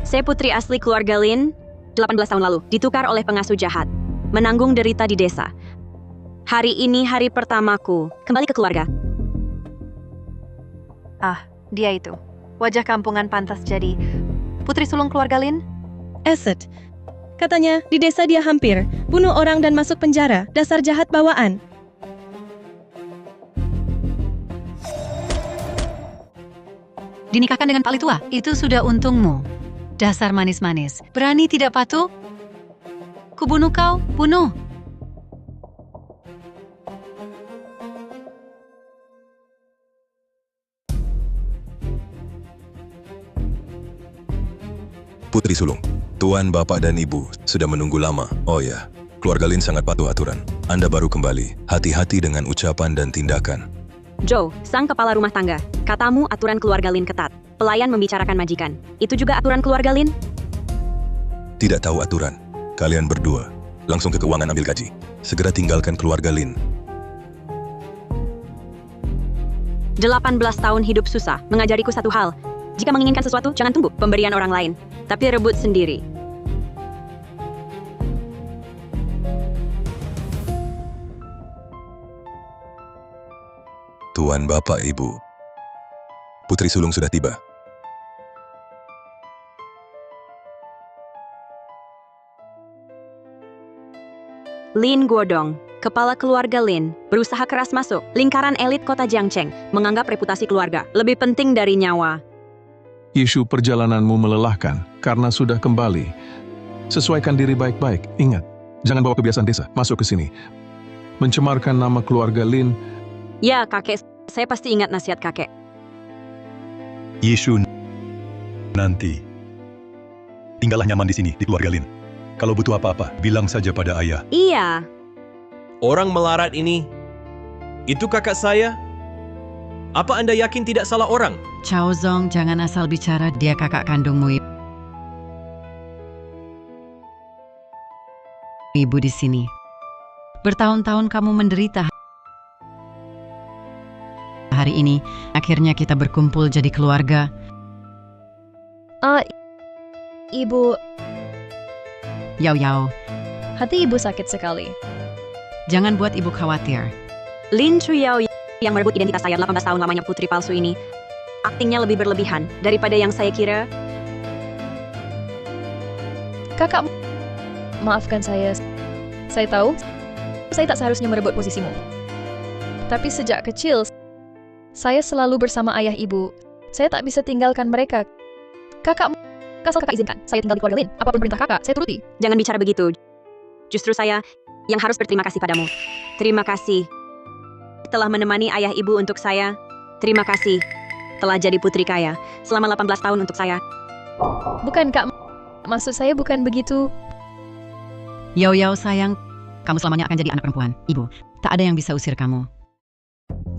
Saya putri asli keluarga Lin, 18 tahun lalu, ditukar oleh pengasuh jahat. Menanggung derita di desa. Hari ini hari pertamaku, kembali ke keluarga. Ah, dia itu. Wajah kampungan pantas jadi putri sulung keluarga Lin? Asset. Katanya, di desa dia hampir bunuh orang dan masuk penjara, dasar jahat bawaan. Dinikahkan dengan paling tua, itu sudah untungmu. Dasar manis-manis, berani tidak patuh? Kubunuh kau, bunuh. Putri sulung, Tuan, Bapak, dan Ibu sudah menunggu lama. Oh ya, keluarga Lin sangat patuh aturan. Anda baru kembali. Hati-hati dengan ucapan dan tindakan. Joe, sang kepala rumah tangga. Katamu aturan keluarga Lin ketat. Pelayan membicarakan majikan. Itu juga aturan keluarga Lin? Tidak tahu aturan. Kalian berdua, langsung ke keuangan ambil gaji. Segera tinggalkan keluarga Lin. 18 tahun hidup susah, mengajariku satu hal. Jika menginginkan sesuatu, jangan tunggu pemberian orang lain, tapi rebut sendiri. Tuan, Bapak, Ibu. Putri sulung sudah tiba. Lin Guodong, kepala keluarga Lin, berusaha keras masuk lingkaran elit kota Jiangcheng, menganggap reputasi keluarga lebih penting dari nyawa. Isu perjalananmu melelahkan karena sudah kembali. Sesuaikan diri baik-baik. Ingat, jangan bawa kebiasaan desa masuk ke sini. Mencemarkan nama keluarga Lin. Ya, kakek, saya pasti ingat nasihat kakek. Yishu, nanti. Tinggallah nyaman di sini, di keluarga Lin. Kalau butuh apa-apa, bilang saja pada ayah. Iya, Orang melarat ini, itu kakak saya? Apa Anda yakin tidak salah orang? Chao Zong, jangan asal bicara, dia kakak kandungmu. Ibu di sini. Bertahun-tahun kamu menderita. Hari ini, akhirnya kita berkumpul jadi keluarga. Ibu, Yao, hati ibu sakit sekali. jangan buat ibu khawatir. Lin Chuyao yang merebut identitas saya 18 tahun lamanya putri palsu ini. Aktingnya lebih berlebihan daripada yang saya kira. Kakak, maafkan saya. Saya tahu, saya tak seharusnya merebut posisimu. Tapi sejak kecil, saya selalu bersama ayah ibu. Saya tak bisa tinggalkan mereka. Kakak, asal kakak izinkan, saya tinggal di keluarga Lin. Apapun perintah kakak, saya turuti. Jangan bicara begitu. Justru saya yang harus berterima kasih padamu. Terima kasih telah menemani ayah ibu untuk saya. Terima kasih telah jadi putri kaya selama 18 tahun untuk saya. Bukan kak, maksud saya bukan begitu. Yao sayang, kamu selamanya akan jadi anak perempuan. Ibu, tak ada yang bisa usir kamu.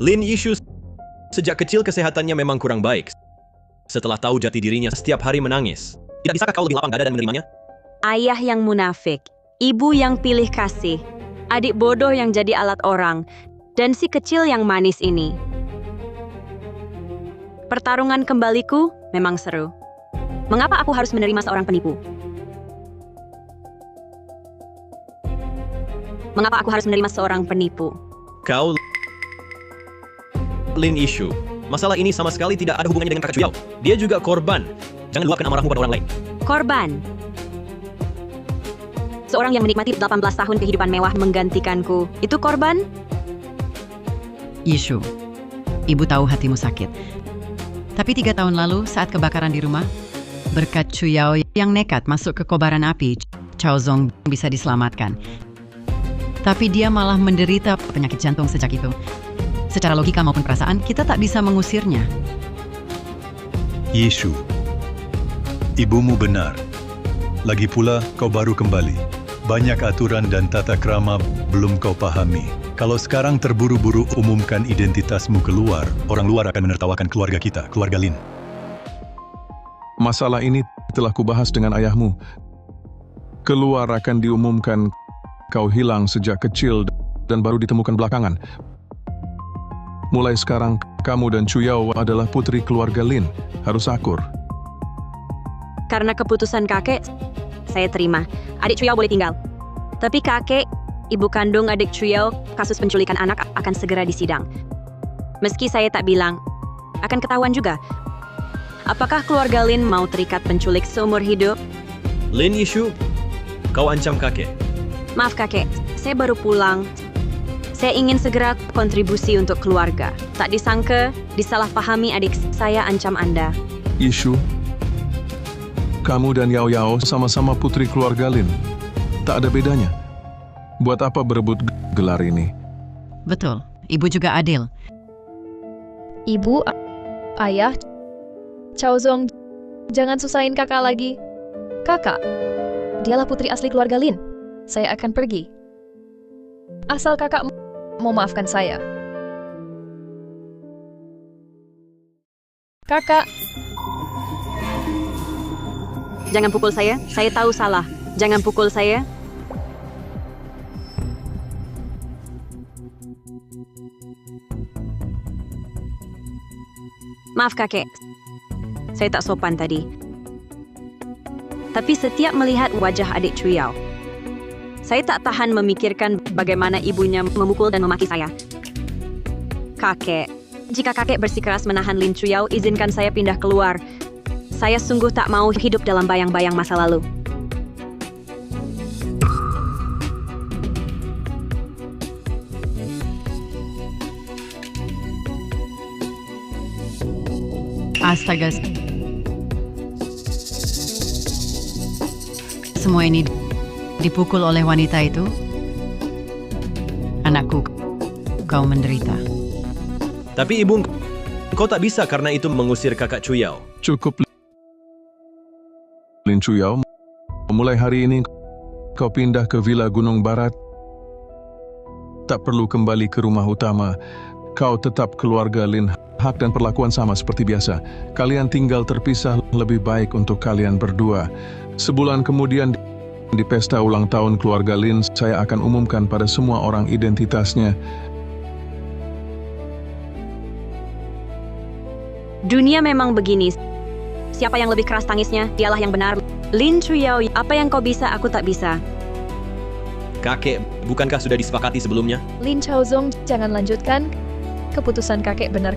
Lin Yishu sejak kecil kesehatannya memang kurang baik. Setelah tahu jati dirinya setiap hari menangis. Tidak bisakah kau lebih lapang dada dan menerimanya? Ayah yang munafik, ibu yang pilih kasih, adik bodoh yang jadi alat orang, dan si kecil yang manis ini. Pertarungan kembaliku memang seru. Mengapa aku harus menerima seorang penipu? Mengapa aku harus menerima seorang penipu? Kau Lin Yishu. Masalah ini sama sekali tidak ada hubungannya dengan kakak Chuyao. Dia juga korban. Jangan luapkan amarahmu pada orang lain. Korban. Seorang yang menikmati 18 tahun kehidupan mewah menggantikanku. Itu korban? Yishu, ibu tahu hatimu sakit. Tapi 3 tahun lalu saat kebakaran di rumah, berkat Chuyao yang nekat masuk ke kobaran api, Chao Zong bisa diselamatkan. Tapi dia malah menderita penyakit jantung sejak itu. Secara logika maupun perasaan, kita tak bisa mengusirnya. Yishu, ibumu benar. Lagi pula, kau baru kembali. Banyak aturan dan tata krama belum kau pahami. Kalau sekarang terburu-buru umumkan identitasmu keluar, orang luar akan menertawakan keluarga kita, keluarga Lin. Masalah ini telah kubahas dengan ayahmu. Keluar akan diumumkan kau hilang sejak kecil dan baru ditemukan belakangan. Mulai sekarang, kamu dan Chuyao adalah putri keluarga Lin. Harus akur. Karena keputusan kakek, saya terima. Adik Chuyao boleh tinggal. Tapi kakek, ibu kandung adik Chuyao, kasus penculikan anak akan segera disidang. Meski saya tak bilang, akan ketahuan juga. Apakah keluarga Lin mau terikat penculik seumur hidup? Lin Yishu, kau ancam kakek. Maaf kakek, saya baru pulang. Saya ingin segera kontribusi untuk keluarga. Tak disangka, disalahpahami adik saya ancam Anda. Isu, kamu dan Yao Yao sama-sama putri keluarga Lin. Tak ada bedanya. Buat apa berebut gelar ini? Betul, ibu juga adil. Ibu, ayah, Chao Zong, jangan susahin kakak lagi. Kakak, dialah putri asli keluarga Lin. Saya akan pergi. Asal kakak mau maafkan saya. Kakak, Jangan pukul saya tahu salah. Jangan pukul saya. Maaf kakek, saya tak sopan tadi. Tapi setiap melihat wajah adik Chuyao, saya tak tahan memikirkan bagaimana ibunya memukul dan memaki saya. Kakek, jika kakek bersikeras menahan Lin Chuyao, izinkan saya pindah keluar. Saya sungguh tak mau hidup dalam bayang-bayang masa lalu. Astaga. Semua ini dipukul oleh wanita itu? Anakku, kau menderita. Tapi ibu, kau tak bisa karena itu mengusir kakak Chuyao. Cukup, Lin Chuyao. Mulai hari ini kau pindah ke Villa Gunung Barat. Tak perlu kembali ke rumah utama. Kau tetap keluarga Lin. Hak dan perlakuan sama seperti biasa. Kalian tinggal terpisah, lebih baik untuk kalian berdua. Sebulan kemudian di pesta ulang tahun keluarga Lin, saya akan umumkan pada semua orang identitasnya. Dunia memang begini. Siapa yang lebih keras tangisnya, dialah yang benar. Lin Chuyao, apa yang kau bisa, aku tak bisa. Kakek, bukankah sudah disepakati sebelumnya? Lin Chao Zong, jangan lanjutkan. Keputusan kakek benar.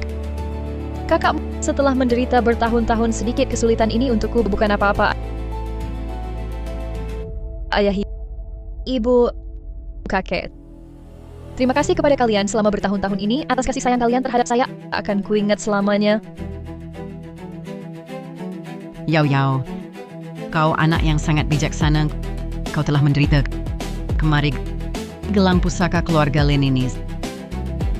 Kakak, setelah menderita bertahun-tahun, sedikit kesulitan ini untukku bukan apa-apa. Ayah, ibu, kakek. Terima kasih kepada kalian selama bertahun-tahun ini atas kasih sayang kalian terhadap saya. Akan kuingat selamanya. Yao Yao, kau anak yang sangat bijaksana. Kau telah menderita. Kemari, gelang pusaka keluarga Lin ini.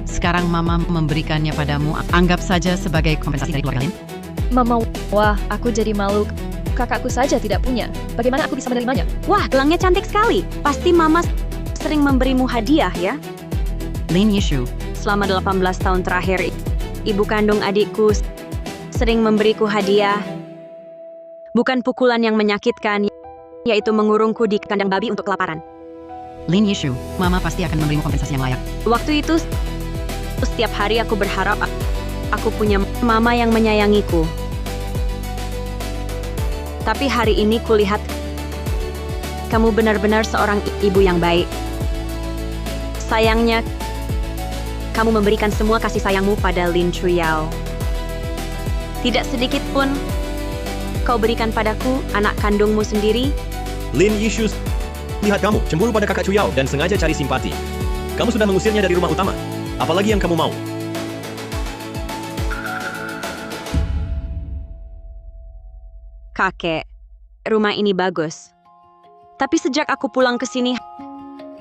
Sekarang Mama memberikannya padamu. Anggap saja sebagai kompensasi dari keluarga Lin. Mama, wah, aku jadi malu. Kakakku saja tidak punya. Bagaimana aku bisa menerimanya? Wah, gelangnya cantik sekali. Pasti Mama sering memberimu hadiah ya? Lin Yishu, Selama 18 tahun terakhir, ibu kandung adikku sering memberiku hadiah. Bukan pukulan yang menyakitkan, yaitu mengurungku di kandang babi untuk kelaparan. Lin Yishu, Mama pasti akan memberimu kompensasi yang layak. Waktu itu, setiap hari aku berharap aku punya mama yang menyayangiku. Tapi hari ini kulihat kamu benar-benar seorang ibu yang baik. Sayangnya, kamu memberikan semua kasih sayangmu pada Lin Chuyao. Tidak sedikit pun kau berikan padaku, anak kandungmu sendiri. Lin Yishu, lihat kamu, cemburu pada kakak Chuyao dan sengaja cari simpati. Kamu sudah mengusirnya dari rumah utama. Apalagi yang kamu mau? Kakek, rumah ini bagus. Tapi sejak aku pulang ke sini,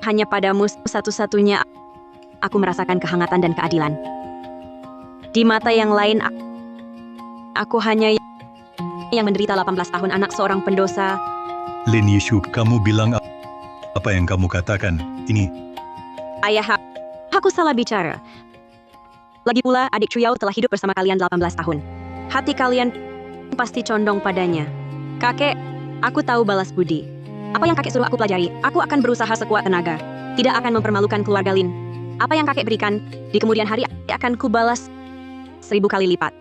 hanya padamu satu-satunya aku merasakan kehangatan dan keadilan. Di mata yang lain, aku hanya yang menderita 18 tahun, anak seorang pendosa. Lin Yishu, kamu bilang apa yang kamu katakan? Ini Ayah, aku salah bicara. Lagi pula, adik Chuyao telah hidup bersama kalian 18 tahun. Hati kalian pasti condong padanya. Kakek, aku tahu balas budi. Apa yang kakek suruh aku pelajari, aku akan berusaha sekuat tenaga. Tidak akan mempermalukan keluarga Lin. Apa yang kakek berikan, di kemudian hari akan kubalas 1000 kali lipat.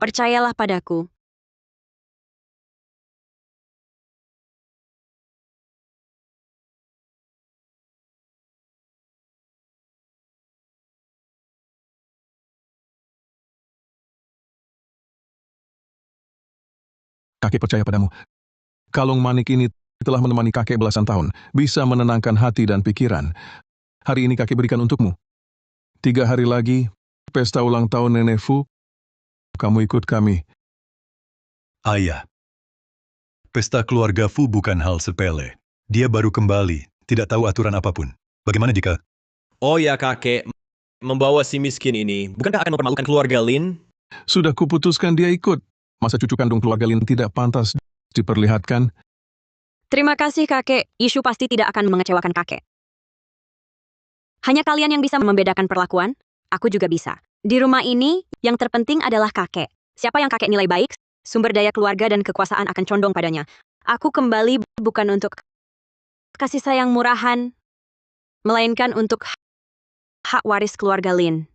Percayalah padaku. kakek percaya padamu. Kalung manik ini telah menemani kakek belasan tahun, bisa menenangkan hati dan pikiran. Hari ini kakek berikan untukmu. 3 hari lagi, pesta ulang tahun Nenek Fu, kamu ikut kami. Ayah, pesta keluarga Fu bukan hal sepele. Dia baru kembali, tidak tahu aturan apapun. Bagaimana jika... Oh ya kakek, membawa si miskin ini, bukankah akan mempermalukan keluarga Lin? Sudah kuputuskan dia ikut. Masa cucu kandung keluarga Lin tidak pantas diperlihatkan? Terima kasih kakek, Yishu pasti tidak akan mengecewakan kakek. Hanya kalian yang bisa membedakan perlakuan, aku juga bisa. Di rumah ini, yang terpenting adalah kakek. Siapa yang kakek nilai baik, sumber daya keluarga dan kekuasaan akan condong padanya. Aku kembali bukan untuk kasih sayang murahan, melainkan untuk hak waris keluarga Lin.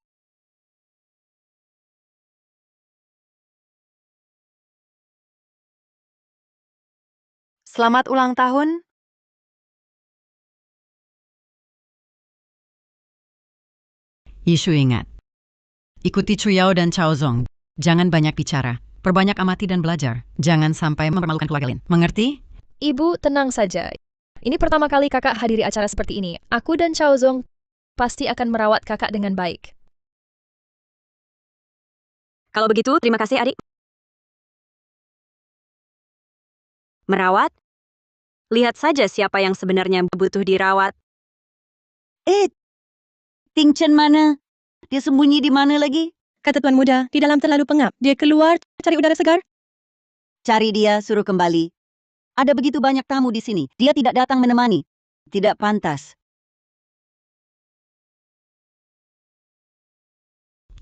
Selamat ulang tahun. Yishu ingat. Ikuti Chuyao dan Chaozong. Jangan banyak bicara. Perbanyak amati dan belajar. Jangan sampai mempermalukan keluarga Lin. Mengerti? Ibu, tenang saja. Ini pertama kali kakak hadiri acara seperti ini. Aku dan Chaozong pasti akan merawat kakak dengan baik. Kalau begitu, terima kasih adik. Merawat? Lihat saja siapa yang sebenarnya butuh dirawat. Ting Chen mana? Dia sembunyi di mana lagi? Kata tuan muda, di dalam terlalu pengap. Dia keluar cari udara segar. Cari dia, suruh kembali. Ada begitu banyak tamu di sini. Dia tidak datang menemani. Tidak pantas.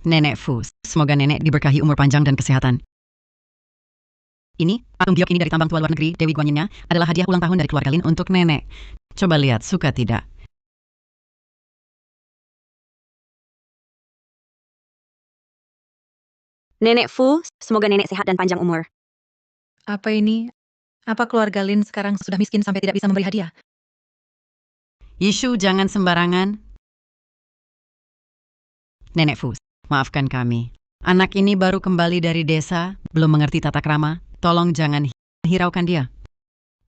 Nenek Fu, semoga nenek diberkahi umur panjang dan kesehatan. Ini, patung giok ini dari tambang tua luar negeri, Dewi Guanyin-nya, adalah hadiah ulang tahun dari keluarga Lin untuk nenek. Coba lihat, suka tidak? Nenek Fu, semoga nenek sehat dan panjang umur. Apa ini? Apa keluarga Lin sekarang sudah miskin sampai tidak bisa memberi hadiah? Yishu, jangan sembarangan. Nenek Fu, maafkan kami. Anak ini baru kembali dari desa, belum mengerti tata krama. Tolong jangan hiraukan dia.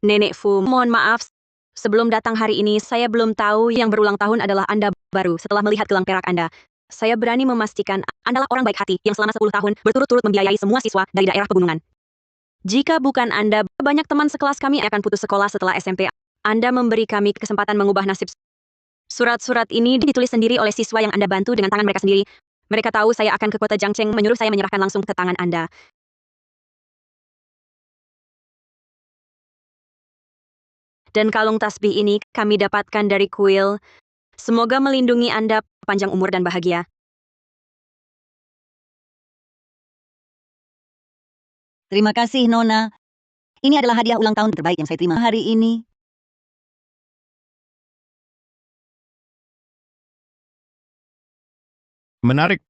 Nenek Fu, mohon maaf. Sebelum datang hari ini, saya belum tahu yang berulang tahun adalah Anda baru. Setelah melihat gelang perak Anda, saya berani memastikan Anda orang baik hati yang selama 10 tahun berturut-turut membiayai semua siswa dari daerah pegunungan. Jika bukan Anda, banyak teman sekelas kami akan putus sekolah setelah SMP. Anda memberi kami kesempatan mengubah nasib. Surat-surat ini ditulis sendiri oleh siswa yang Anda bantu dengan tangan mereka sendiri. Mereka tahu saya akan ke kota Jiangcheng, menyuruh saya menyerahkan langsung ke tangan Anda. Dan kalung tasbih ini kami dapatkan dari kuil. Semoga melindungi Anda panjang umur dan bahagia. Terima kasih, Nona. Ini adalah hadiah ulang tahun terbaik yang saya terima hari ini. Menarik.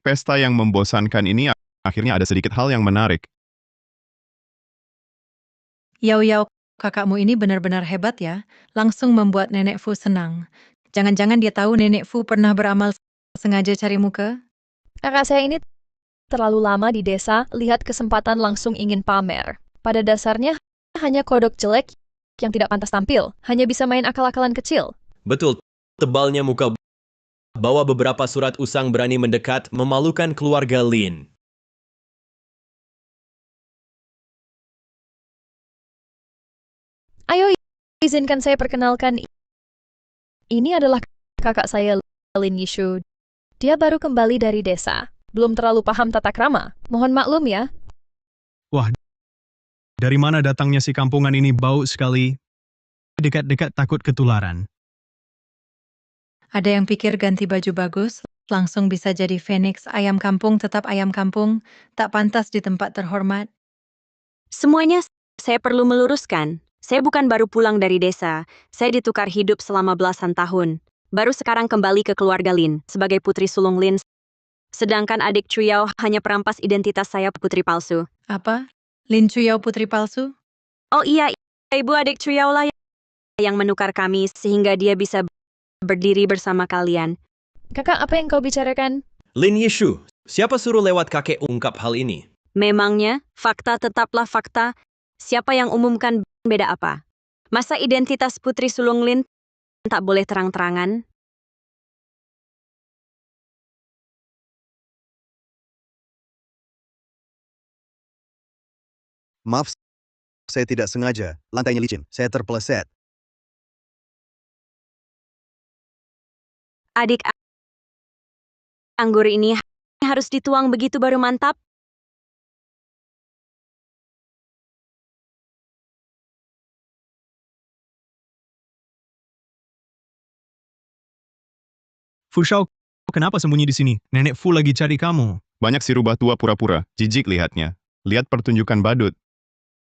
Pesta yang membosankan ini akhirnya ada sedikit hal yang menarik. Yao, kakakmu ini benar-benar hebat ya. Langsung membuat Nenek Fu senang. Jangan-jangan dia tahu Nenek Fu pernah beramal sengaja cari muka? Kakak saya ini terlalu lama di desa, lihat kesempatan langsung ingin pamer. Pada dasarnya, hanya kodok jelek yang tidak pantas tampil. Hanya bisa main akal-akalan kecil. Betul, tebalnya muka. Bawa beberapa surat usang berani mendekat, memalukan keluarga Lin. Ayo, izinkan saya perkenalkan. Ini adalah kakak saya, Lin Yishu. Dia baru kembali dari desa. Belum terlalu paham tata krama. Mohon maklum ya. Wah, dari mana datangnya si kampungan ini bau sekali? Dekat-dekat takut ketularan. Ada yang pikir ganti baju bagus, langsung bisa jadi Phoenix. Ayam kampung tetap ayam kampung, tak pantas di tempat terhormat. Semuanya saya perlu meluruskan. Saya bukan baru pulang dari desa. Saya ditukar hidup selama belasan tahun. Baru sekarang kembali ke keluarga Lin sebagai putri sulung Lin. Sedangkan adik Chuyao hanya perampas identitas saya putri palsu. Apa? Lin Chuyao putri palsu? Oh iya, ibu adik Chuyao lah yang menukar kami sehingga dia bisa berdiri bersama kalian. Kakak, apa yang kau bicarakan? Lin Yishu, siapa suruh lewat kakek ungkap hal ini? Memangnya, fakta tetaplah fakta. Siapa yang umumkan beda apa? Masa identitas Putri Sulung Lin tak boleh terang-terangan? Maaf, saya tidak sengaja. Lantainya licin. Saya terpeleset. Adik, anggur ini harus dituang begitu baru mantap? Fu Shao, kenapa sembunyi di sini? Nenek Fu lagi cari kamu. Banyak si rubah tua pura-pura, jijik lihatnya. Lihat pertunjukan badut.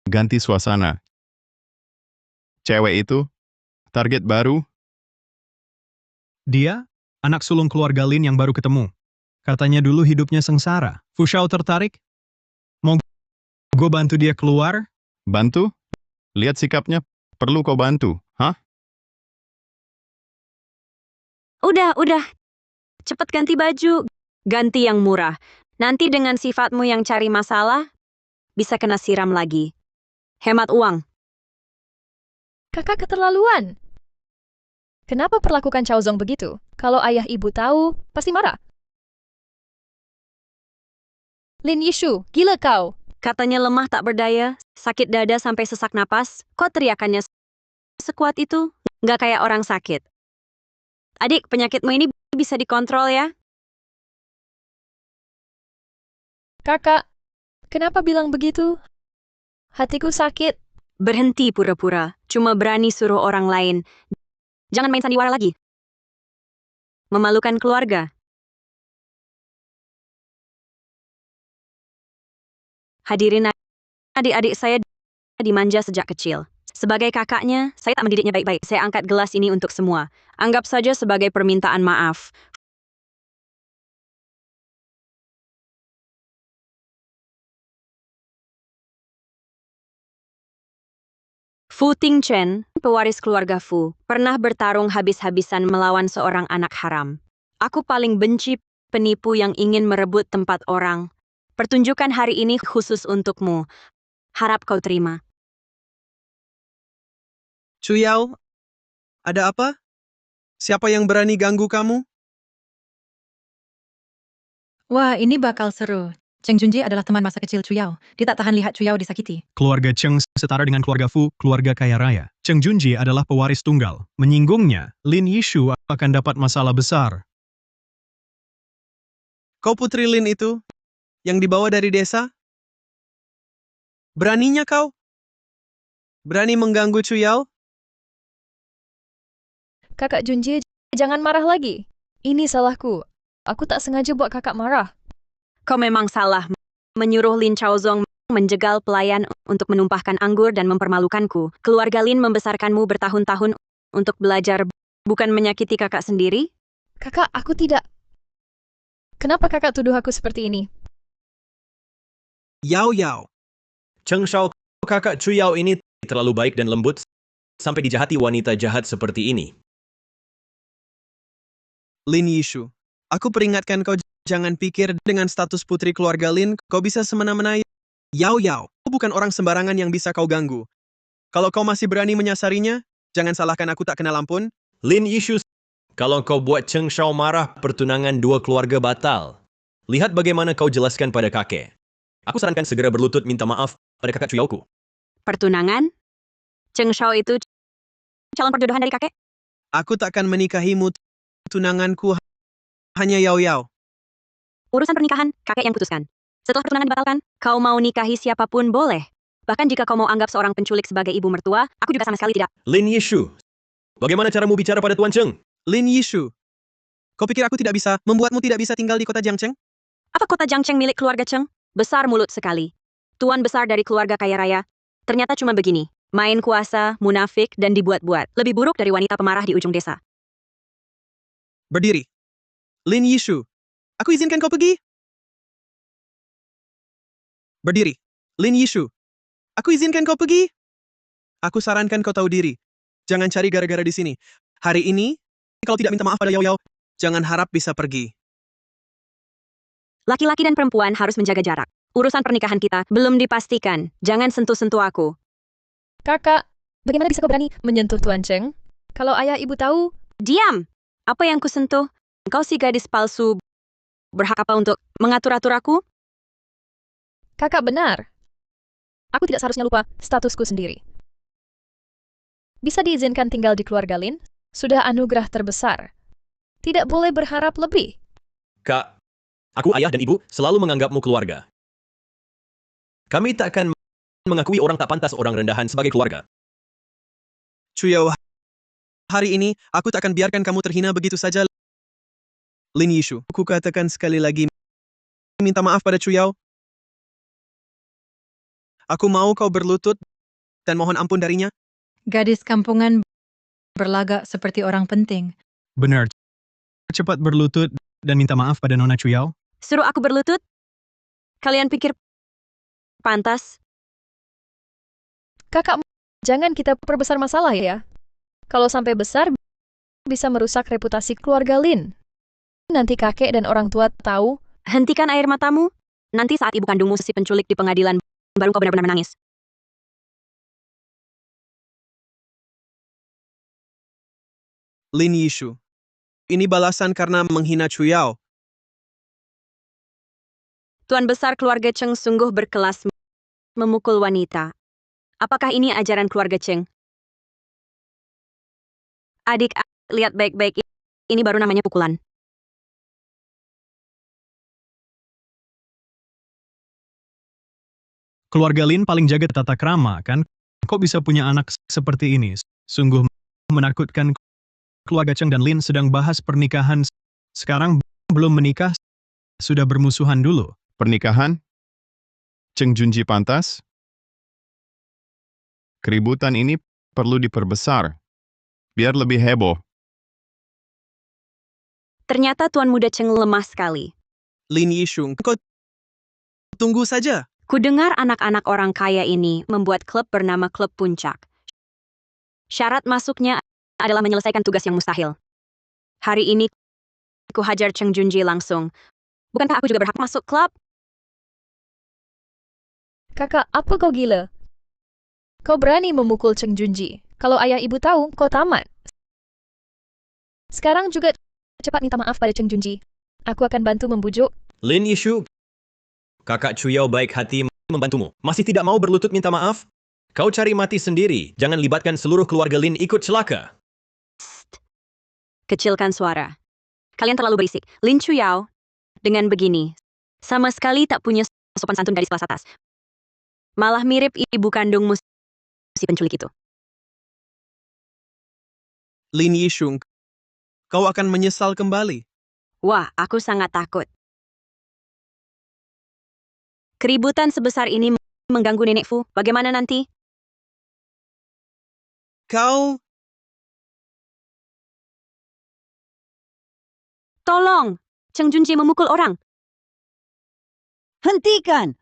Ganti suasana. Cewek itu, target baru, Dia, anak sulung keluarga Lin yang baru ketemu. Katanya dulu hidupnya sengsara. Fu Shao tertarik? Mau gue bantu dia keluar? bantu? Lihat sikapnya, perlu kau bantu, hah? Udah. Cepet ganti baju. Ganti yang murah. Nanti dengan sifatmu yang cari masalah, bisa kena siram lagi. Hemat uang. Kakak keterlaluan. Kenapa perlakukan Chao Zong begitu? Kalau ayah ibu tahu, pasti marah. Lin Yishu, gila kau. Katanya lemah tak berdaya, sakit dada sampai sesak napas. Kok teriakannya sekuat itu? Nggak kayak orang sakit. Adik, penyakitmu ini bisa dikontrol ya? Kakak, kenapa bilang begitu? Hatiku sakit. Berhenti pura-pura, cuma berani suruh orang lain. Jangan main sandiwara lagi. Memalukan keluarga. Hadirin adik-adik saya dimanja sejak kecil. Sebagai kakaknya, saya tak mendidiknya baik-baik. Saya angkat gelas ini untuk semua. Anggap saja sebagai permintaan maaf. Fu Tingchen, pewaris keluarga Fu, pernah bertarung habis-habisan melawan seorang anak haram. Aku paling benci penipu yang ingin merebut tempat orang. Pertunjukan hari ini khusus untukmu. Harap kau terima. Chuyao, ada apa? Siapa yang berani ganggu kamu? Wah, ini bakal seru. Cheng Junji adalah teman masa kecil Chuyao. Dia tak tahan lihat Chuyao disakiti. Keluarga Cheng setara dengan keluarga Fu, keluarga kaya raya. Cheng Junji adalah pewaris tunggal. Menyinggungnya, Lin Yishu akan dapat masalah besar. Kau Putri Lin itu? Yang dibawa dari desa? Beraninya kau? Berani mengganggu Chuyao? Kakak Junji, jangan marah lagi. Ini salahku. Aku tak sengaja buat kakak marah. Kau memang salah menyuruh Lin Chaozong menjegal pelayan untuk menumpahkan anggur dan mempermalukanku. Keluarga Lin membesarkanmu bertahun-tahun untuk belajar, bukan menyakiti kakak sendiri? Kakak, aku tidak. Kenapa kakak tuduh aku seperti ini? Yao. Cheng Shao, kakak Chuyao ini terlalu baik dan lembut sampai dijahati wanita jahat seperti ini. Lin Yishu, aku peringatkan kau jangan pikir dengan status putri keluarga Lin kau bisa semena-mena. Yao, kau bukan orang sembarangan yang bisa kau ganggu. Kalau kau masih berani menyasarinya, jangan salahkan aku tak kenal ampun. Lin Yishu, kalau kau buat Cheng Shao marah, pertunangan dua keluarga batal. Lihat bagaimana kau jelaskan pada kakek. Aku sarankan segera berlutut minta maaf pada kakak Chuyaoku. Pertunangan? Cheng Shao itu calon perjodohan dari kakek? Aku takkan menikahimu. Tunanganku hanya Yao. Urusan pernikahan, kakek yang putuskan. Setelah pertunangan dibatalkan, kau mau nikahi siapapun boleh. Bahkan jika kau mau anggap seorang penculik sebagai ibu mertua, aku juga sama sekali tidak. Lin Yishu, bagaimana caramu bicara pada Tuan Cheng? Lin Yishu, kau pikir aku tidak bisa membuatmu tidak bisa tinggal di kota Jiangcheng? Apa kota Jiangcheng milik keluarga Cheng? Besar mulut sekali. Tuan besar dari keluarga kaya raya. Ternyata cuma begini. Main kuasa, munafik, dan dibuat-buat. Lebih buruk dari wanita pemarah di ujung desa. Berdiri. Lin Yishu, aku izinkan kau pergi. Berdiri. Lin Yishu, aku izinkan kau pergi. Aku sarankan kau tahu diri. Jangan cari gara-gara di sini. Hari ini, kalau tidak minta maaf pada Yao, jangan harap bisa pergi. Laki-laki dan perempuan harus menjaga jarak. Urusan pernikahan kita belum dipastikan. Jangan sentuh-sentuh aku. Kakak, bagaimana bisa kau berani menyentuh Tuan Cheng? Kalau ayah ibu tahu, Diam! Apa yang kusentuh? Kau si gadis palsu. Berhak apa untuk mengatur-atur aku? kakak benar. Aku tidak seharusnya lupa statusku sendiri. Bisa diizinkan tinggal di keluarga Lin? Sudah anugerah terbesar. Tidak boleh berharap lebih. Kak, aku ayah dan ibu selalu menganggapmu keluarga. Kami takkan mengakui orang tak pantas orang rendahan sebagai keluarga. Chuyao, hari ini aku tak akan biarkan kamu terhina begitu saja. Lin Yishu, aku katakan sekali lagi, minta maaf pada Chuyao. Aku mau kau berlutut dan mohon ampun darinya. Gadis kampungan berlagak seperti orang penting. Benar. Cepat berlutut dan minta maaf pada Nona Chuyao. Suruh aku berlutut? Kalian pikir pantas? Kakak, jangan kita perbesar masalah ya. Kalau sampai besar, bisa merusak reputasi keluarga Lin. Nanti kakek dan orang tua tahu. Hentikan air matamu. Nanti saat ibu kandungmu si penculik di pengadilan, baru kau benar-benar menangis. Lin Yishu, ini balasan karena menghina Chuyao. Tuan besar keluarga Cheng sungguh berkelas memukul wanita. Apakah ini ajaran keluarga Cheng? Adik, lihat baik-baik. Ini baru namanya pukulan. Keluarga Lin paling jaga tata krama, kan? Kok bisa punya anak seperti ini? Sungguh menakutkan. Keluarga Cheng dan Lin sedang bahas pernikahan. Sekarang belum menikah, sudah bermusuhan dulu. Pernikahan? Cheng Junji pantas? Keributan ini perlu diperbesar, biar lebih heboh. Ternyata Tuan Muda Cheng lemah sekali. Lin Yishu, kau tunggu saja. Kudengar anak-anak orang kaya ini membuat klub bernama Klub Puncak. Syarat masuknya adalah menyelesaikan tugas yang mustahil. Hari ini, ku hajar Cheng Junji langsung. Bukankah aku juga berhak masuk klub? Kakak, apa kau gila? Kau berani memukul Cheng Junji. Kalau ayah ibu tahu, kau tamat. Sekarang juga cepat minta maaf pada Cheng Junji. Aku akan bantu membujuk. Lin Yishu, kakak Chuyao baik hati membantumu. Masih tidak mau berlutut minta maaf? Kau cari mati sendiri. Jangan libatkan seluruh keluarga Lin ikut celaka. Kecilkan suara. Kalian terlalu berisik. Lin Chuyao, dengan begini, sama sekali tak punya sopan santun gadis kelas atas. Malah mirip ibu kandungmu si penculik itu. Lin Yishu, kau akan menyesal kembali. Wah, aku sangat takut. Keributan sebesar ini mengganggu Nenek Fu. Bagaimana nanti? Kau... Tolong! Cheng Junji memukul orang. Hentikan!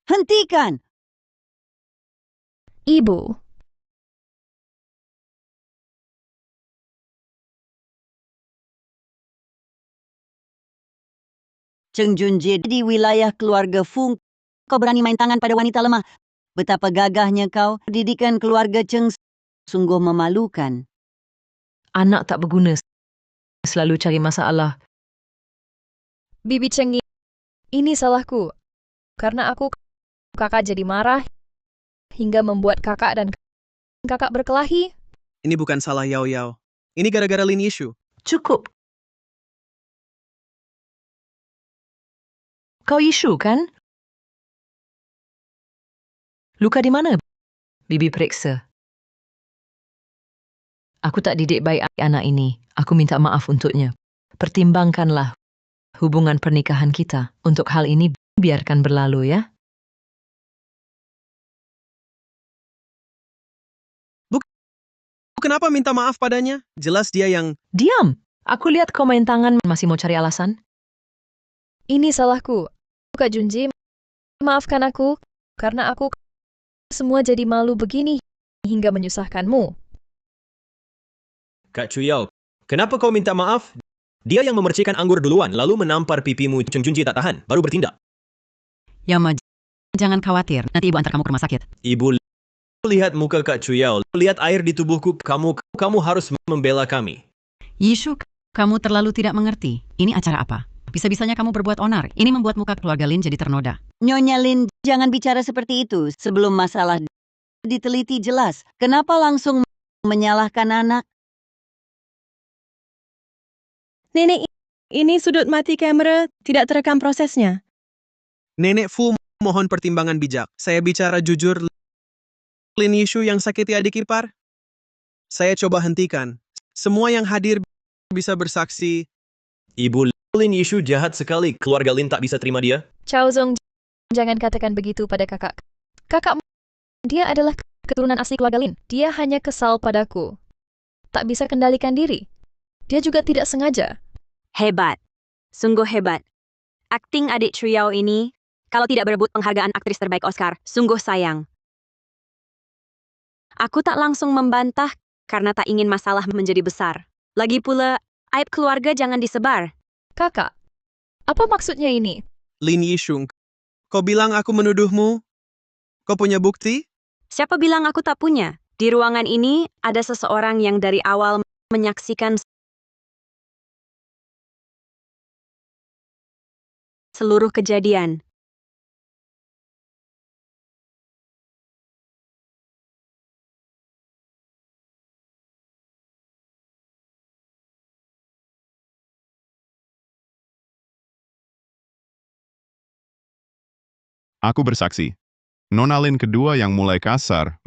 Hentikan! Ibu. Cheng Junji di wilayah keluarga Fung. Kau berani main tangan pada wanita lemah. Betapa gagahnya kau. Didikan keluarga Cheng sungguh memalukan. Anak tak berguna. Selalu cari masalah. Bibi Cheng, ini salahku. Karena aku kakak jadi marah hingga membuat kakak dan kakak berkelahi. Ini bukan salah Yao Yao. Ini gara-gara Lin Yishu. Cukup. Kau Yishu, kan? Luka di mana? Bibi periksa. Aku tak didik baik anak ini. Aku minta maaf untuknya. Pertimbangkanlah hubungan pernikahan kita. Untuk hal ini, biarkan berlalu ya. Kenapa minta maaf padanya? Jelas dia yang... Diam! Aku lihat kau main tangan masih mau cari alasan. Ini salahku. Kak Junji, maafkan aku. Karena aku semua jadi malu begini hingga menyusahkanmu. Kak Chuyao, kenapa kau minta maaf? Dia yang memercikkan anggur duluan, lalu menampar pipimu. Cheng Junji tak tahan, baru bertindak. Yama, jangan khawatir. Nanti ibu antar kamu ke rumah sakit. Ibu, lihat muka Kak Chuyao. Lihat air di tubuhku. Kamu harus membela kami. Yishu, kamu terlalu tidak mengerti. Ini acara apa? Bisa-bisanya kamu berbuat onar. Ini membuat muka keluarga Lin jadi ternoda. Nyonya Lin, jangan bicara seperti itu sebelum masalah diteliti jelas. Kenapa langsung menyalahkan anak? Nenek, ini sudut mati kamera, tidak terekam prosesnya. Nenek Fu mohon pertimbangan bijak. Saya bicara jujur, Lin Yishu yang sakiti adik ipar. Saya coba hentikan. Semua yang hadir bisa bersaksi. Ibu, Lin Yishu jahat sekali. Keluarga Lin tak bisa terima dia. Chao Zong, jangan katakan begitu pada kakak. Kakakmu, dia adalah keturunan asli keluarga Lin. Dia hanya kesal padaku. Tak bisa kendalikan diri. Dia juga tidak sengaja. Hebat. Sungguh hebat. Akting adik Chuyao ini, kalau tidak berebut penghargaan aktris terbaik Oscar, sungguh sayang. Aku tak langsung membantah karena tak ingin masalah menjadi besar. Lagi pula, aib keluarga jangan disebar. Kakak, apa maksudnya ini? Lin Yishu, kau bilang aku menuduhmu? Kau punya bukti? Siapa bilang aku tak punya? Di ruangan ini ada seseorang yang dari awal menyaksikan seluruh kejadian. Aku bersaksi. Nona Lin kedua yang mulai kasar,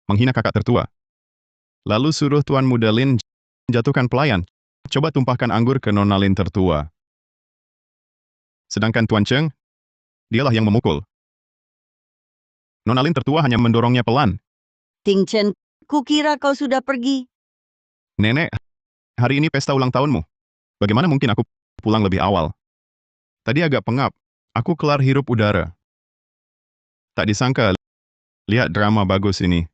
menghina kakak tertua. Lalu suruh Tuan Muda Lin jatuhkan pelayan. Coba tumpahkan anggur ke Nona Lin tertua. Sedangkan Tuan Cheng, dialah yang memukul. Nona Lin tertua hanya mendorongnya pelan. Ting Chen, kukira kau sudah pergi. Nenek, hari ini pesta ulang tahunmu. Bagaimana mungkin aku pulang lebih awal? Tadi agak pengap. Aku kelar hirup udara. Tak disangka, lihat drama bagus ini.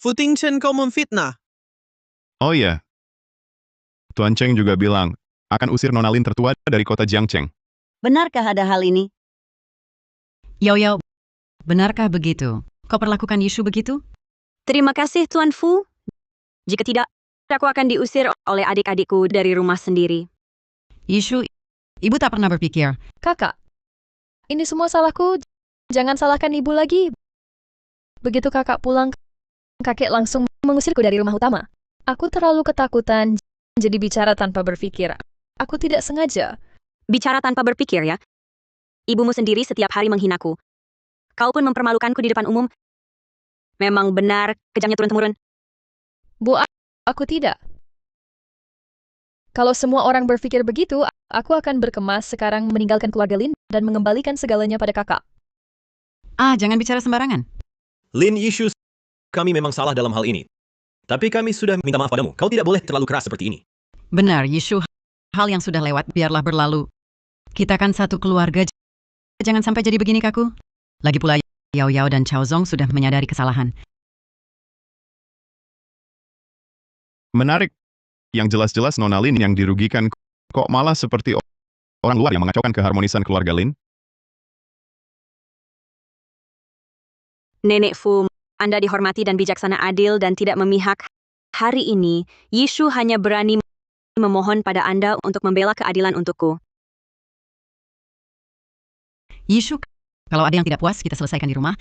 Fu Tingchen kau memfitnah. Oh iya. Tuan Cheng juga bilang, akan usir Nona Lin tertua dari kota Jiangcheng. Benarkah ada hal ini? Yao, benarkah begitu? Kau perlakukan Yishu begitu? Terima kasih Tuan Fu. Jika tidak, aku akan diusir oleh adik-adikku dari rumah sendiri. Yishu, ibu tak pernah berpikir. Kakak, ini semua salahku. Jangan salahkan ibu lagi. Begitu kakak pulang, kakek langsung mengusirku dari rumah utama. Aku terlalu ketakutan, jadi bicara tanpa berpikir. Aku tidak sengaja. Bicara tanpa berpikir ya. Ibumu sendiri setiap hari menghinaku. Kau pun mempermalukanku di depan umum. Memang benar, kejamnya turun-temurun. Bu, aku tidak. Kalau semua orang berpikir begitu, aku akan berkemas sekarang meninggalkan keluarga Lin dan mengembalikan segalanya pada kakak. Jangan bicara sembarangan. Lin Yishu, kami memang salah dalam hal ini. Tapi kami sudah minta maaf padamu. Kau tidak boleh terlalu keras seperti ini. Benar, Yishu. Hal yang sudah lewat, biarlah berlalu. Kita kan satu keluarga. Jangan sampai jadi begini, Kaku. Lagi pula, Yao dan Chao Zong sudah menyadari kesalahan. Menarik. Yang jelas-jelas Nona Lin yang dirugikan, kok malah seperti orang luar yang mengacaukan keharmonisan keluarga Lin? Nenek Fu, Anda dihormati dan bijaksana adil dan tidak memihak. Hari ini, Yishu hanya berani memohon pada Anda untuk membela keadilan untukku. Yishu, kalau ada yang tidak puas, kita selesaikan di rumah.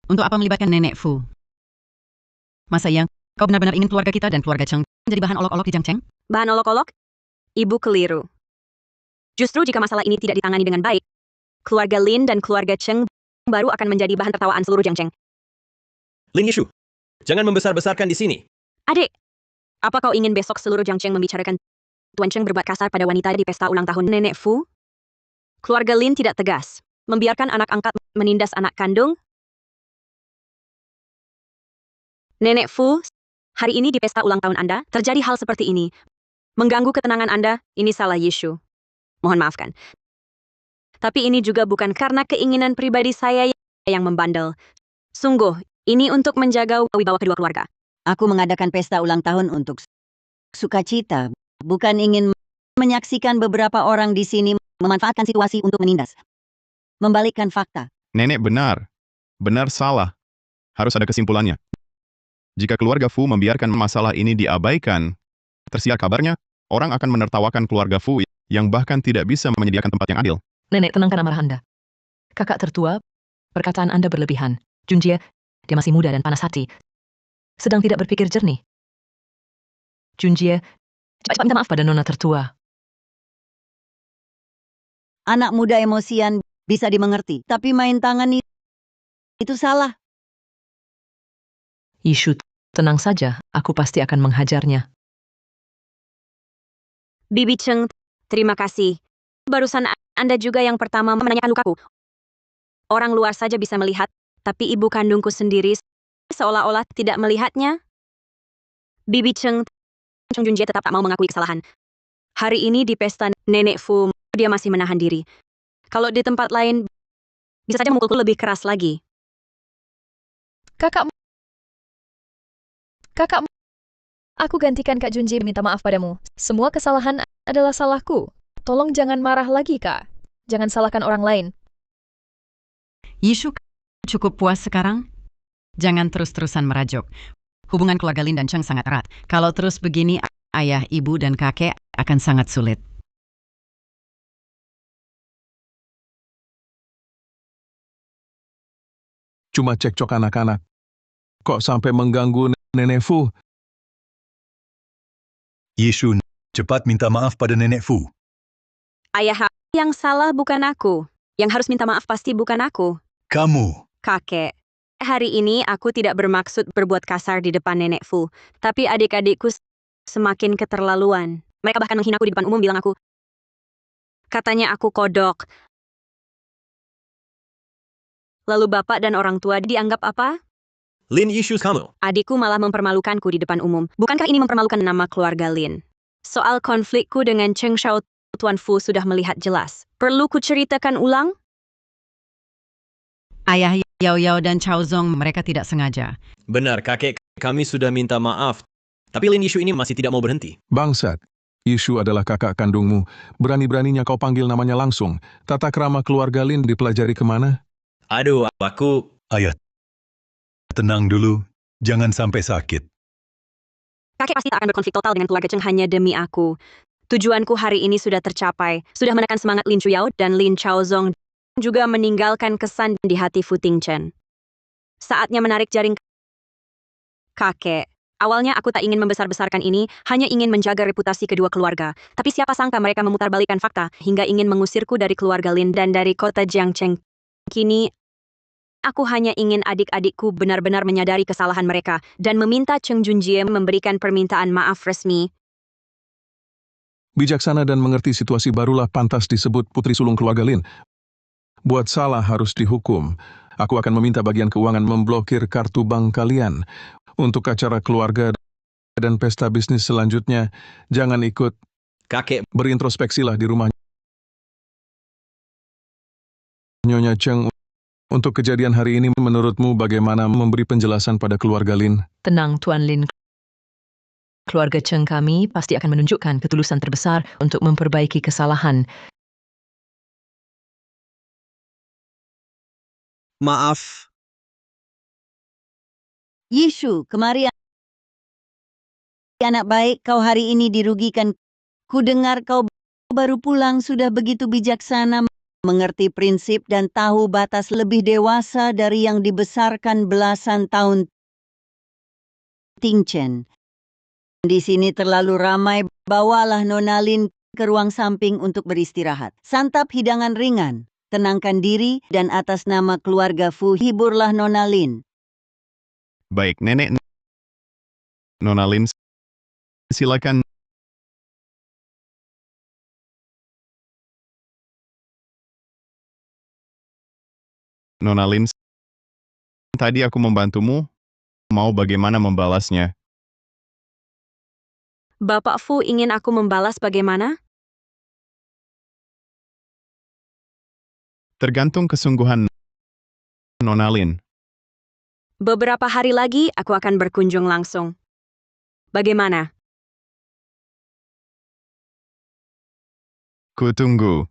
Untuk apa melibatkan Nenek Fu? Masa yang kau benar-benar ingin keluarga kita dan keluarga Cheng jadi bahan olok-olok di Jiangcheng? Bahan olok-olok? Ibu keliru. Justru jika masalah ini tidak ditangani dengan baik, keluarga Lin dan keluarga Cheng baru akan menjadi bahan tertawaan seluruh Jiangcheng. Lin Yishu, jangan membesar-besarkan di sini. Adik, apa kau ingin besok seluruh Jiangcheng membicarakan Tuan Cheng berbuat kasar pada wanita di pesta ulang tahun Nenek Fu? Keluarga Lin tidak tegas, membiarkan anak angkat menindas anak kandung. Nenek Fu, hari ini di pesta ulang tahun Anda, terjadi hal seperti ini. Mengganggu ketenangan Anda, ini salah Yishu. Mohon maafkan. Tapi ini juga bukan karena keinginan pribadi saya yang membandel. Sungguh, ini untuk menjaga wibawa kedua keluarga. Aku mengadakan pesta ulang tahun untuk sukacita, bukan ingin menyaksikan beberapa orang di sini memanfaatkan situasi untuk menindas. Membalikkan fakta. Nenek benar. Benar salah. Harus ada kesimpulannya. Jika keluarga Fu membiarkan masalah ini diabaikan, tersiar kabarnya, orang akan menertawakan keluarga Fu yang bahkan tidak bisa menyediakan tempat yang adil. Nenek, tenangkan amarah Anda. Kakak tertua, perkataan Anda berlebihan. Junjie, dia masih muda dan panas hati. Sedang tidak berpikir jernih. Junjie, cepat minta maaf pada nona tertua. Anak muda emosian bisa dimengerti, tapi main tangan itu salah. Yishu, tenang saja, aku pasti akan menghajarnya. Bibi Cheng, terima kasih. Barusan Anda juga yang pertama menanyakan lukaku. Orang luar saja bisa melihat, tapi ibu kandungku sendiri seolah-olah tidak melihatnya. Bibi Cheng Junjie tetap tak mau mengakui kesalahan. Hari ini di pesta Nenek Fu, dia masih menahan diri. Kalau di tempat lain, bisa saja memukulku lebih keras lagi. Kakak, aku gantikan Kak Junjie minta maaf padamu. Semua kesalahan adalah salahku. Tolong jangan marah lagi, Kak. Jangan salahkan orang lain. Yishu, cukup puas sekarang? Jangan terus-terusan merajuk. Hubungan keluarga Lin dan Cheng sangat erat. Kalau terus begini, ayah, ibu, dan kakek akan sangat sulit. Cuma cekcok anak-anak. Kok sampai mengganggu Nenek Fu? Yishu, cepat minta maaf pada Nenek Fu. Ayah, yang salah bukan aku. Yang harus minta maaf pasti bukan aku. Kamu. Kakek. Hari ini aku tidak bermaksud berbuat kasar di depan Nenek Fu. Tapi adik-adikku semakin keterlaluan. Mereka bahkan menghinaku di depan umum, bilang aku. Katanya aku kodok. Lalu bapak dan orang tua dianggap apa? Lin, issues kamu. Adikku malah mempermalukanku di depan umum. Bukankah ini mempermalukan nama keluarga Lin? Soal konflikku dengan Cheng Shao, Tuan Fu sudah melihat jelas. Perlu kuceritakan ulang? Ayah, Yao Yao, dan Chao Zong, mereka tidak sengaja. Benar, kakek, kami sudah minta maaf. Tapi Lin, isu ini masih tidak mau berhenti. Bangsat. Yishu adalah kakak kandungmu. Berani-beraninya kau panggil namanya langsung. Tata krama keluarga Lin dipelajari kemana? Aduh, aku... Ayah, tenang dulu. Jangan sampai sakit. Kakek pasti tak akan berkonflik total dengan keluarga Cheng hanya demi aku. Tujuanku hari ini sudah tercapai. Sudah menekan semangat Lin Chuyao dan Lin Chaozong. Juga meninggalkan kesan di hati Fu Tingchen. Saatnya menarik jaring. Kakek. Awalnya aku tak ingin membesar-besarkan ini, hanya ingin menjaga reputasi kedua keluarga. Tapi siapa sangka mereka memutarbalikkan fakta, hingga ingin mengusirku dari keluarga Lin dan dari kota Jiangcheng. Kini, aku hanya ingin adik-adikku benar-benar menyadari kesalahan mereka dan meminta Cheng Junjie memberikan permintaan maaf resmi. Bijaksana dan mengerti situasi barulah pantas disebut putri sulung keluarga Lin. Buat salah harus dihukum. Aku akan meminta bagian keuangan memblokir kartu bank kalian. Untuk acara keluarga dan pesta bisnis selanjutnya, jangan ikut. Kakek, berintrospeksilah di rumah Nyonya Cheng. Untuk kejadian hari ini, menurutmu bagaimana memberi penjelasan pada keluarga Lin? Tenang, Tuan Lin. Keluarga Cheng kami pasti akan menunjukkan ketulusan terbesar untuk memperbaiki kesalahan. Maaf. Yishu, kemari anak baik, kau hari ini dirugikan. Ku dengar kau baru pulang sudah begitu bijaksana, mengerti prinsip dan tahu batas, lebih dewasa dari yang dibesarkan belasan tahun Tingchen. Di sini terlalu ramai, bawalah Nona Lin ke ruang samping untuk beristirahat. Santap hidangan ringan, tenangkan diri, dan atas nama keluarga Fu hiburlah Nona Lin. Baik, Nenek. Nona Lin, silakan. Nona Lin, tadi aku membantumu. Mau bagaimana membalasnya? Bapak Fu ingin aku membalas bagaimana? Tergantung kesungguhan Nona Lin. Beberapa hari lagi aku akan berkunjung langsung. Bagaimana? Kutunggu.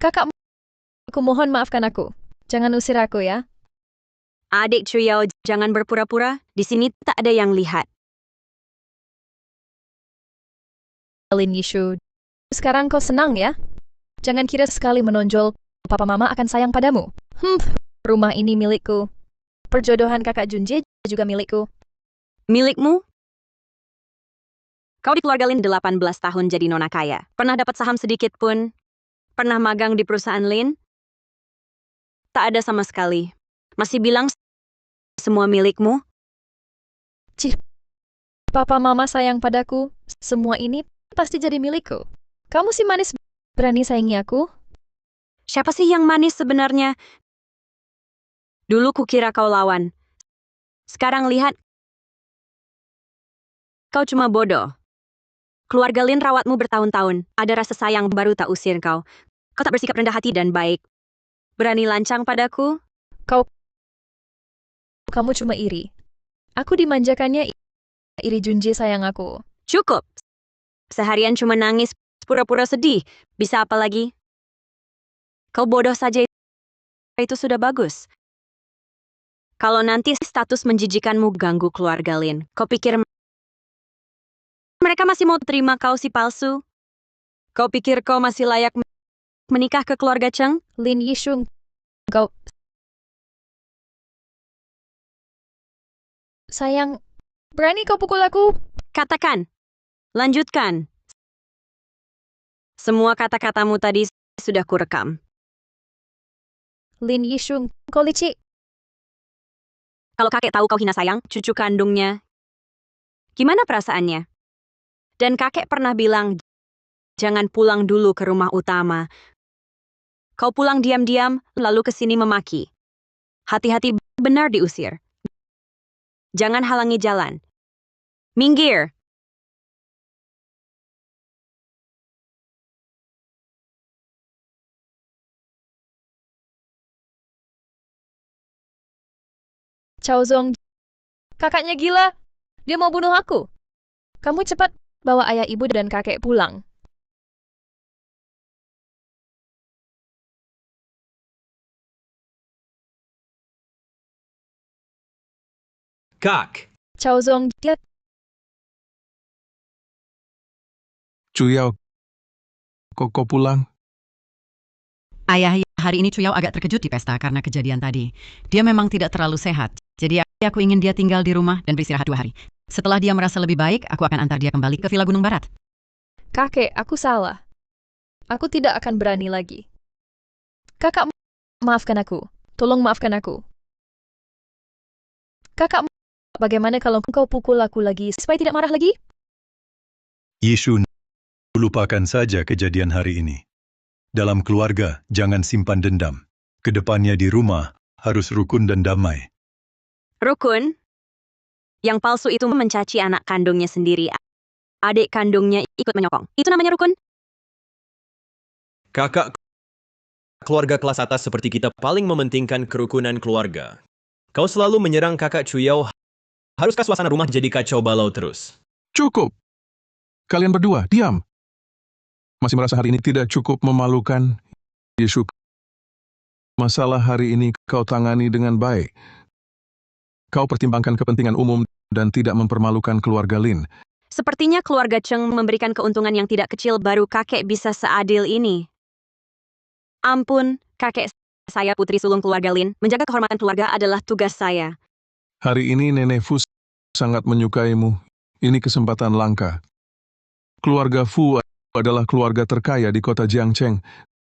Kakak, aku mohon maafkan aku. Jangan usir aku ya. Adik Chuyao, jangan berpura-pura. Di sini tak ada yang lihat. Lin Yishu. Sekarang kau senang ya? Jangan kira sekali menonjol, papa mama akan sayang padamu. Rumah ini milikku. Perjodohan kakak Junjie juga milikku. Milikmu? Kau di keluarga Lin 18 tahun jadi nona kaya. Pernah dapat saham sedikit pun? Pernah magang di perusahaan Lin? Tak ada sama sekali. Masih bilang semua milikmu? Cih, papa mama sayang padaku. Semua ini pasti jadi milikku. Kamu si manis berani sayangi aku? Siapa sih yang manis sebenarnya? Dulu kukira kau lawan. Sekarang lihat, kau cuma bodoh. Keluarga Lin rawatmu bertahun-tahun. Ada rasa sayang baru tak usir kau. Kau tak bersikap rendah hati dan baik. Berani lancang padaku? Kamu cuma iri. Aku dimanjakannya iri Junjie sayang aku. Cukup. Seharian cuma nangis, pura-pura sedih. Bisa apa lagi? Kau bodoh saja, itu sudah bagus. Kalau nanti status menjijikanmu ganggu keluarga Lin, kau pikir mereka masih mau terima kau si palsu? Kau pikir kau masih layak menikah ke keluarga Cheng? Lin Yishun, kau... Sayang, berani kau pukul aku? Katakan. Lanjutkan. Semua kata-katamu tadi sudah kurekam. Lin Yishun, kau licik. Kalau kakek tahu kau hina sayang, cucu kandungnya, gimana perasaannya? Dan kakek pernah bilang, jangan pulang dulu ke rumah utama. Kau pulang diam-diam, lalu ke sini memaki. Hati-hati benar diusir. Jangan halangi jalan. Minggir! Chao Zong, kakaknya gila. Dia mau bunuh aku. Kamu cepat bawa ayah ibu dan kakek pulang. Kak, Chao Zong, dia... Chuyao, kok pulang? Ayah, hari ini Chuyao agak terkejut di pesta karena kejadian tadi. Dia memang tidak terlalu sehat. Jadi aku ingin dia tinggal di rumah dan beristirahat 2 hari. Setelah dia merasa lebih baik, aku akan antar dia kembali ke Villa Gunung Barat. Kakek, aku salah. Aku tidak akan berani lagi. Kakak, maafkan aku. Tolong maafkan aku. Kakak, bagaimana kalau kau pukul aku lagi supaya tidak marah lagi? Yishun, lupakan saja kejadian hari ini. Dalam keluarga, jangan simpan dendam. Kedepannya di rumah, harus rukun dan damai. Rukun? Yang palsu itu mencaci anak kandungnya sendiri. Adik kandungnya ikut menyokong. Itu namanya rukun? kakak keluarga kelas atas seperti kita paling mementingkan kerukunan keluarga. Kau selalu menyerang kakak Chuyao. Haruskah suasana rumah jadi kacau balau terus? Cukup. Kalian berdua, diam. Masih merasa hari ini tidak cukup memalukan? Yesus, masalah hari ini kau tangani dengan baik. Kau pertimbangkan kepentingan umum dan tidak mempermalukan keluarga Lin. Sepertinya keluarga Cheng memberikan keuntungan yang tidak kecil baru kakek bisa seadil ini. Ampun, kakek saya putri sulung keluarga Lin. Menjaga kehormatan keluarga adalah tugas saya. Hari ini Nenek Fu sangat menyukaimu. Ini kesempatan langka. Keluarga Fu adalah keluarga terkaya di kota Jiangcheng.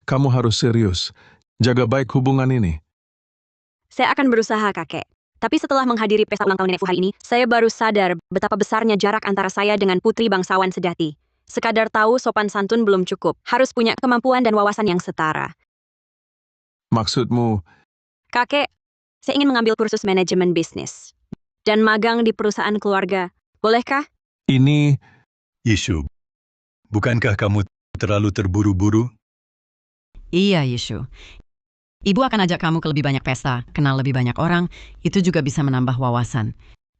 Kamu harus serius. Jaga baik hubungan ini. Saya akan berusaha, kakek. Tapi setelah menghadiri pesta ulang tahun Nenek Fu hari ini, saya baru sadar betapa besarnya jarak antara saya dengan putri bangsawan sejati. Sekadar tahu sopan santun belum cukup. Harus punya kemampuan dan wawasan yang setara. Maksudmu? Kakek, saya ingin mengambil kursus manajemen bisnis. Dan magang di perusahaan keluarga. Bolehkah? Ini... Yishu, bukankah kamu terlalu terburu-buru? Iya, Yishu. Ibu akan ajak kamu ke lebih banyak pesta, kenal lebih banyak orang, itu juga bisa menambah wawasan.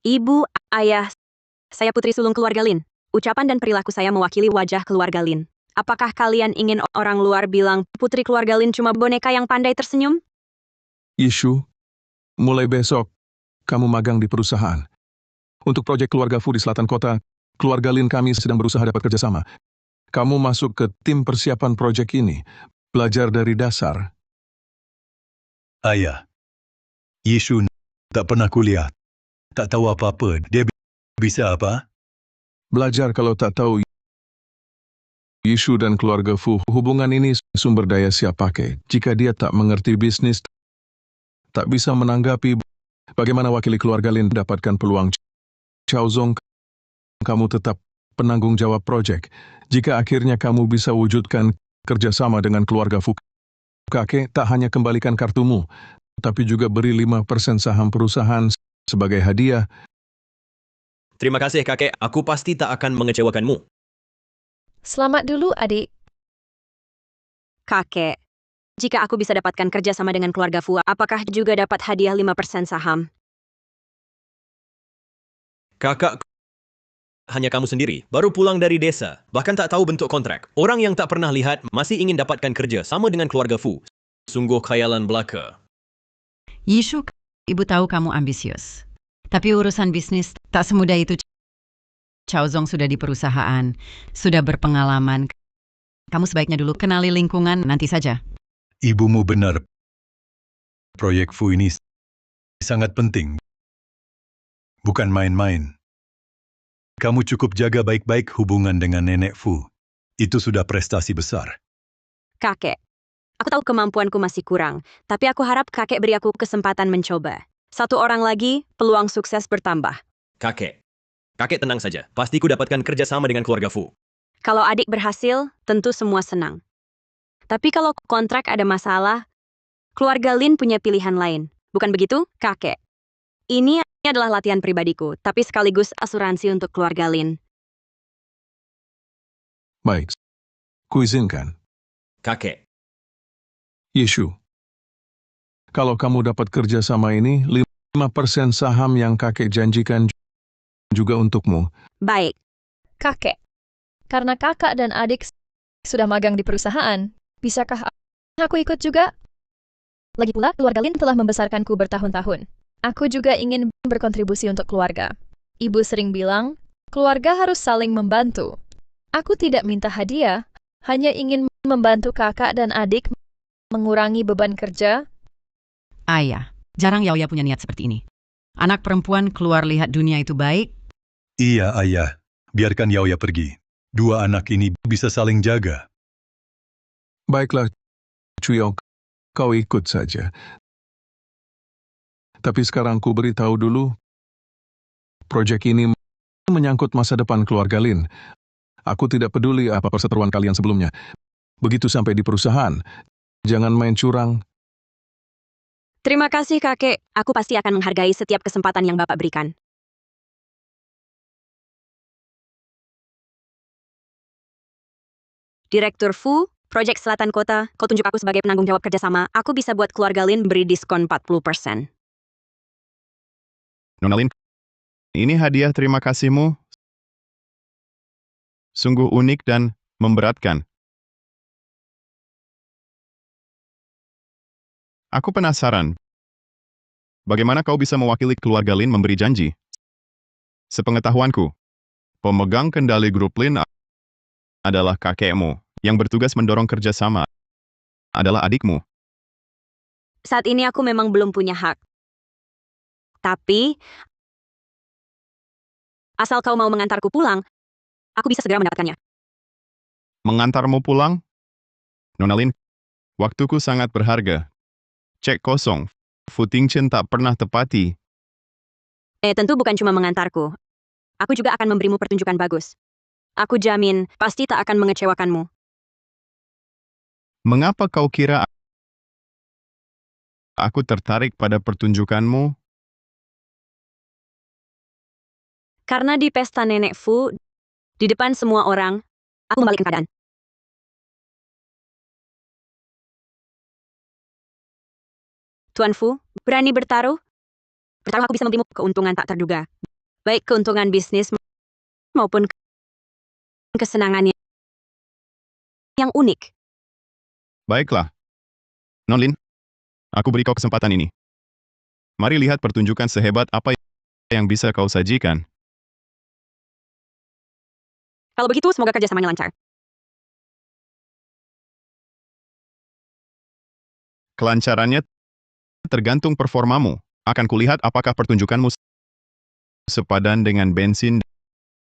Ibu, ayah, saya putri sulung keluarga Lin. Ucapan dan perilaku saya mewakili wajah keluarga Lin. Apakah kalian ingin orang luar bilang putri keluarga Lin cuma boneka yang pandai tersenyum? Yishu, mulai besok, kamu magang di perusahaan. Untuk proyek keluarga Fu di selatan kota, keluarga Lin kami sedang berusaha dapat kerjasama. Kamu masuk ke tim persiapan proyek ini, belajar dari dasar. Ayah, Yishu tak pernah kuliah. Tak tahu apa-apa. Dia bisa apa? Belajar kalau tak tahu. Yishu dan keluarga Fu, hubungan ini sumber daya siap pakai. Jika dia tak mengerti bisnis, tak bisa menanggapi bagaimana wakili keluarga Lin dapatkan peluang. Chao Zong, kamu tetap penanggung jawab proyek. Jika akhirnya kamu bisa wujudkan kerjasama dengan keluarga Fu, kakek tak hanya kembalikan kartumu, tapi juga beri 5% saham perusahaan sebagai hadiah. Terima kasih, kakek. Aku pasti tak akan mengecewakanmu. Selamat dulu, adik. Kakek, jika aku bisa dapatkan kerja sama dengan keluarga Fu, apakah juga dapat hadiah 5% saham? Kakak, hanya kamu sendiri, baru pulang dari desa, bahkan tak tahu bentuk kontrak. Orang yang tak pernah lihat masih ingin dapatkan kerja sama dengan keluarga Fu. Sungguh khayalan belaka. Yishu, ibu tahu kamu ambisius. Tapi urusan bisnis tak semudah itu. Chao Zong sudah di perusahaan, sudah berpengalaman. Kamu sebaiknya dulu kenali lingkungan nanti saja. Ibumu benar. Proyek Fu ini sangat penting. Bukan main-main. Kamu cukup jaga baik-baik hubungan dengan nenek Fu. Itu sudah prestasi besar. Kakek, aku tahu kemampuanku masih kurang, tapi aku harap kakek beri aku kesempatan mencoba. Satu orang lagi, peluang sukses bertambah. Kakek tenang saja. Pasti ku dapatkan kerja sama dengan keluarga Fu. Kalau adik berhasil, tentu semua senang. Tapi kalau kontrak ada masalah, keluarga Lin punya pilihan lain. Bukan begitu, kakek? Ini adalah latihan pribadiku, tapi sekaligus asuransi untuk keluarga Lin. Baik, kuizinkan. Kakek, Yishu, kalau kamu dapat kerja sama ini, 5% saham yang kakek janjikan juga untukmu. Baik. Kakek, karena kakak dan adik sudah magang di perusahaan, bisakah aku ikut juga? Lagi pula, keluarga Lin telah membesarkanku bertahun-tahun. Aku juga ingin berkontribusi untuk keluarga. Ibu sering bilang, keluarga harus saling membantu. Aku tidak minta hadiah, hanya ingin membantu kakak dan adik mengurangi beban kerja. Ayah, jarang Yaoya punya niat seperti ini. Anak perempuan keluar lihat dunia itu baik. Iya, ayah. Biarkan Yaoya pergi. Dua anak ini bisa saling jaga. Baiklah, Chuyok, kau ikut saja. Tapi sekarang ku beritahu dulu, proyek ini menyangkut masa depan keluarga Lin. Aku tidak peduli apa perseteruan kalian sebelumnya. Begitu sampai di perusahaan, jangan main curang. Terima kasih, kakek. Aku pasti akan menghargai setiap kesempatan yang Bapak berikan. Direktur Fu, Proyek Selatan Kota, kau tunjuk aku sebagai penanggung jawab kerjasama. Aku bisa buat keluarga Lin beri diskon 40%. Nona Lin, ini hadiah terima kasihmu. Sungguh unik dan memberatkan. Aku penasaran, bagaimana kau bisa mewakili keluarga Lin memberi janji? Sepengetahuanku, pemegang kendali grup Lin adalah kakekmu, yang bertugas mendorong kerjasama adalah adikmu. Saat ini aku memang belum punya hak. Tapi, asal kau mau mengantarku pulang, aku bisa segera mendapatkannya. Mengantarmu pulang? Nona Lin, waktuku sangat berharga. Cek kosong, Fu Tingchen tak pernah tepati. Tentu bukan cuma mengantarku. Aku juga akan memberimu pertunjukan bagus. Aku jamin, pasti tak akan mengecewakanmu. Mengapa kau kira aku tertarik pada pertunjukanmu? Karena di pesta nenek Fu, di depan semua orang, aku membalikkan keadaan. Tuan Fu, berani bertaruh? Bertaruh aku bisa memberimu keuntungan tak terduga. Baik keuntungan bisnis maupun kesenangan yang unik. Baiklah. Nonlin, aku beri kau kesempatan ini. Mari lihat pertunjukan sehebat apa yang bisa kau sajikan. Kalau begitu, semoga kerjasamanya lancar. Kelancarannya tergantung performamu. Akan kulihat apakah pertunjukanmu sepadan dengan bensin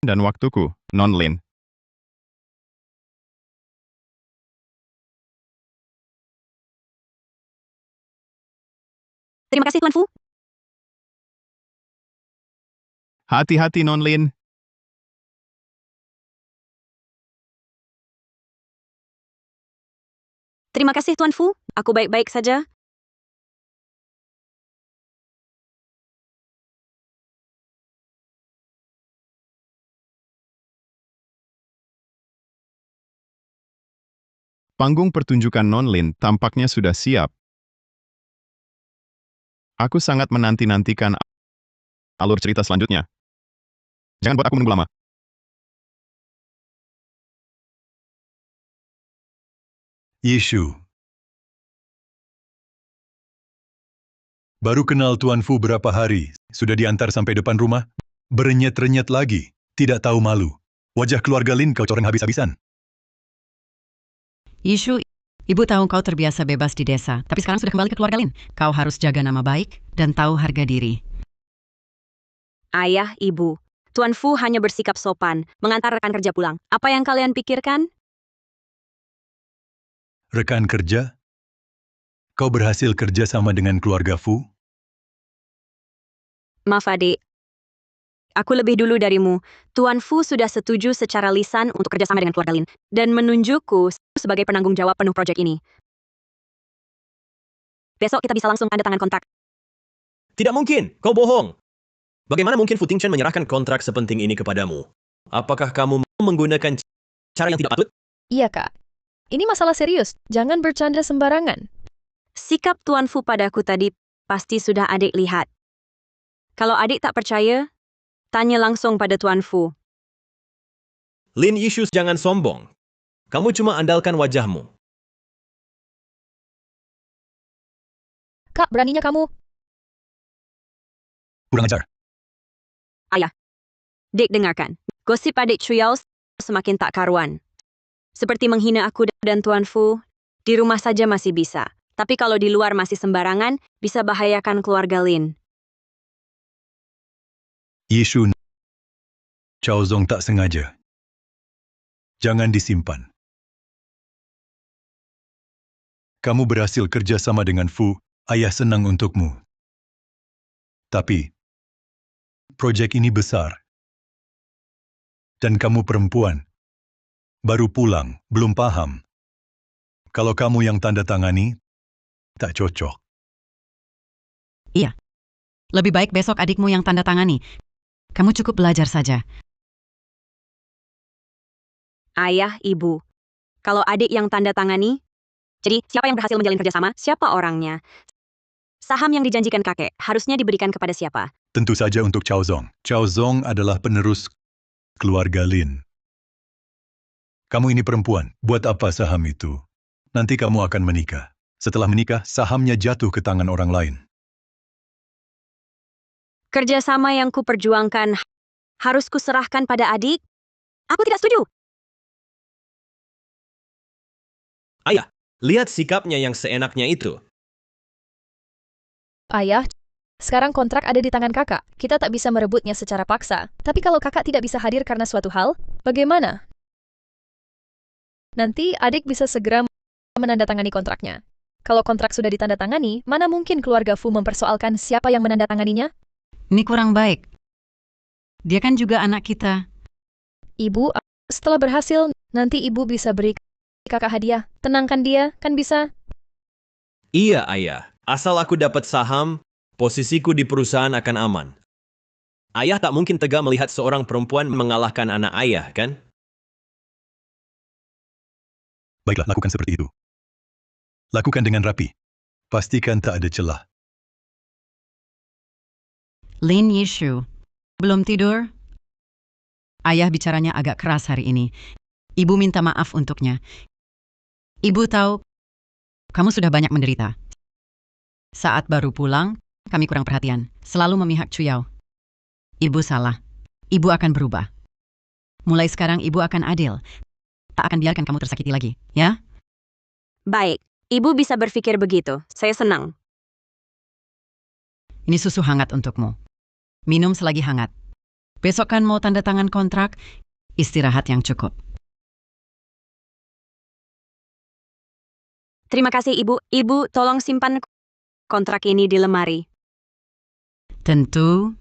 dan waktuku, Nonlin. Terima kasih, Tuan Fu. Hati-hati, Nonlin. Terima kasih, Tuan Fu. Aku baik-baik saja. Panggung pertunjukan Nonlin tampaknya sudah siap. Aku sangat menanti-nantikan alur cerita selanjutnya. Jangan buat aku menunggu lama. Yishu. Baru kenal Tuan Fu berapa hari, sudah diantar sampai depan rumah? Berenyet-renyet lagi, tidak tahu malu. Wajah keluarga Lin kau coreng habis-habisan. Yishu, ibu tahu kau terbiasa bebas di desa, tapi sekarang sudah kembali ke keluarga Lin. Kau harus jaga nama baik dan tahu harga diri. Ayah, ibu. Tuan Fu hanya bersikap sopan, mengantar rekan kerja pulang. Apa yang kalian pikirkan? Rekan kerja? Kau berhasil kerja sama dengan keluarga Fu? Maaf, adik. Aku lebih dulu darimu. Tuan Fu sudah setuju secara lisan untuk kerjasama dengan keluarga Lin dan menunjukku sebagai penanggung jawab penuh proyek ini. Besok kita bisa langsung tanda tangan kontrak. Tidak mungkin, kau bohong. Bagaimana mungkin Fu Tingchen menyerahkan kontrak sepenting ini kepadamu? Apakah kamu menggunakan cara yang tidak patut? Iya, Kak. Ini masalah serius. Jangan bercanda sembarangan. Sikap Tuan Fu padaku tadi pasti sudah adik lihat. Kalau adik tak percaya, tanya langsung pada Tuan Fu. Lin Yishu, jangan sombong. Kamu cuma andalkan wajahmu. Kak, beraninya kamu. Kurang ajar. Ayah, Dek dengarkan. Gosip adik Chuyao semakin tak karuan. Seperti menghina aku dan Tuan Fu, di rumah saja masih bisa. Tapi kalau di luar masih sembarangan, bisa bahayakan keluarga Lin. Yishu, Chao Zong tak sengaja. Jangan disimpan. Kamu berhasil kerja sama dengan Fu, ayah senang untukmu. Tapi, proyek ini besar. Dan kamu perempuan. Baru pulang, belum paham. Kalau kamu yang tanda tangani, tak cocok. Iya. Lebih baik besok adikmu yang tanda tangani. Kamu cukup belajar saja. Ayah, ibu. Kalau adik yang tanda tangani, jadi siapa yang berhasil menjalin kerjasama? Siapa orangnya? Saham yang dijanjikan kakek harusnya diberikan kepada siapa? Tentu saja untuk Chao Zong. Chao Zong adalah penerus keluarga Lin. Kamu ini perempuan, buat apa saham itu? Nanti kamu akan menikah. Setelah menikah, sahamnya jatuh ke tangan orang lain. Kerjasama yang kuperjuangkan harus kuserahkan pada adik? Aku tidak setuju. Ayah, lihat sikapnya yang seenaknya itu. Ayah, sekarang kontrak ada di tangan kakak. Kita tak bisa merebutnya secara paksa. Tapi kalau kakak tidak bisa hadir karena suatu hal, bagaimana? Nanti adik bisa segera menandatangani kontraknya. Kalau kontrak sudah ditandatangani, mana mungkin keluarga Fu mempersoalkan siapa yang menandatanganinya? Ini kurang baik. Dia kan juga anak kita. Ibu, setelah berhasil, nanti ibu bisa beri kakak hadiah. Tenangkan dia, kan bisa? Iya, ayah. Asal aku dapat saham, posisiku di perusahaan akan aman. Ayah tak mungkin tega melihat seorang perempuan mengalahkan anak ayah, kan? Baiklah, lakukan seperti itu. Lakukan dengan rapi. Pastikan tak ada celah. Lin Yishu, belum tidur? Ayah bicaranya agak keras hari ini. Ibu minta maaf untuknya. Ibu tahu, kamu sudah banyak menderita. Saat baru pulang, kami kurang perhatian, selalu memihak Chuyao. Ibu salah. Ibu akan berubah. Mulai sekarang ibu akan adil. Tak akan biarkan kamu tersakiti lagi, ya? Baik, ibu bisa berpikir begitu. Saya senang. Ini susu hangat untukmu. Minum selagi hangat. Besok kan mau tanda tangan kontrak, istirahat yang cukup. Terima kasih, Ibu. Ibu, tolong simpan kontrak ini di lemari. Tentu.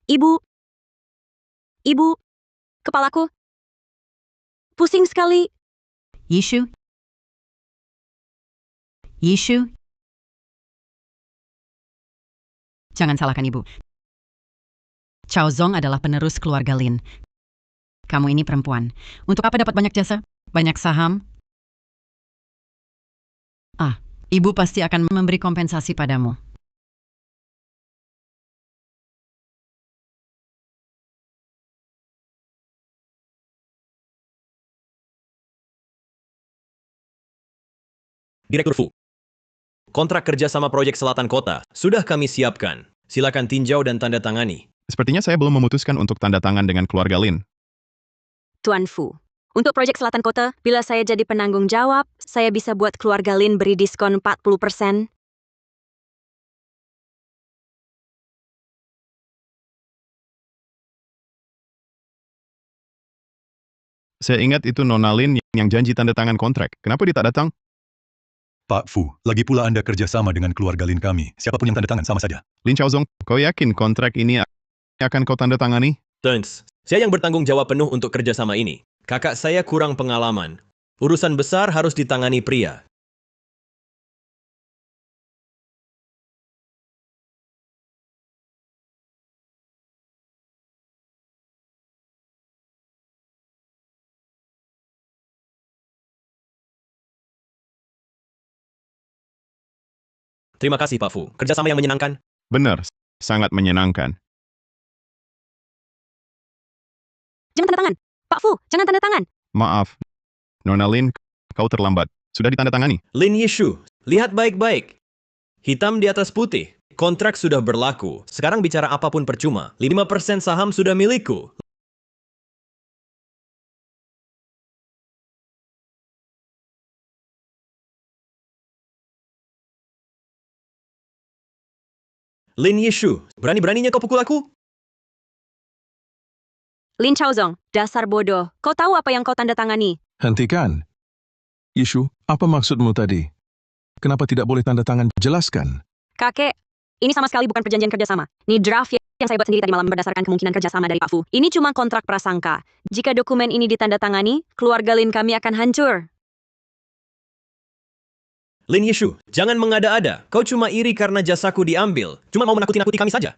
Ibu. Ibu. Kepalaku. Pusing sekali. Yishu? Yishu? Jangan salahkan ibu. Chao Zong adalah penerus keluarga Lin. Kamu ini perempuan. Untuk apa dapat banyak jasa? Banyak saham? Ibu pasti akan memberi kompensasi padamu. Direktur Fu. Kontrak kerjasama proyek Selatan Kota sudah kami siapkan. Silakan tinjau dan tanda tangani. Sepertinya saya belum memutuskan untuk tanda tangan dengan keluarga Lin. Tuan Fu. Untuk proyek Selatan Kota, bila saya jadi penanggung jawab, saya bisa buat keluarga Lin beri diskon 40%. Saya ingat itu Nona Lin yang janji tanda tangan kontrak. Kenapa dia tak datang? Pak Fu, lagi pula Anda kerjasama dengan keluarga Lin kami. Siapapun yang tanda tangan sama saja. Lin Chaozong, kau yakin kontrak ini akan kau tanda tangani? Turns, saya yang bertanggung jawab penuh untuk kerjasama ini. Kakak saya kurang pengalaman. Urusan besar harus ditangani pria. Terima kasih, Pak Fu. Kerjasama yang menyenangkan. Benar, sangat menyenangkan. Jangan tanda tangan. Pak Fu, jangan tanda tangan. Maaf, Nona Lin, kau terlambat. Sudah ditandatangani. Lin Yishu, lihat baik-baik. Hitam di atas putih. Kontrak sudah berlaku. Sekarang bicara apapun percuma. 5% saham sudah milikku. Lin Yishu, berani-beraninya kau pukul aku? Lin Chaozong, dasar bodoh. Kau tahu apa yang kau tanda tangani? Hentikan. Yishu, apa maksudmu tadi? Kenapa tidak boleh tanda tangan? Jelaskan. Kakek, ini sama sekali bukan perjanjian kerjasama. Ini draft yang saya buat sendiri tadi malam berdasarkan kemungkinan kerjasama dari Pak Fu. Ini cuma kontrak prasangka. Jika dokumen ini ditandatangani, keluarga Lin kami akan hancur. Lin Yishu, jangan mengada-ada. Kau cuma iri karena jasaku diambil. Cuma mau menakuti-nakuti kami saja.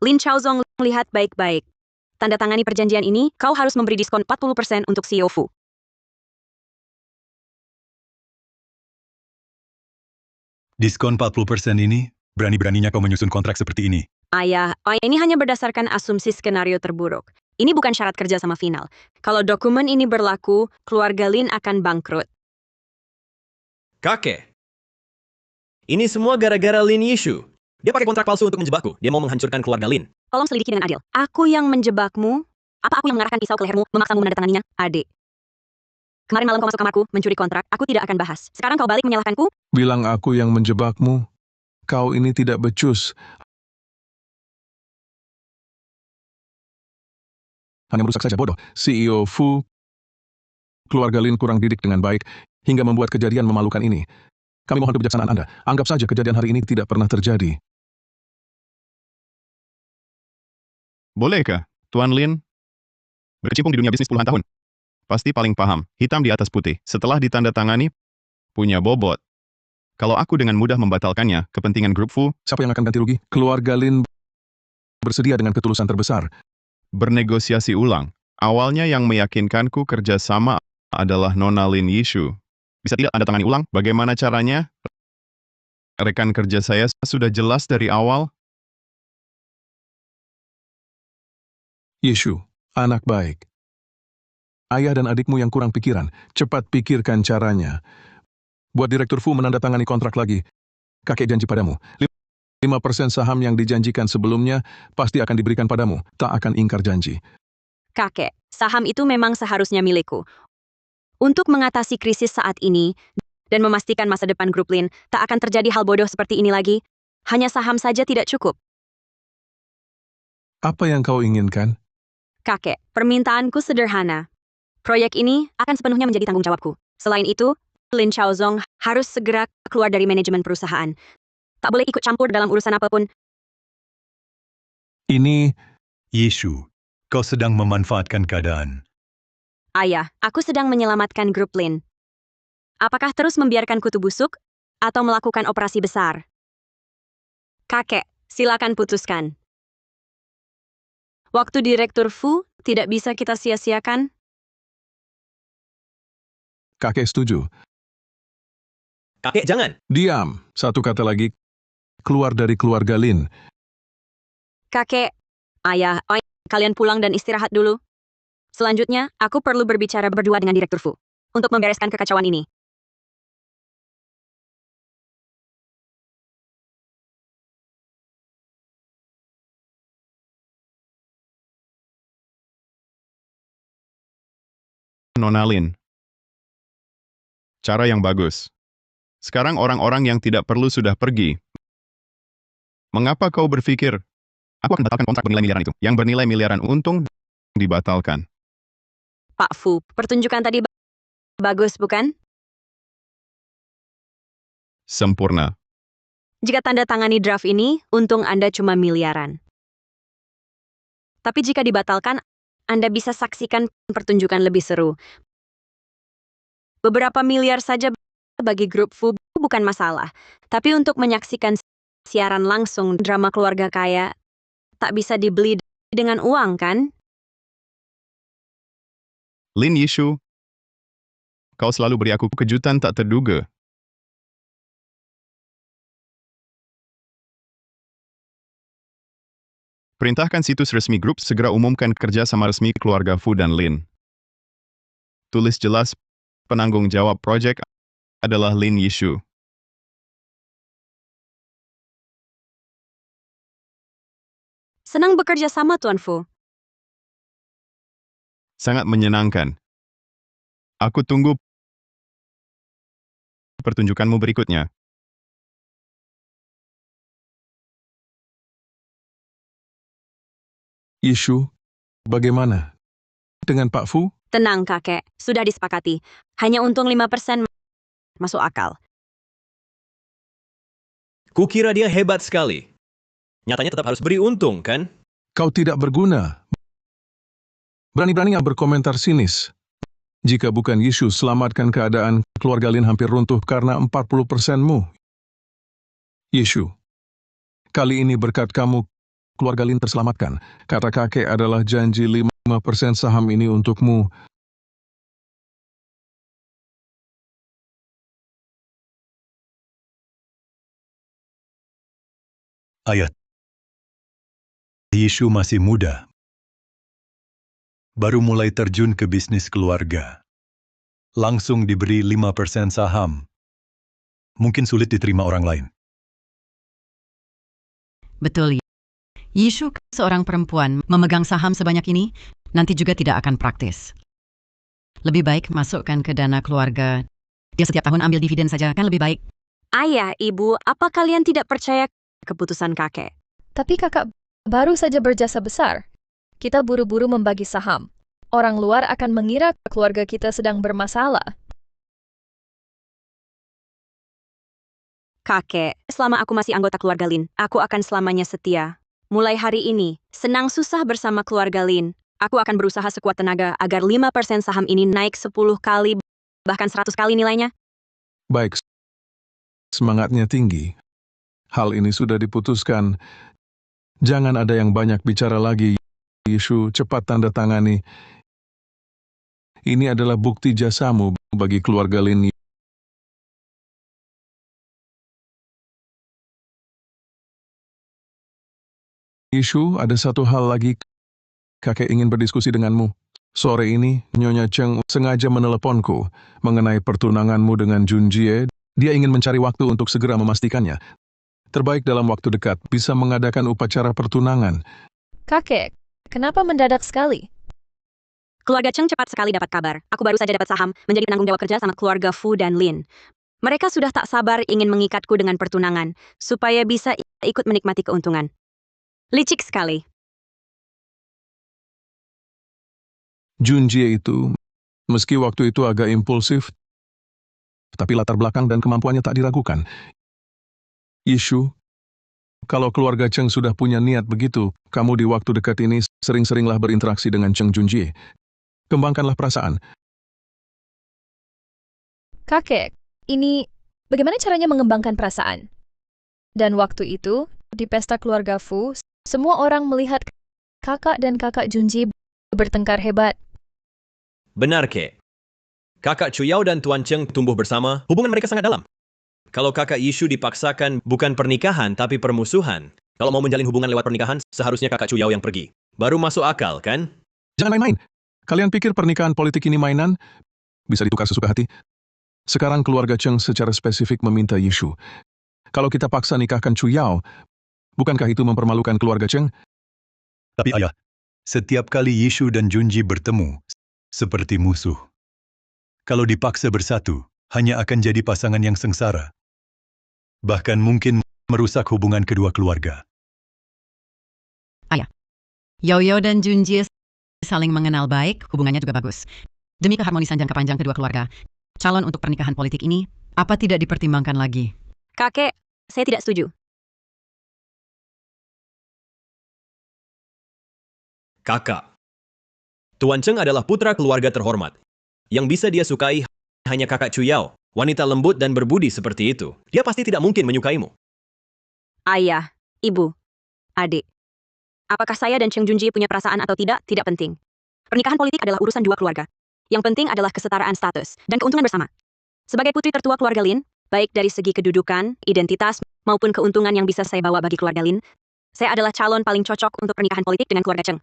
Lin Chaozong, lihat baik-baik. Tanda tangani perjanjian ini, kau harus memberi diskon 40% untuk CEO Fu. Diskon 40% ini, berani-beraninya kau menyusun kontrak seperti ini. Ayah, ini hanya berdasarkan asumsi skenario terburuk. Ini bukan syarat kerja sama final. Kalau dokumen ini berlaku, keluarga Lin akan bangkrut. Kakek. Ini semua gara-gara Lin Yishu. Dia pakai kontrak palsu untuk menjebakku. Dia mau menghancurkan keluarga Lin. Tolong selidiki dengan adil. Aku yang menjebakmu? Apa aku yang mengarahkan pisau ke lehermu, memaksamu menandatanganinya? Adik. Kemarin malam kau masuk kamarku, mencuri kontrak. Aku tidak akan bahas. Sekarang kau balik menyalahkanku? Bilang aku yang menjebakmu. Kau ini tidak becus. Hanya merusak saja bodoh. CEO Fu, keluarga Lin kurang didik dengan baik, hingga membuat kejadian memalukan ini. Kami mohon kebijaksanaan Anda. Anggap saja kejadian hari ini tidak pernah terjadi. Bolehkah, Tuan Lin? Berkecimpung di dunia bisnis puluhan tahun. pasti paling paham. Hitam di atas putih. Setelah ditandatangani, punya bobot. Kalau aku dengan mudah membatalkannya, kepentingan grup Fu, Siapa yang akan ganti rugi? Keluarga Lin bersedia dengan ketulusan terbesar. bernegosiasi ulang. Awalnya yang meyakinkanku kerjasama adalah Nona Lin Yishu. Bisa tidak Anda tangani ulang? Bagaimana caranya? Rekan kerja saya sudah jelas dari awal. Yeshu, anak baik. Ayah dan adikmu yang kurang pikiran, cepat pikirkan caranya. Buat Direktur Fu menandatangani kontrak lagi. Kakek janji padamu, 5% saham yang dijanjikan sebelumnya pasti akan diberikan padamu, tak akan ingkar janji. Kakek, saham itu memang seharusnya milikku. Untuk mengatasi krisis saat ini dan memastikan masa depan grup Lin tak akan terjadi hal bodoh seperti ini lagi, hanya saham saja tidak cukup. Apa yang kau inginkan? Kakek, permintaanku sederhana. Proyek ini akan sepenuhnya menjadi tanggung jawabku. Selain itu, Lin Chaozong harus segera keluar dari manajemen perusahaan. Tak boleh ikut campur dalam urusan apapun. Ini... Yishu, kau sedang memanfaatkan keadaan. Ayah, aku sedang menyelamatkan grup Lin. Apakah terus membiarkan kutu busuk atau melakukan operasi besar? Kakek, silakan putuskan. Waktu Direktur Fu tidak bisa kita sia-siakan. Kakek setuju. Kakek, jangan. Diam. Satu kata lagi, keluar dari keluarga Lin. Kakek, ayah, kalian pulang dan istirahat dulu. Selanjutnya, aku perlu berbicara berdua dengan Direktur Fu untuk membereskan kekacauan ini. Nona Lin. Cara yang bagus. Sekarang orang-orang yang tidak perlu sudah pergi. Mengapa kau berpikir, aku akan batalkan kontrak bernilai miliaran itu, yang bernilai miliaran untung dibatalkan? Pak Fu, pertunjukan tadi bagus, bukan? Sempurna. Jika tanda tangani draft ini, untung Anda cuma miliaran. Tapi jika dibatalkan, Anda bisa saksikan pertunjukan lebih seru. Beberapa miliar saja bagi grup Fu bukan masalah. Tapi untuk menyaksikan siaran langsung drama keluarga kaya, tak bisa dibeli dengan uang, kan? Lin Yishu, kau selalu beri aku kejutan tak terduga. Perintahkan situs resmi grup segera umumkan kerja sama resmi keluarga Fu dan Lin. Tulis jelas, penanggung jawab proyek adalah Lin Yishu. Senang bekerja sama, Tuan Fu. Sangat menyenangkan. Aku tunggu pertunjukanmu berikutnya. Yishu, bagaimana? Dengan Pak Fu? Tenang, kakek. Sudah disepakati. Hanya untung 5% masuk akal. Kukira dia hebat sekali. Nyatanya tetap harus beri untung, kan? Kau tidak berguna. Berani-beraninya berkomentar sinis. Jika bukan Yishu selamatkan keadaan, keluarga Lin hampir runtuh karena 40%-mu. Yishu, kali ini berkat kamu, keluarga Lin terselamatkan. Kata kakek adalah janji 5% saham ini untukmu. Ayah, Yishu masih muda. Baru mulai terjun ke bisnis keluarga. Langsung diberi 5% saham. Mungkin sulit diterima orang lain. Betul. Yishu, seorang perempuan, memegang saham sebanyak ini, nanti juga tidak akan praktis. Lebih baik masukkan ke dana keluarga. Dia setiap tahun ambil dividen saja, kan lebih baik. Ayah, ibu, apa kalian tidak percaya keputusan kakek? Tapi kakak baru saja berjasa besar. Kita buru-buru membagi saham. Orang luar akan mengira keluarga kita sedang bermasalah. Kakek, selama aku masih anggota keluarga Lin, aku akan selamanya setia. Mulai hari ini, senang susah bersama keluarga Lin. Aku akan berusaha sekuat tenaga agar 5% saham ini naik 10 kali, bahkan 100 kali nilainya. Baik, semangatnya tinggi. Hal ini sudah diputuskan. Jangan ada yang banyak bicara lagi. Yishu, cepat tanda tangani. Ini adalah bukti jasamu bagi keluarga Lin. Yishu, ada satu hal lagi. Kakek ingin berdiskusi denganmu. Sore ini, Nyonya Cheng sengaja meneleponku mengenai pertunanganmu dengan Junjie. Dia ingin mencari waktu untuk segera memastikannya. Terbaik dalam waktu dekat bisa mengadakan upacara pertunangan. Kakek, kenapa mendadak sekali? Keluarga Cheng cepat sekali dapat kabar. Aku baru saja dapat saham, menjadi penanggung jawab kerja sama keluarga Fu dan Lin. Mereka sudah tak sabar ingin mengikatku dengan pertunangan, supaya bisa ikut menikmati keuntungan. Licik sekali. Junjie itu, meski waktu itu agak impulsif, tapi latar belakang dan kemampuannya tak diragukan. Yishu, kalau keluarga Cheng sudah punya niat begitu, kamu di waktu dekat ini sering-seringlah berinteraksi dengan Cheng Junjie. Kembangkanlah perasaan. Kakek, ini bagaimana caranya mengembangkan perasaan? Dan waktu itu, di pesta keluarga Fu, semua orang melihat kakak dan kakak Junji bertengkar hebat. Benar, Kek. Kakak Chuyao dan Tuan Cheng tumbuh bersama, hubungan mereka sangat dalam. Kalau kakak Yishu dipaksakan bukan pernikahan tapi permusuhan, kalau mau menjalin hubungan lewat pernikahan, seharusnya kakak Chuyao yang pergi. Baru masuk akal, kan? Jangan main-main. Kalian pikir pernikahan politik ini mainan? Bisa ditukar sesuka hati? Sekarang keluarga Cheng secara spesifik meminta Yishu. Kalau kita paksa nikahkan Chuyao, bukankah itu mempermalukan keluarga Cheng? Tapi ayah, setiap kali Yishu dan Junji bertemu, seperti musuh. Kalau dipaksa bersatu, hanya akan jadi pasangan yang sengsara. Bahkan mungkin merusak hubungan kedua keluarga. Ayah, Yao dan Junjie saling mengenal baik, hubungannya juga bagus. Demi keharmonisan jangka panjang kedua keluarga, calon untuk pernikahan politik ini, apa tidak dipertimbangkan lagi? Kakek, saya tidak setuju. Kakak. Tuan Cheng adalah putra keluarga terhormat. Yang bisa dia sukai hanya kakak Chuyao, wanita lembut dan berbudi seperti itu. Dia pasti tidak mungkin menyukaimu. Ayah, ibu, adik. Apakah saya dan Cheng Junji punya perasaan atau tidak penting. Pernikahan politik adalah urusan dua keluarga. Yang penting adalah kesetaraan status dan keuntungan bersama. Sebagai putri tertua keluarga Lin, baik dari segi kedudukan, identitas, maupun keuntungan yang bisa saya bawa bagi keluarga Lin, saya adalah calon paling cocok untuk pernikahan politik dengan keluarga Cheng.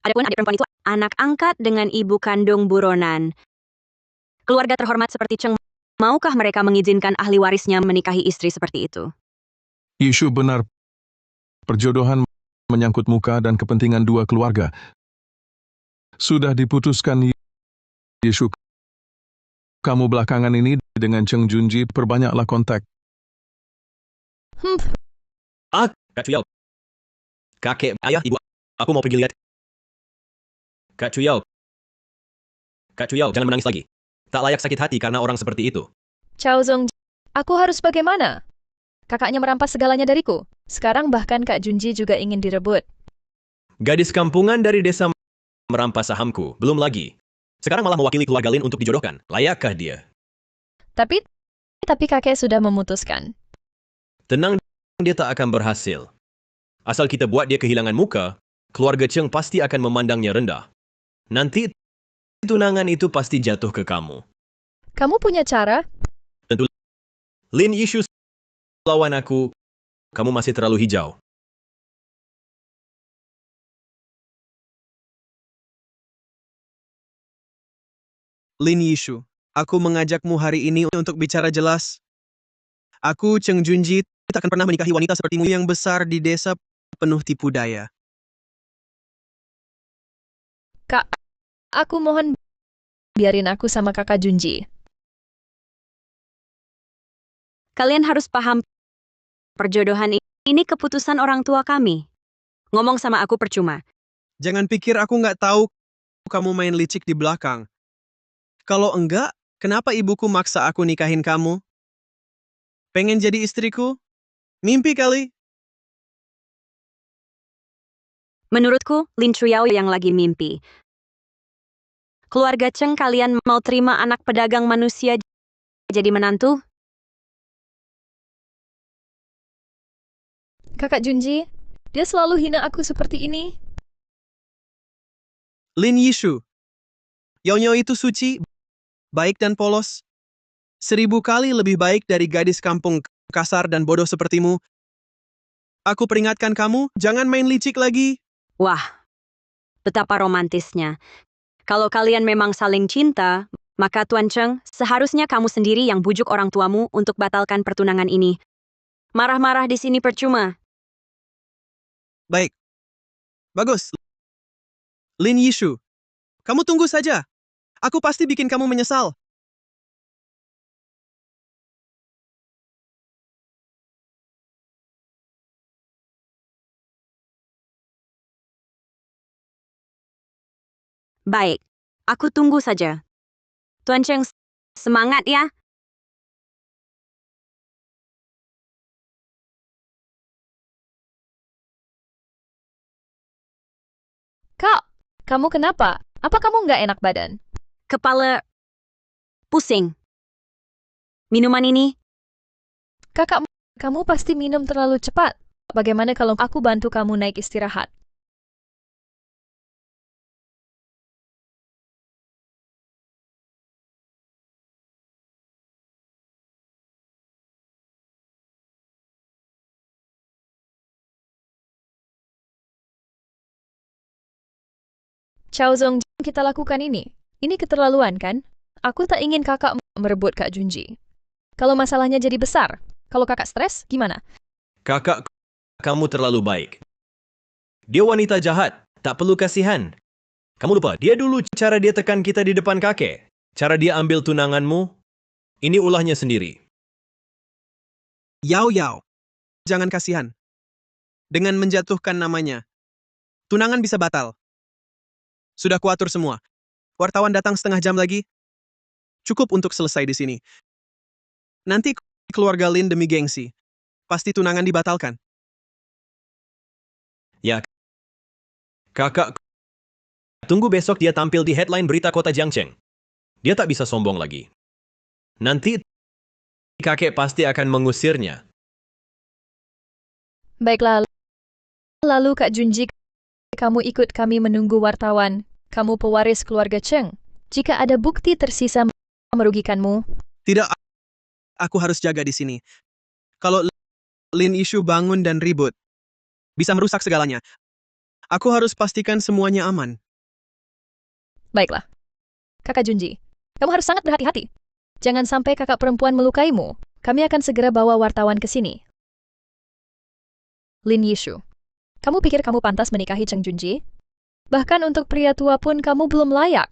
Adapun adik perempuan itu anak angkat dengan ibu kandung buronan. Keluarga terhormat seperti Cheng, maukah mereka mengizinkan ahli warisnya menikahi istri seperti itu? Yishu benar. Perjodohan menyangkut muka dan kepentingan dua keluarga. Sudah diputuskan, Yishu. Kamu belakangan ini dengan Cheng Junji perbanyaklah kontak. Kak Chuyao. Kakek, ayah, ibu, aku mau pergi lihat. Kak Chuyao. Kak Chuyao, jangan menangis lagi. Tak layak sakit hati karena orang seperti itu. Chao Zong, aku harus bagaimana? Kakaknya merampas segalanya dariku. Sekarang bahkan Kak Junji juga ingin direbut. Gadis kampungan dari desa merampas sahamku, belum lagi. Sekarang malah mewakili keluarga Lin untuk dijodohkan. Layakkah dia? Tapi kakek sudah memutuskan. Tenang, dia tak akan berhasil. Asal kita buat dia kehilangan muka, keluarga Cheng pasti akan memandangnya rendah. Nanti tunangan itu pasti jatuh ke kamu. Kamu punya cara? Tentu Lin Yishu lawan aku, kamu masih terlalu hijau. Lin Yishu, aku mengajakmu hari ini untuk bicara jelas. Aku, Cheng Junji, tak akan pernah menikahi wanita sepertimu yang besar di desa penuh tipu daya. Kak, aku mohon biarin aku sama kakak Junji. Kalian harus paham, perjodohan ini keputusan orang tua kami. Ngomong sama aku percuma. Jangan pikir aku nggak tahu kamu main licik di belakang. Kalau enggak, kenapa ibuku maksa aku nikahin kamu? Pengen jadi istriku? Mimpi kali? Menurutku, Lin Chuyao yang lagi mimpi. Keluarga Cheng, kalian mau terima anak pedagang manusia jadi menantu? Kakak Junji, dia selalu hina aku seperti ini. Lin Yishu. Nyonya itu suci, baik dan polos. 1000 kali lebih baik dari gadis kampung kasar dan bodoh sepertimu. Aku peringatkan kamu, jangan main licik lagi. Wah, betapa romantisnya. Kalau kalian memang saling cinta, maka Tuan Cheng, seharusnya kamu sendiri yang bujuk orang tuamu untuk batalkan pertunangan ini. Marah-marah di sini percuma. Baik. Bagus. Lin Yishu. Kamu tunggu saja. Aku pasti bikin kamu menyesal. Baik, aku tunggu saja. Tuan Cheng, semangat ya. Kak, kamu kenapa? Apa kamu nggak enak badan? Kepala pusing. Minuman ini, Kakak, kamu pasti minum terlalu cepat. Bagaimana kalau aku bantu kamu naik istirahat? Chao Zong, kita lakukan ini. Ini keterlaluan kan? Aku tak ingin kakak merebut Kak Junji. Kalau masalahnya jadi besar, kalau kakak stres, gimana? Kakak, kamu terlalu baik. Dia wanita jahat, tak perlu kasihan. Kamu lupa, dia dulu cara dia tekan kita di depan kakek. Cara dia ambil tunanganmu, ini ulahnya sendiri. Yao Yao. Jangan kasihan. Dengan menjatuhkan namanya, tunangan bisa batal. Sudah kuatur semua. Wartawan datang setengah jam lagi. Cukup untuk selesai di sini. Nanti keluarga Lin demi gengsi. Pasti tunangan dibatalkan. Ya, kakak, tunggu besok dia tampil di headline berita kota Jiangcheng. Dia tak bisa sombong lagi. Nanti kakek pasti akan mengusirnya. Baiklah. Lalu Kak Junji, kamu ikut kami menunggu wartawan. Kamu pewaris keluarga Cheng. Jika ada bukti tersisa merugikanmu, Tidak, aku harus jaga di sini. Kalau Lin Yishu bangun dan ribut, bisa merusak segalanya. Aku harus pastikan semuanya aman. baiklah. Kakak Junji, kamu harus sangat berhati-hati. Jangan sampai kakak perempuan melukaimu. Kami akan segera bawa wartawan ke sini. Lin Yishu, kamu pikir kamu pantas menikahi Cheng Junji? Bahkan untuk pria tua pun kamu belum layak.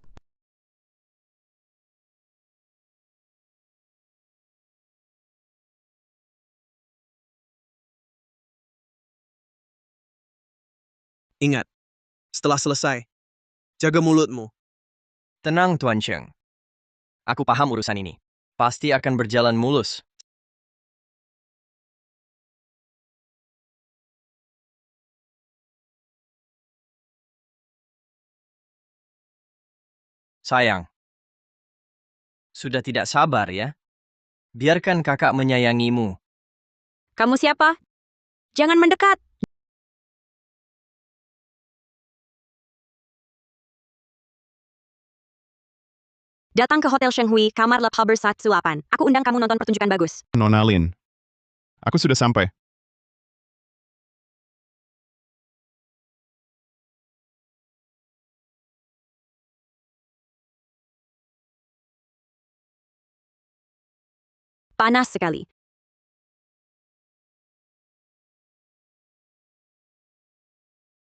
Ingat, setelah selesai, jaga mulutmu. Tenang, Tuan Cheng. Aku paham urusan ini. Pasti akan berjalan mulus. Sayang. Sudah tidak sabar ya? Biarkan kakak menyayangimu. kamu siapa? Jangan mendekat. Datang ke Hotel Shenghui, kamar Lab Harbor 18. Aku undang kamu nonton pertunjukan bagus. Nona Lin. Aku sudah sampai. Panas sekali.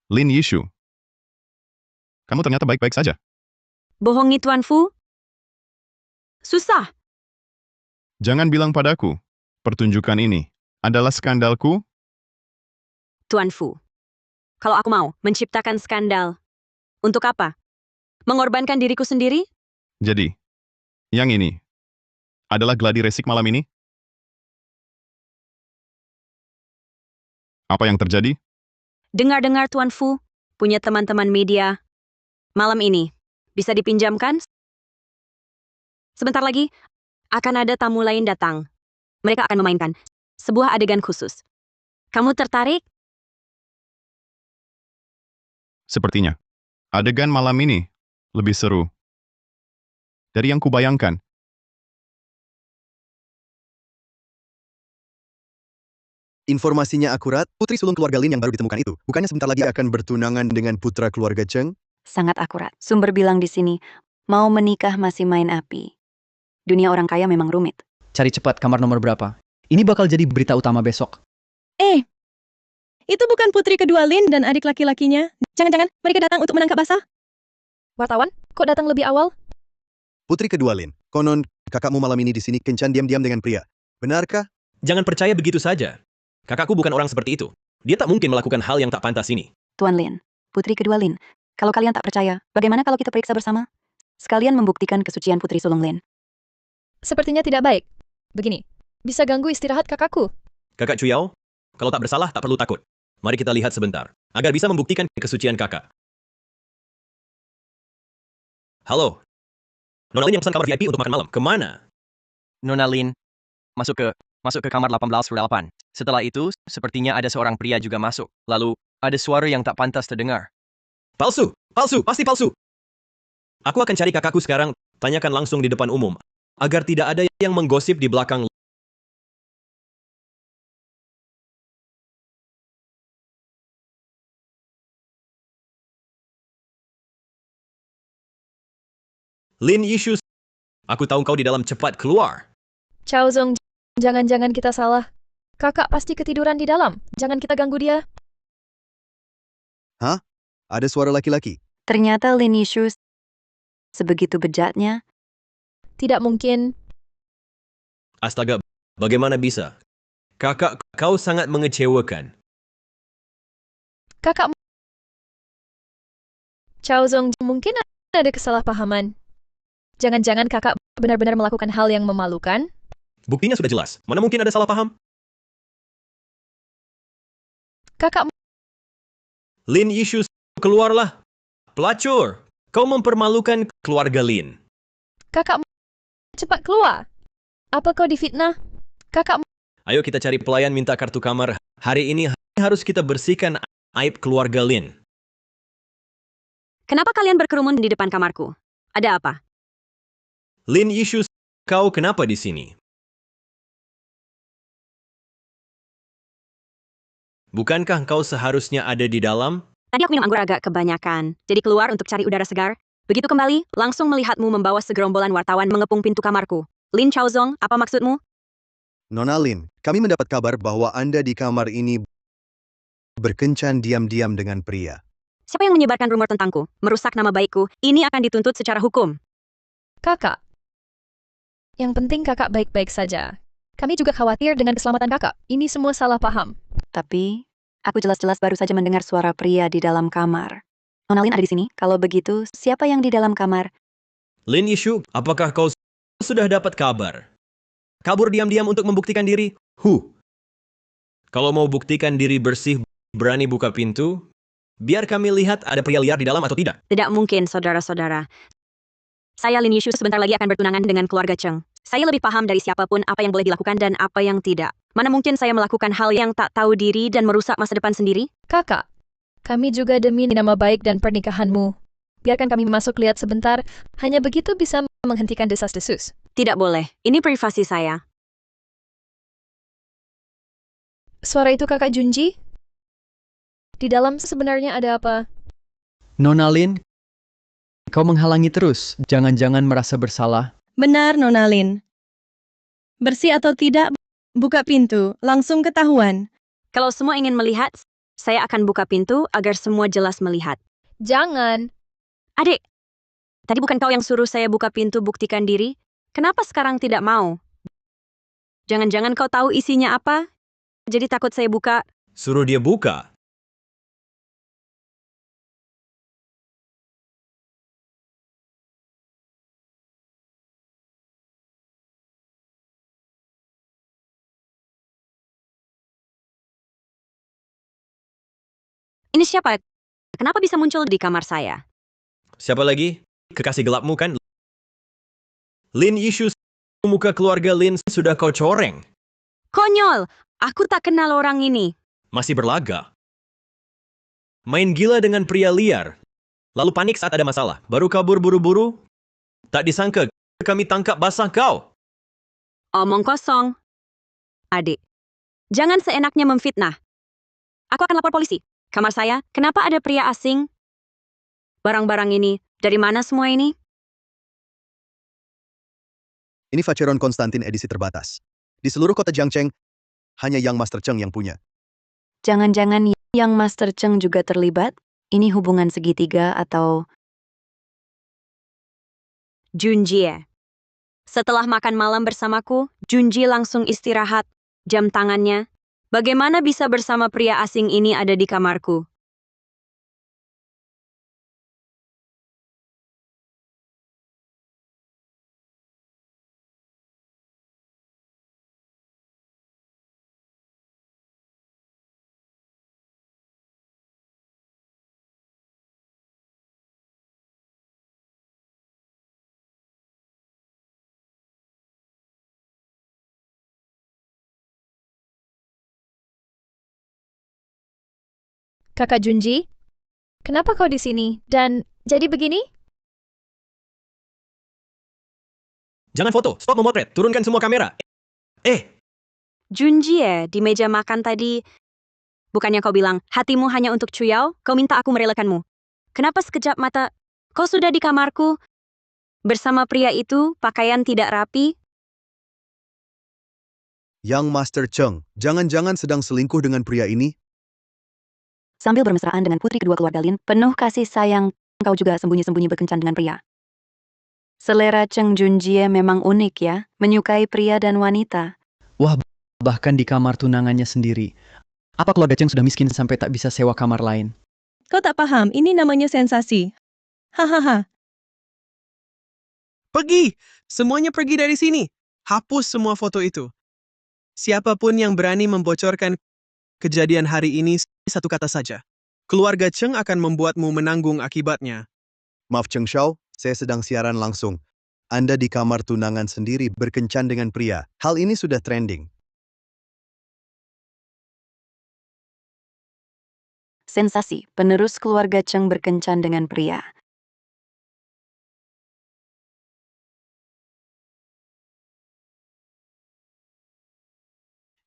Lin Yishu. Kamu ternyata baik-baik saja. Bohongi Tuan Fu? Susah. Jangan bilang padaku, pertunjukan ini adalah skandalku. Tuan Fu. Kalau aku mau menciptakan skandal. Untuk apa? Mengorbankan diriku sendiri? Jadi, yang ini adalah gladi resik malam ini? Apa yang terjadi? Dengar-dengar Tuan Fu, punya teman-teman media. Malam ini, bisa dipinjamkan? Sebentar lagi, akan ada tamu lain datang. Mereka akan memainkan sebuah adegan khusus. Kamu tertarik? Sepertinya. Adegan malam ini lebih seru dari yang kubayangkan. Informasinya akurat, putri sulung keluarga Lin yang baru ditemukan itu, bukannya sebentar lagi akan bertunangan dengan putra keluarga Cheng? Sangat akurat. Sumber bilang di sini, mau menikah masih main api. Dunia orang kaya memang rumit. Cari cepat kamar nomor berapa. Ini bakal jadi berita utama besok. Itu bukan putri kedua Lin dan adik laki-lakinya. Jangan-jangan mereka datang untuk menangkap basah? Wartawan, kok datang lebih awal? Putri kedua Lin, konon kakakmu malam ini di sini kencan diam-diam dengan pria. Benarkah? Jangan percaya begitu saja. Kakakku bukan orang seperti itu. Dia tak mungkin melakukan hal yang tak pantas ini. Tuan Lin, putri kedua Lin, kalau kalian tak percaya, bagaimana kalau kita periksa bersama? Sekalian membuktikan kesucian putri sulung Lin. Sepertinya tidak baik. Begini, bisa ganggu istirahat kakakku. Kakak Chuyao, kalau tak bersalah tak perlu takut. Mari kita lihat sebentar, agar bisa membuktikan kesucian kakak. Halo. Nona Lin yang pesan kamar VIP untuk makan malam. Kemana? Nona Lin, masuk ke kamar 1808. Setelah itu, sepertinya ada seorang pria juga masuk. Lalu, ada suara yang tak pantas terdengar. Palsu! Palsu! Pasti palsu! Aku akan cari kakakku sekarang, tanyakan langsung di depan umum, agar tidak ada yang menggosip di belakang. Lin Yishu, aku tahu kau di dalam, cepat keluar. Chao Zong, jangan-jangan kita salah. Kakak pasti ketiduran di dalam. Jangan kita ganggu dia. Hah? Ada suara laki-laki. Ternyata Lin Yishu sebegitu bejatnya. Tidak mungkin. Astaga, bagaimana bisa? Kakak, kau sangat mengecewakan. Kakak... Chao Zong, mungkin ada kesalahpahaman. Jangan-jangan kakak benar-benar melakukan hal yang memalukan? Buktinya sudah jelas. Mana mungkin ada salah paham? Kakak... Lin Yishu, keluarlah. Pelacur, kau mempermalukan keluarga Lin. Kakak... Cepat keluar. Apa kau difitnah? Kakak... Ayo kita cari pelayan minta kartu kamar. Hari ini harus kita bersihkan aib keluarga Lin. Kenapa kalian berkerumun di depan kamarku? Ada apa? Lin Yishu, kau kenapa di sini? Bukankah kau seharusnya ada di dalam? Tadi aku minum anggur agak kebanyakan, jadi keluar untuk cari udara segar. Begitu kembali, langsung melihatmu membawa segerombolan wartawan mengepung pintu kamarku. Lin Chaozong, apa maksudmu? Nona Lin, kami mendapat kabar bahwa Anda di kamar ini berkencan diam-diam dengan pria. Siapa yang menyebarkan rumor tentangku? Merusak nama baikku. Ini akan dituntut secara hukum. Kakak. Yang penting kakak baik-baik saja. Kami juga khawatir dengan keselamatan kakak. Ini semua salah paham. Tapi, aku jelas-jelas baru saja mendengar suara pria di dalam kamar. Nona Lin ada di sini. Kalau begitu, siapa yang di dalam kamar? Lin Yishu, apakah kau sudah dapat kabar? Kabur diam-diam untuk membuktikan diri? Kalau mau buktikan diri bersih, berani buka pintu? Biar kami lihat ada pria liar di dalam atau tidak. Tidak mungkin, saudara-saudara. Saya Lin Yishu sebentar lagi akan bertunangan dengan keluarga Cheng. Saya lebih paham dari siapapun apa yang boleh dilakukan dan apa yang tidak. Mana mungkin saya melakukan hal yang tak tahu diri dan merusak masa depan sendiri? Kakak, kami juga demi nama baik dan pernikahanmu. Biarkan kami masuk lihat sebentar, hanya begitu bisa menghentikan desas-desus. Tidak boleh, ini privasi saya. Suara itu kakak Junji? Di dalam sebenarnya ada apa? Nona Lin, kau menghalangi terus. Jangan-jangan merasa bersalah. Benar, Nona Lin. Bersih atau tidak, buka pintu, langsung ketahuan. Kalau semua ingin melihat, saya akan buka pintu agar semua jelas melihat. Jangan. Adik, tadi bukan kau yang suruh saya buka pintu buktikan diri? Kenapa sekarang tidak mau? Jangan-jangan kau tahu isinya apa? Jadi takut saya buka. Suruh dia buka. Ini siapa? kenapa bisa muncul di kamar saya? Siapa lagi? Kekasih gelapmu kan? Lin Yishu, muka keluarga Lin sudah kau coreng. Konyol, aku tak kenal orang ini. Masih berlaga. Main gila dengan pria liar. Lalu panik saat ada masalah. Baru kabur buru-buru. Tak disangka, kami tangkap basah kau. Omong kosong. Adik, jangan seenaknya memfitnah. Aku akan lapor polisi. Kamar saya, kenapa ada pria asing? Barang-barang ini, dari mana semua ini? Ini Vacheron Konstantin edisi terbatas. Di seluruh kota Jiangcheng, hanya Yang Master Cheng yang punya. Jangan-jangan yang Master Cheng juga terlibat? Ini hubungan segitiga atau... Junjie. Setelah makan malam bersamaku, Junjie langsung istirahat. Jam tangannya. Bagaimana bisa bersama pria asing ini ada di kamarku? Kakak Junji, kenapa kau di sini? Dan jadi begini? Jangan foto, stop memotret, turunkan semua kamera. Junjie, di meja makan tadi, bukannya kau bilang, hatimu hanya untuk Chuyao, kau minta aku merelakanmu. Kenapa sekejap mata, kau sudah di kamarku? Bersama pria itu, pakaian tidak rapi? Yang Master Cheng, jangan-jangan sedang selingkuh dengan pria ini? Sambil bermesraan dengan putri kedua keluarga Lin, penuh kasih sayang, kau juga sembunyi-sembunyi berkencan dengan pria. Selera Cheng Junjie memang unik ya, menyukai pria dan wanita. Wah, bahkan di kamar tunangannya sendiri. Apa keluarga Cheng sudah miskin sampai tak bisa sewa kamar lain? Kau tak paham, ini namanya sensasi. Hahaha. Pergi! Semuanya pergi dari sini. Hapus semua foto itu. Siapapun yang berani membocorkan kejadian hari ini, satu kata saja. Keluarga Cheng akan membuatmu menanggung akibatnya. Maaf Cheng Xiao, saya sedang siaran langsung. Anda di kamar tunangan sendiri berkencan dengan pria. Hal ini sudah trending. Sensasi, penerus keluarga Cheng berkencan dengan pria.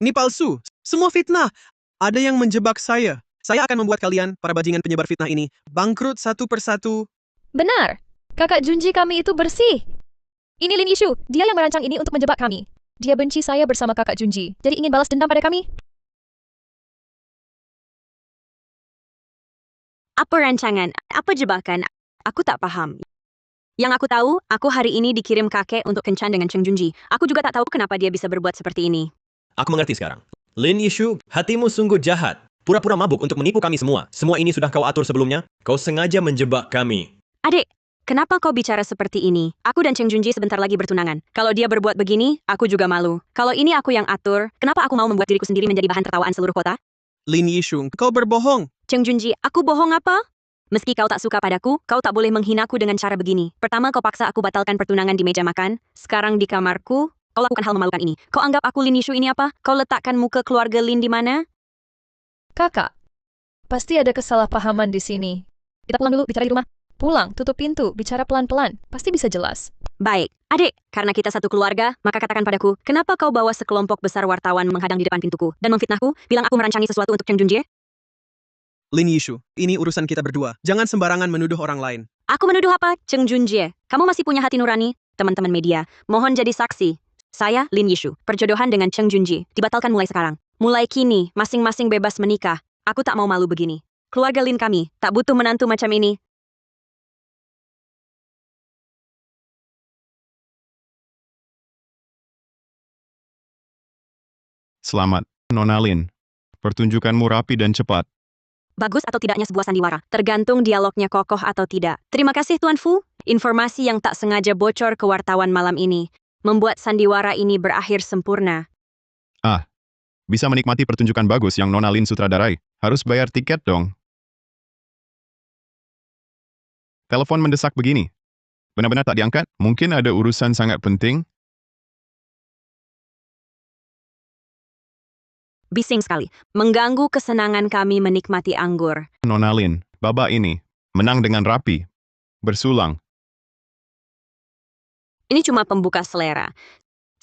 Ini palsu. Semua fitnah. Ada yang menjebak saya. Saya akan membuat kalian, para bajingan penyebar fitnah ini, bangkrut satu persatu. Benar. Kakak Junji kami itu bersih. Ini Lin Yishu, dia yang merancang ini untuk menjebak kami. Dia benci saya bersama kakak Junji, jadi ingin balas dendam pada kami. Apa rancangan? Apa jebakan? Aku tak paham. Yang aku tahu, aku hari ini dikirim kakek untuk kencan dengan Cheng Junji. Aku juga tak tahu kenapa dia bisa berbuat seperti ini. Aku mengerti sekarang. Lin Yishu, hatimu sungguh jahat. Pura-pura mabuk untuk menipu kami semua. Semua ini sudah kau atur sebelumnya. Kau sengaja menjebak kami. Adik, kenapa kau bicara seperti ini? Aku dan Cheng Junji sebentar lagi bertunangan. Kalau dia berbuat begini, aku juga malu. Kalau ini aku yang atur, kenapa aku mau membuat diriku sendiri menjadi bahan tertawaan seluruh kota? Lin Yishu, kau berbohong. Cheng Junji, aku bohong apa? Meski kau tak suka padaku, kau tak boleh menghinaku dengan cara begini. Pertama kau paksa aku batalkan pertunangan di meja makan, sekarang di kamarku, kau lakukan hal memalukan ini. Kau anggap aku Lin Yishu ini apa? Kau letakkan muka keluarga Lin di mana? Kakak, pasti ada kesalahpahaman di sini. Kita pulang dulu, bicara di rumah. Pulang, tutup pintu, bicara pelan-pelan. Pasti bisa jelas. Baik, adik, karena kita satu keluarga, maka katakan padaku, kenapa kau bawa sekelompok besar wartawan menghadang di depan pintuku dan memfitnahku, bilang aku merancangi sesuatu untuk Cheng Junji? Lin Yishu, ini urusan kita berdua. Jangan sembarangan menuduh orang lain. Aku menuduh apa, Cheng Junji? Kamu masih punya hati nurani? Teman-teman media, mohon jadi saksi. Saya, Lin Yishu, perjodohan dengan Cheng Junji, dibatalkan mulai sekarang. Mulai kini, masing-masing bebas menikah. Aku tak mau malu begini. Keluarga Lin kami, tak butuh menantu macam ini. Selamat, Nona Lin. Pertunjukanmu rapi dan cepat. Bagus atau tidaknya sebuah sandiwara, tergantung dialognya kokoh atau tidak. Terima kasih Tuan Fu. Informasi yang tak sengaja bocor ke wartawan malam ini membuat sandiwara ini berakhir sempurna. Bisa menikmati pertunjukan bagus yang Nona Lin sutradarai. Harus bayar tiket dong. telepon mendesak begini? Benar-benar tak diangkat? Mungkin ada urusan sangat penting? Bising sekali. Mengganggu kesenangan kami menikmati anggur. Nona Lin, babak ini menang dengan rapi. Bersulang. Ini cuma pembuka selera.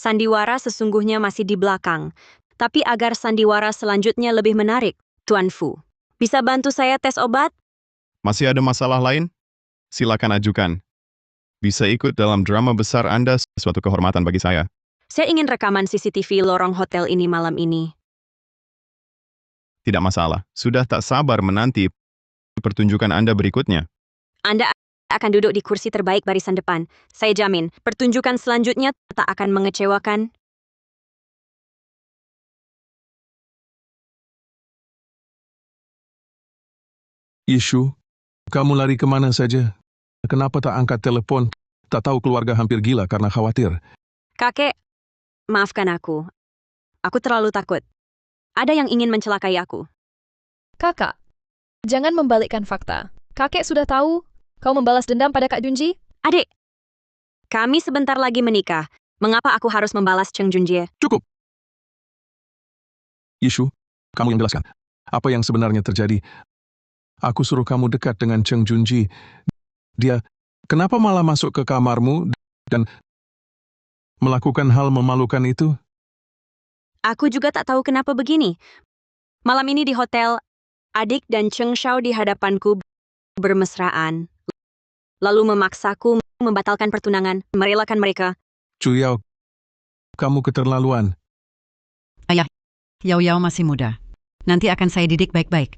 Sandiwara sesungguhnya masih di belakang. Tapi agar sandiwara selanjutnya lebih menarik, Tuan Fu, bisa bantu saya tes obat? Masih ada masalah lain? Silakan ajukan. Bisa ikut dalam drama besar Anda, suatu kehormatan bagi saya. Saya ingin rekaman CCTV lorong hotel ini malam ini. Tidak masalah. Sudah tak sabar menanti pertunjukan Anda berikutnya. Anda akan duduk di kursi terbaik barisan depan. Saya jamin, pertunjukan selanjutnya tak akan mengecewakan. Yishu, kamu lari kemana saja? Kenapa tak angkat telepon? Tak tahu keluarga hampir gila karena khawatir. Kakek, maafkan aku. Aku terlalu takut. Ada yang ingin mencelakai aku. Kakak, jangan membalikkan fakta. Kakek sudah tahu kau membalas dendam pada Kak Junji? Adik, kami sebentar lagi menikah. Mengapa aku harus membalas Cheng Junjie? Cukup! Yishu, kamu yang jelaskan. Apa yang sebenarnya terjadi? Aku suruh kamu dekat dengan Cheng Junji. Dia, kenapa malah masuk ke kamarmu dan melakukan hal memalukan itu? Aku juga tak tahu kenapa begini. Malam ini di hotel, adik dan Cheng Shao di hadapanku bermesraan. Lalu memaksaku membatalkan pertunangan, merelakan mereka. Chuyao, kamu keterlaluan. Ayah, Yao Yao masih muda. Nanti akan saya didik baik-baik.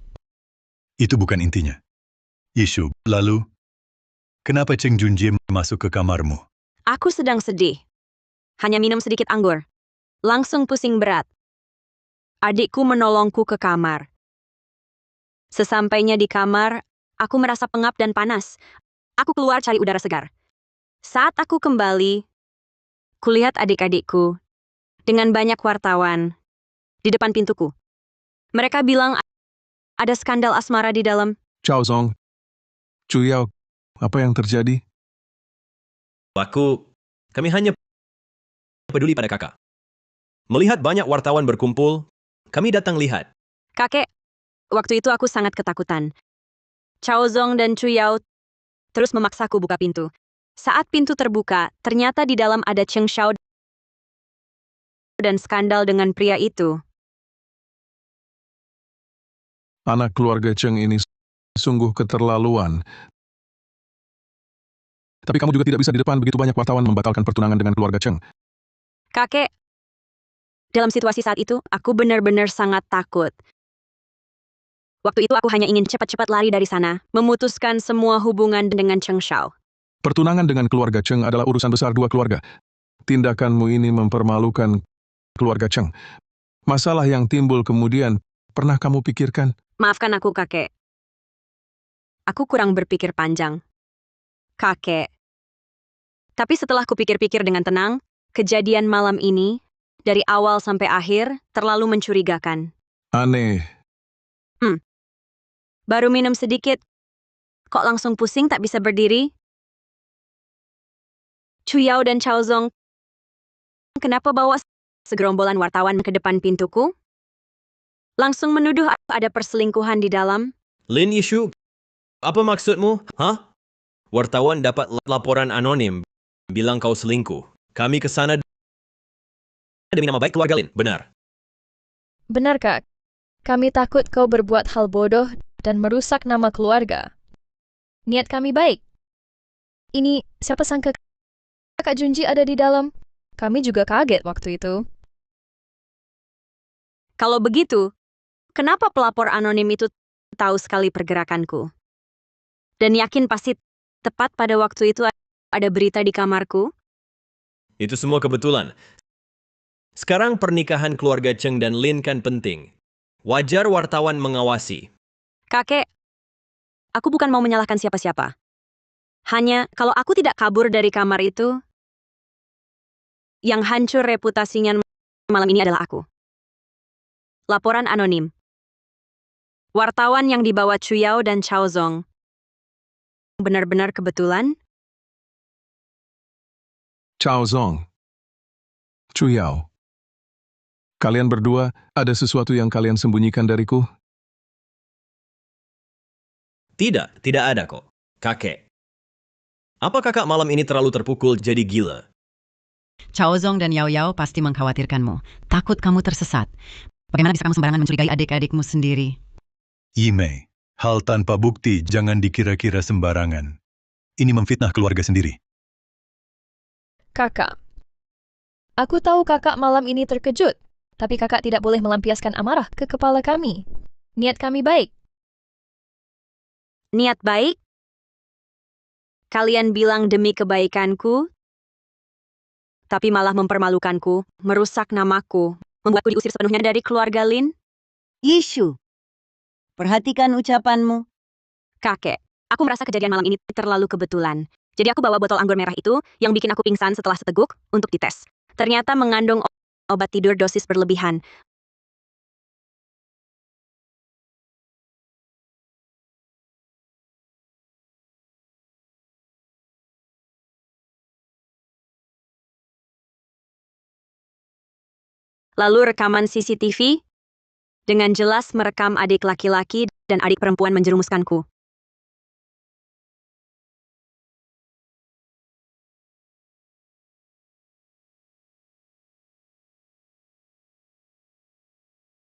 Itu bukan intinya. Yishu, lalu, kenapa Cheng Junjie masuk ke kamarmu? Aku sedang sedih. Hanya minum sedikit anggur. Langsung pusing berat. Adikku menolongku ke kamar. Sesampainya di kamar, aku merasa pengap dan panas. Aku keluar cari udara segar. Saat aku kembali, kulihat adik-adikku dengan banyak wartawan di depan pintuku. Mereka bilang ada skandal asmara di dalam. Chao Zong, Chuyao, apa yang terjadi? Kami hanya peduli pada kakak. Melihat banyak wartawan berkumpul, kami datang lihat. Kakek, waktu itu aku sangat ketakutan. Chao Zong dan Chuyao terus memaksaku buka pintu. Saat pintu terbuka, ternyata di dalam ada Cheng Shao dan skandal dengan pria itu. Anak keluarga Cheng ini sungguh keterlaluan. Tapi kamu juga tidak bisa di depan begitu banyak wartawan membatalkan pertunangan dengan keluarga Cheng. Kakek, dalam situasi saat itu, aku benar-benar sangat takut. Waktu itu aku hanya ingin cepat-cepat lari dari sana, memutuskan semua hubungan dengan Cheng Shao. Pertunangan dengan keluarga Cheng adalah urusan besar dua keluarga. Tindakanmu ini mempermalukan keluarga Cheng. Masalah yang timbul kemudian, pernah kamu pikirkan? Maafkan aku, kakek. Aku kurang berpikir panjang. Kakek. Tapi setelah kupikir-pikir dengan tenang, kejadian malam ini, dari awal sampai akhir, terlalu mencurigakan. Aneh. Baru minum sedikit, kok langsung pusing tak bisa berdiri? Chuyao dan Chao Zong, kenapa bawa segerombolan wartawan ke depan pintuku? Langsung menuduh ada perselingkuhan di dalam. Lin Yishu, apa maksudmu? Hah? Wartawan dapat laporan anonim, bilang kau selingkuh. Kami ke sana demi nama baik keluarga Lin, benar? Benar, Kak. Kami takut kau berbuat hal bodoh dan merusak nama keluarga. Niat kami baik. Ini, siapa sangka Kak Junji ada di dalam? Kami juga kaget waktu itu. Kalau begitu, kenapa pelapor anonim itu tahu sekali pergerakanku? Dan yakin pasti tepat pada waktu itu ada berita di kamarku? Itu semua kebetulan. Sekarang pernikahan keluarga Cheng dan Lin kan penting. Wajar wartawan mengawasi. Kakek, aku bukan mau menyalahkan siapa-siapa. Hanya kalau aku tidak kabur dari kamar itu, yang hancur reputasinya malam ini adalah aku. Laporan anonim. Wartawan yang dibawa Chuyao dan Chao Zong benar-benar kebetulan? Chao Zong. Chu Yao. Kalian berdua, ada sesuatu yang kalian sembunyikan dariku? Tidak, tidak ada kok. Kakek. Apa kakak malam ini terlalu terpukul jadi gila? Chao Zong dan Yao Yao pasti mengkhawatirkanmu. Takut kamu tersesat. Bagaimana bisa kamu sembarangan mencurigai adik-adikmu sendiri? Yimei, hal tanpa bukti jangan dikira-kira sembarangan. Ini memfitnah keluarga sendiri. Kakak. Aku tahu kakak malam ini terkejut, tapi kakak tidak boleh melampiaskan amarah ke kepala kami. Niat kami baik. Niat baik? Kalian bilang demi kebaikanku, tapi malah mempermalukanku, merusak namaku, membuatku diusir sepenuhnya dari keluarga Lin? Yishu, perhatikan ucapanmu. Kakek, aku merasa kejadian malam ini terlalu kebetulan. Jadi aku bawa botol anggur merah itu yang bikin aku pingsan setelah seteguk untuk dites. Ternyata mengandung obat tidur dosis berlebihan. Lalu rekaman CCTV dengan jelas merekam adik laki-laki dan adik perempuan menjerumuskanku.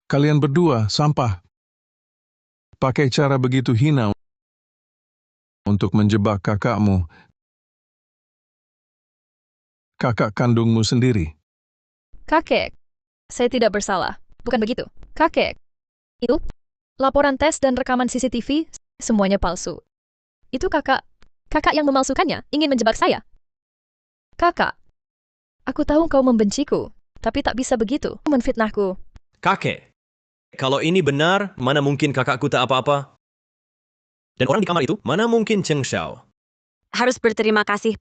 Kalian berdua, sampah. Pakai cara begitu hina untuk menjebak kakakmu. Kakak kandungmu sendiri. Kakek. Saya tidak bersalah. Bukan begitu. Kakek. Itu, laporan tes dan rekaman CCTV, semuanya palsu. Itu kakak. Kakak yang memalsukannya, ingin menjebak saya. Kakak. Aku tahu kau membenciku, tapi tak bisa begitu, menfitnahku. Kakek. Kalau ini benar, mana mungkin kakakku tak apa-apa? Dan orang di kamar itu, mana mungkin Cheng Xiao? Harus berterima kasih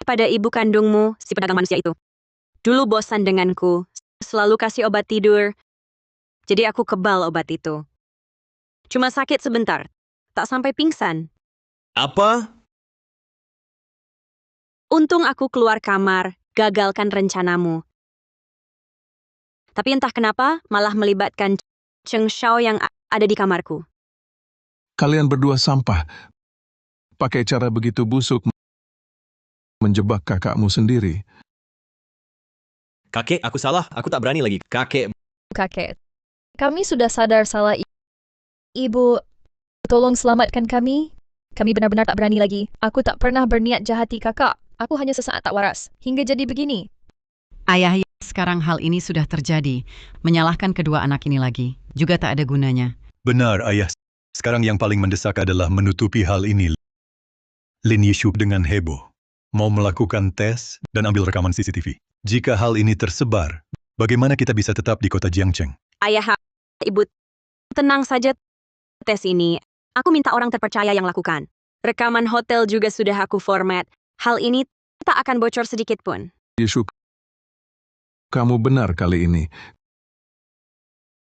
pada ibu kandungmu, si pedagang manusia itu. Dulu bosan denganku, selalu kasih obat tidur. Jadi aku kebal obat itu. Cuma sakit sebentar, tak sampai pingsan. Apa? Untung aku keluar kamar, gagalkan rencanamu. Tapi entah kenapa malah melibatkan Cheng Xiao yang ada di kamarku. Kalian berdua sampah. Pakai cara begitu busuk menjebak kakakmu sendiri. Kakek, aku salah. Aku tak berani lagi. Kakek. Kakek. Kami sudah sadar salah ibu. Tolong selamatkan kami. Kami benar-benar tak berani lagi. Aku tak pernah berniat jahati kakak. Aku hanya sesaat tak waras. Hingga jadi begini. Ayah, sekarang hal ini sudah terjadi. Menyalahkan kedua anak ini lagi. Juga tak ada gunanya. Benar, Ayah. Sekarang yang paling mendesak adalah menutupi hal ini. Lin Yishu dengan heboh. Mau melakukan tes dan ambil rekaman CCTV. Jika hal ini tersebar, bagaimana kita bisa tetap di kota Jiangcheng? Ayah, ibu, tenang saja tes ini. Aku minta orang terpercaya yang lakukan. Rekaman hotel juga sudah aku format. Hal ini tak akan bocor sedikit pun. Yishu, kamu benar kali ini.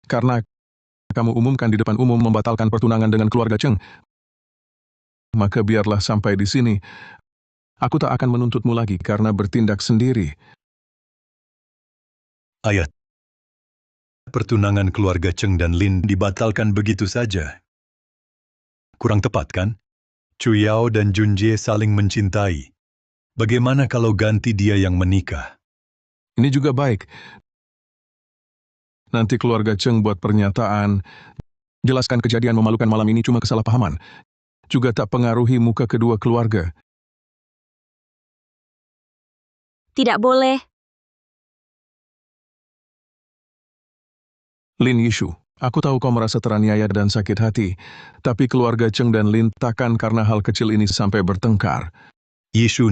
Karena kamu umumkan di depan umum membatalkan pertunangan dengan keluarga Cheng. Maka biarlah sampai di sini. Aku tak akan menuntutmu lagi karena bertindak sendiri. Ayah, pertunangan keluarga Cheng dan Lin dibatalkan begitu saja. Kurang tepat, kan? Chu Yao dan Junjie saling mencintai. Bagaimana kalau ganti dia yang menikah? Ini juga baik. Nanti keluarga Cheng buat pernyataan, jelaskan kejadian memalukan malam ini cuma kesalahpahaman. Juga tak pengaruhi muka kedua keluarga. Tidak boleh. Lin Yishu, aku tahu kau merasa teraniaya dan sakit hati, tapi keluarga Cheng dan Lin takkan karena hal kecil ini sampai bertengkar. Yishu,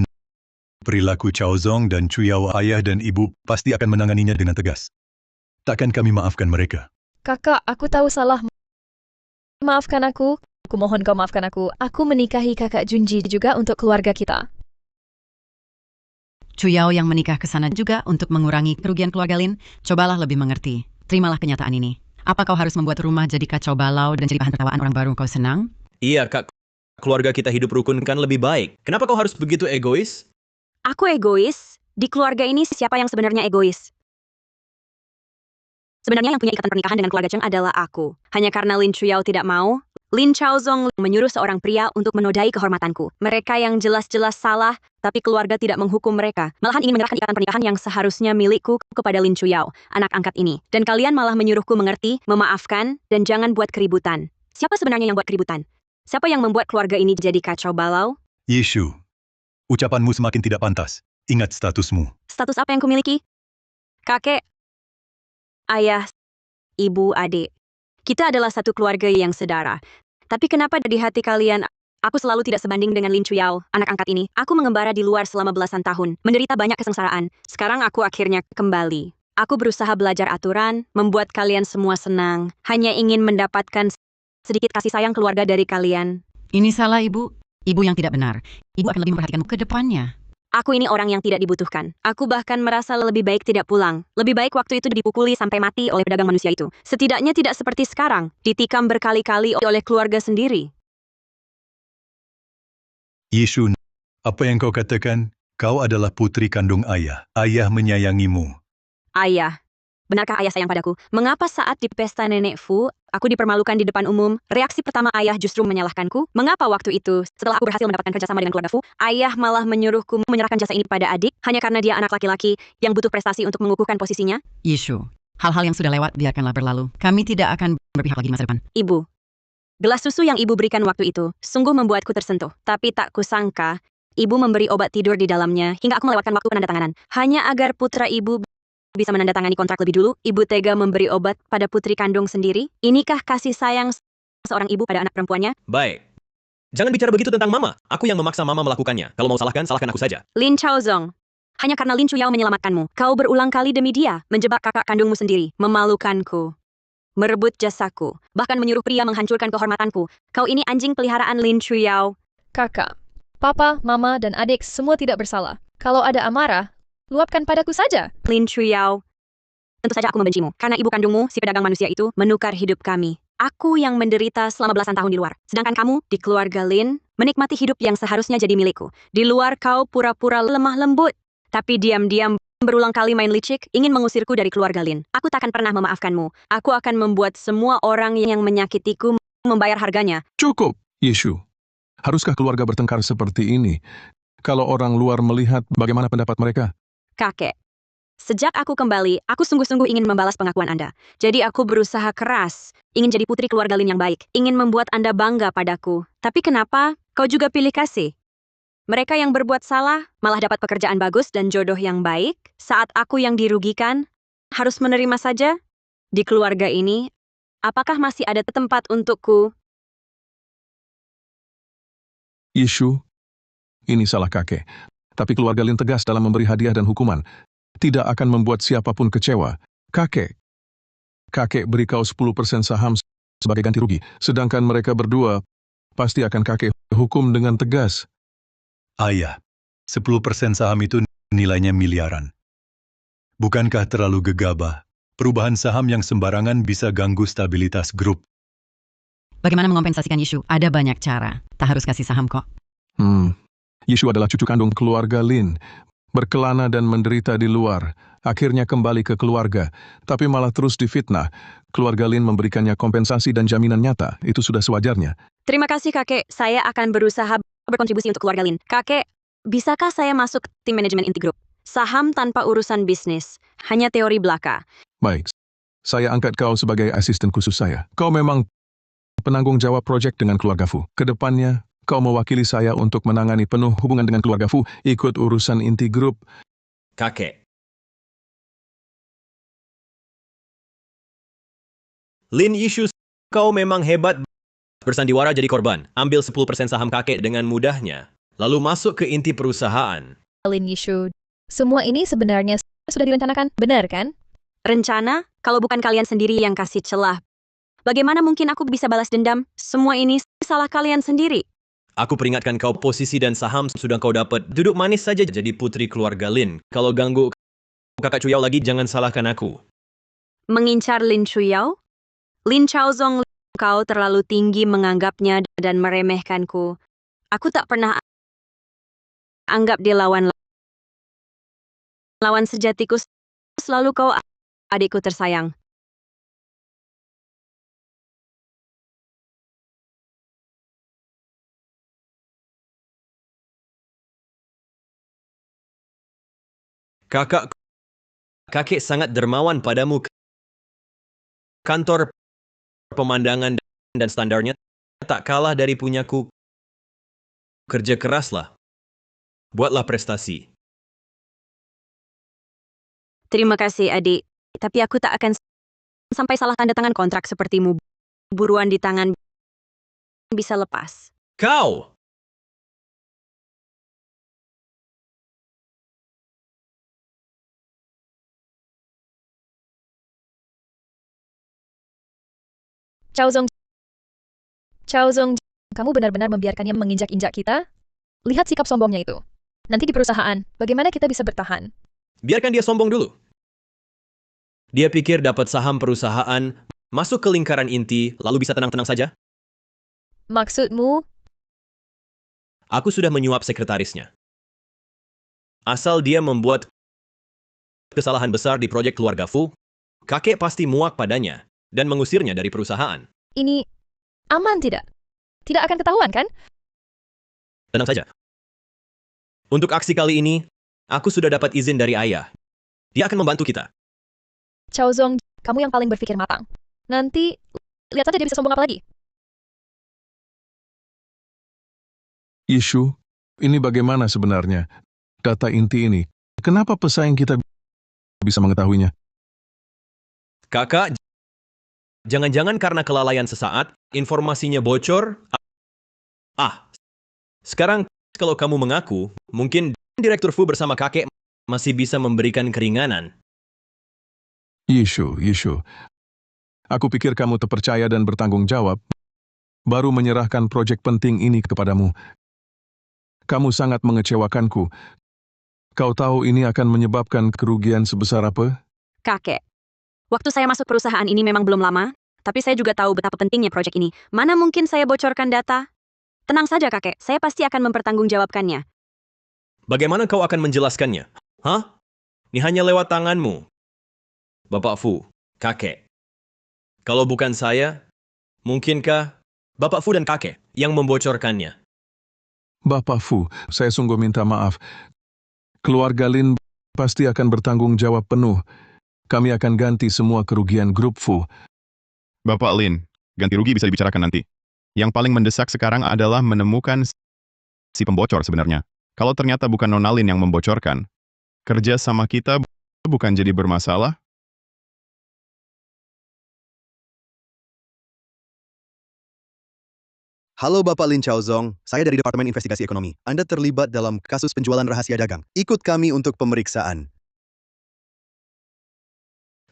perilaku Chao Zong dan Chu Yao ayah dan ibu pasti akan menanganinya dengan tegas. Takkan kami maafkan mereka. Kakak, aku tahu salah. Maafkan aku. Aku mohon kau maafkan aku. Aku menikahi kakak Junji juga untuk keluarga kita. Chu Yao yang menikah ke sana juga untuk mengurangi kerugian keluarga Lin. Cobalah lebih mengerti. Terimalah kenyataan ini. Apa kau harus membuat rumah jadi kacau balau dan jadi bahan tertawaan orang baru kau senang? Iya, Kak. keluarga kita hidup rukun kan lebih baik. Kenapa kau harus begitu egois? Aku egois? Di keluarga ini siapa yang sebenarnya egois? Sebenarnya yang punya ikatan pernikahan dengan keluarga Cheng adalah aku. Hanya karena Lin Chuyao tidak mau, Lin Chaozong menyuruh seorang pria untuk menodai kehormatanku. Mereka yang jelas-jelas salah, tapi keluarga tidak menghukum mereka. Malahan ingin menyerahkan ikatan pernikahan yang seharusnya milikku kepada Lin Chuyao, anak angkat ini. Dan kalian malah menyuruhku mengerti, memaafkan, dan jangan buat keributan. Siapa sebenarnya yang buat keributan? Siapa yang membuat keluarga ini jadi kacau balau? Yishu, ucapanmu semakin tidak pantas. Ingat statusmu. Status apa yang kumiliki? Kakek, ayah, ibu, adik. Kita adalah satu keluarga yang sedara. Tapi kenapa di hati kalian, aku selalu tidak sebanding dengan Lin Chuyao, anak angkat ini? Aku mengembara di luar selama belasan tahun, menderita banyak kesengsaraan. Sekarang aku akhirnya kembali. Aku berusaha belajar aturan, membuat kalian semua senang. Hanya ingin mendapatkan sedikit kasih sayang keluarga dari kalian. Ini salah ibu. Ibu yang tidak benar. Ibu akan lebih memperhatikanmu ke depannya. Aku ini orang yang tidak dibutuhkan. Aku bahkan merasa lebih baik tidak pulang. Lebih baik waktu itu dipukuli sampai mati oleh pedagang manusia itu. Setidaknya tidak seperti sekarang, ditikam berkali-kali oleh keluarga sendiri. Yishu, apa yang kau katakan? Kau adalah putri kandung ayah. Ayah menyayangimu. Ayah. Benarkah ayah sayang padaku? Mengapa saat di pesta nenek Fu, aku dipermalukan di depan umum? Reaksi pertama ayah justru menyalahkanku. Mengapa waktu itu, setelah aku berhasil mendapatkan kerjasama dengan keluarga Fu, ayah malah menyuruhku menyerahkan jasa ini pada adik, hanya karena dia anak laki-laki yang butuh prestasi untuk mengukuhkan posisinya? Yishu, hal-hal yang sudah lewat biarkanlah berlalu. Kami tidak akan berpihak lagi di masa depan. Ibu. Gelas susu yang ibu berikan waktu itu, sungguh membuatku tersentuh. Tapi tak kusangka, ibu memberi obat tidur di dalamnya, hingga aku melewatkan waktu penandatanganan. Hanya agar putra ibu bisa menandatangani kontrak lebih dulu, ibu tega memberi obat pada putri kandung sendiri? Inikah kasih sayang seorang ibu pada anak perempuannya? Baik. Jangan bicara begitu tentang mama. Aku yang memaksa mama melakukannya. Kalau mau salahkan, salahkan aku saja. Lin Chaozong, hanya karena Lin Chuyao menyelamatkanmu, kau berulang kali demi dia, menjebak kakak kandungmu sendiri, memalukanku, merebut jasaku, bahkan menyuruh pria menghancurkan kehormatanku. Kau ini anjing peliharaan Lin Chuyao. Kakak, papa, mama, dan adik semua tidak bersalah. Kalau ada amarah, luapkan padaku saja. Lin Chuyao, tentu saja aku membencimu, karena ibu kandungmu, si pedagang manusia itu, menukar hidup kami. Aku yang menderita selama belasan tahun di luar. Sedangkan kamu, di keluarga Lin, menikmati hidup yang seharusnya jadi milikku. Di luar kau pura-pura lemah lembut, tapi diam-diam berulang kali main licik, ingin mengusirku dari keluarga Lin. Aku takkan pernah memaafkanmu. Aku akan membuat semua orang yang menyakitiku membayar harganya. Cukup, Yishu. Haruskah keluarga bertengkar seperti ini? Kalau orang luar melihat, bagaimana pendapat mereka? Kakek, sejak aku kembali, aku sungguh-sungguh ingin membalas pengakuan Anda. Jadi aku berusaha keras, ingin jadi putri keluarga Lin yang baik, ingin membuat Anda bangga padaku. Tapi kenapa kau juga pilih kasih? Mereka yang berbuat salah malah dapat pekerjaan bagus dan jodoh yang baik, saat aku yang dirugikan harus menerima saja? Di keluarga ini, apakah masih ada tempat untukku? Yishu, ini salah kakek. Tapi keluarga Lin tegas dalam memberi hadiah dan hukuman. Tidak akan membuat siapapun kecewa. Kakek beri kau 10% saham sebagai ganti rugi. Sedangkan mereka berdua pasti akan kakek hukum dengan tegas. Ayah, 10% saham itu nilainya miliaran. Bukankah terlalu gegabah? Perubahan saham yang sembarangan bisa ganggu stabilitas grup. Bagaimana mengompensasikan Yishu? Ada banyak cara. Tak harus kasih saham kok. Yishu adalah cucu kandung keluarga Lin. Berkelana dan menderita di luar. Akhirnya kembali ke keluarga. Tapi malah terus difitnah. Keluarga Lin memberikannya kompensasi dan jaminan nyata. Itu sudah sewajarnya. Terima kasih kakek, saya akan berusaha berkontribusi untuk keluarga Lin. Kakek, bisakah saya masuk tim manajemen inti grup? Saham tanpa urusan bisnis, hanya teori belaka. Baik, saya angkat kau sebagai asisten khusus saya. Kau memang penanggung jawab proyek dengan keluarga Fu. Kedepannya, kau mewakili saya untuk menangani penuh hubungan dengan keluarga Fu, ikut urusan inti grup. Kakek. Lin Yishu, kau memang hebat. Bersandiwara jadi korban. Ambil 10% saham kakek dengan mudahnya. Lalu masuk ke inti perusahaan. Lin Yishu, semua ini sebenarnya sudah direncanakan, benar kan? Rencana? Kalau bukan kalian sendiri yang kasih celah, bagaimana mungkin aku bisa balas dendam? Semua ini salah kalian sendiri. Aku peringatkan kau, posisi dan saham sudah kau dapat. Duduk manis saja jadi putri keluarga Lin. Kalau ganggu kakak Chuyao lagi, jangan salahkan aku. Mengincar Lin Chuyao? Lin Chaozong, kau terlalu tinggi menganggapnya dan meremehkanku. Aku tak pernah anggap dia lawan sejatiku. Selalu kau adikku tersayang. Kakek sangat dermawan padamu. Kantor pemandangan dan standarnya tak kalah dari punyaku. Kerja keraslah. Buatlah prestasi. Terima kasih, adik. Tapi aku tak akan sampai salah tanda tangan kontrak sepertimu. Buruan di tangan bisa lepas. Kau! Chao Zong, kamu benar-benar membiarkannya menginjak-injak kita? Lihat sikap sombongnya itu. Nanti di perusahaan, bagaimana kita bisa bertahan? Biarkan dia sombong dulu. Dia pikir dapat saham perusahaan, masuk ke lingkaran inti, lalu bisa tenang-tenang saja? Maksudmu? Aku sudah menyuap sekretarisnya. Asal dia membuat kesalahan besar di proyek keluarga Fu, kakek pasti muak padanya dan mengusirnya dari perusahaan. Ini aman tidak? Tidak akan ketahuan, kan? Tenang saja. Untuk aksi kali ini, aku sudah dapat izin dari ayah. Dia akan membantu kita. Chao Zong, kamu yang paling berpikir matang. Nanti, lihat saja dia bisa sombong apa lagi. Yishu, ini bagaimana sebenarnya? Data inti ini, kenapa pesaing kita bisa mengetahuinya? Kakak, jangan-jangan karena kelalaian sesaat, informasinya bocor? Sekarang kalau kamu mengaku, mungkin Direktur Fu bersama kakek masih bisa memberikan keringanan. Yishu, aku pikir kamu terpercaya dan bertanggung jawab, baru menyerahkan proyek penting ini kepadamu. Kamu sangat mengecewakanku. Kau tahu ini akan menyebabkan kerugian sebesar apa? Kakek, waktu saya masuk perusahaan ini memang belum lama, tapi saya juga tahu betapa pentingnya proyek ini. Mana mungkin saya bocorkan data? Tenang saja, kakek. Saya pasti akan mempertanggungjawabkannya. Bagaimana kau akan menjelaskannya? Ini hanya lewat tanganmu. Bapak Fu, kakek. Kalau bukan saya, mungkinkah Bapak Fu dan kakek yang membocorkannya? Bapak Fu, saya sungguh minta maaf. Keluarga Lin pasti akan bertanggung jawab penuh. Kami akan ganti semua kerugian grup Fu. Bapak Lin, ganti rugi bisa dibicarakan nanti. Yang paling mendesak sekarang adalah menemukan si pembocor sebenarnya. Kalau ternyata bukan Nona Lin yang membocorkan, kerja sama kita bukan jadi bermasalah? Halo Bapak Lin Chaozong, saya dari Departemen Investigasi Ekonomi. Anda terlibat dalam kasus penjualan rahasia dagang. Ikut kami untuk pemeriksaan.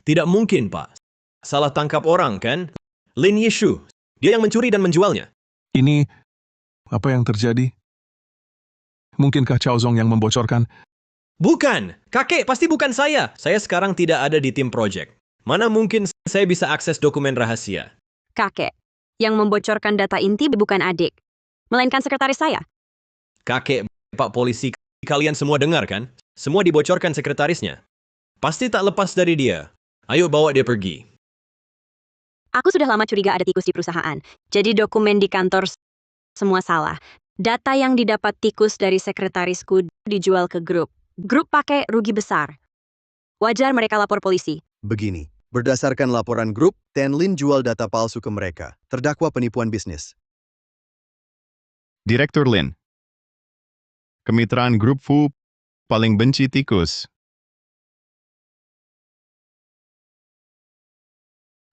Tidak mungkin, Pak. Salah tangkap orang, kan? Lin Yishu, dia yang mencuri dan menjualnya. Ini, apa yang terjadi? Mungkinkah Chao Zong yang membocorkan? Bukan! Kakek, pasti bukan saya. Saya sekarang tidak ada di tim project. Mana mungkin saya bisa akses dokumen rahasia? Kakek, yang membocorkan data inti bukan adik, melainkan sekretaris saya. Kakek, Pak Polisi, kalian semua dengar, kan? Semua dibocorkan sekretarisnya. Pasti tak lepas dari dia. Ayo bawa dia pergi. Aku sudah lama curiga ada tikus di perusahaan. Jadi dokumen di kantor semua salah. Data yang didapat tikus dari sekretarisku dijual ke grup. Grup pakai rugi besar. Wajar mereka lapor polisi. Begini, berdasarkan laporan grup, Tenlin jual data palsu ke mereka. Terdakwa penipuan bisnis. Direktur Lin, kemitraan grup Fu paling benci tikus.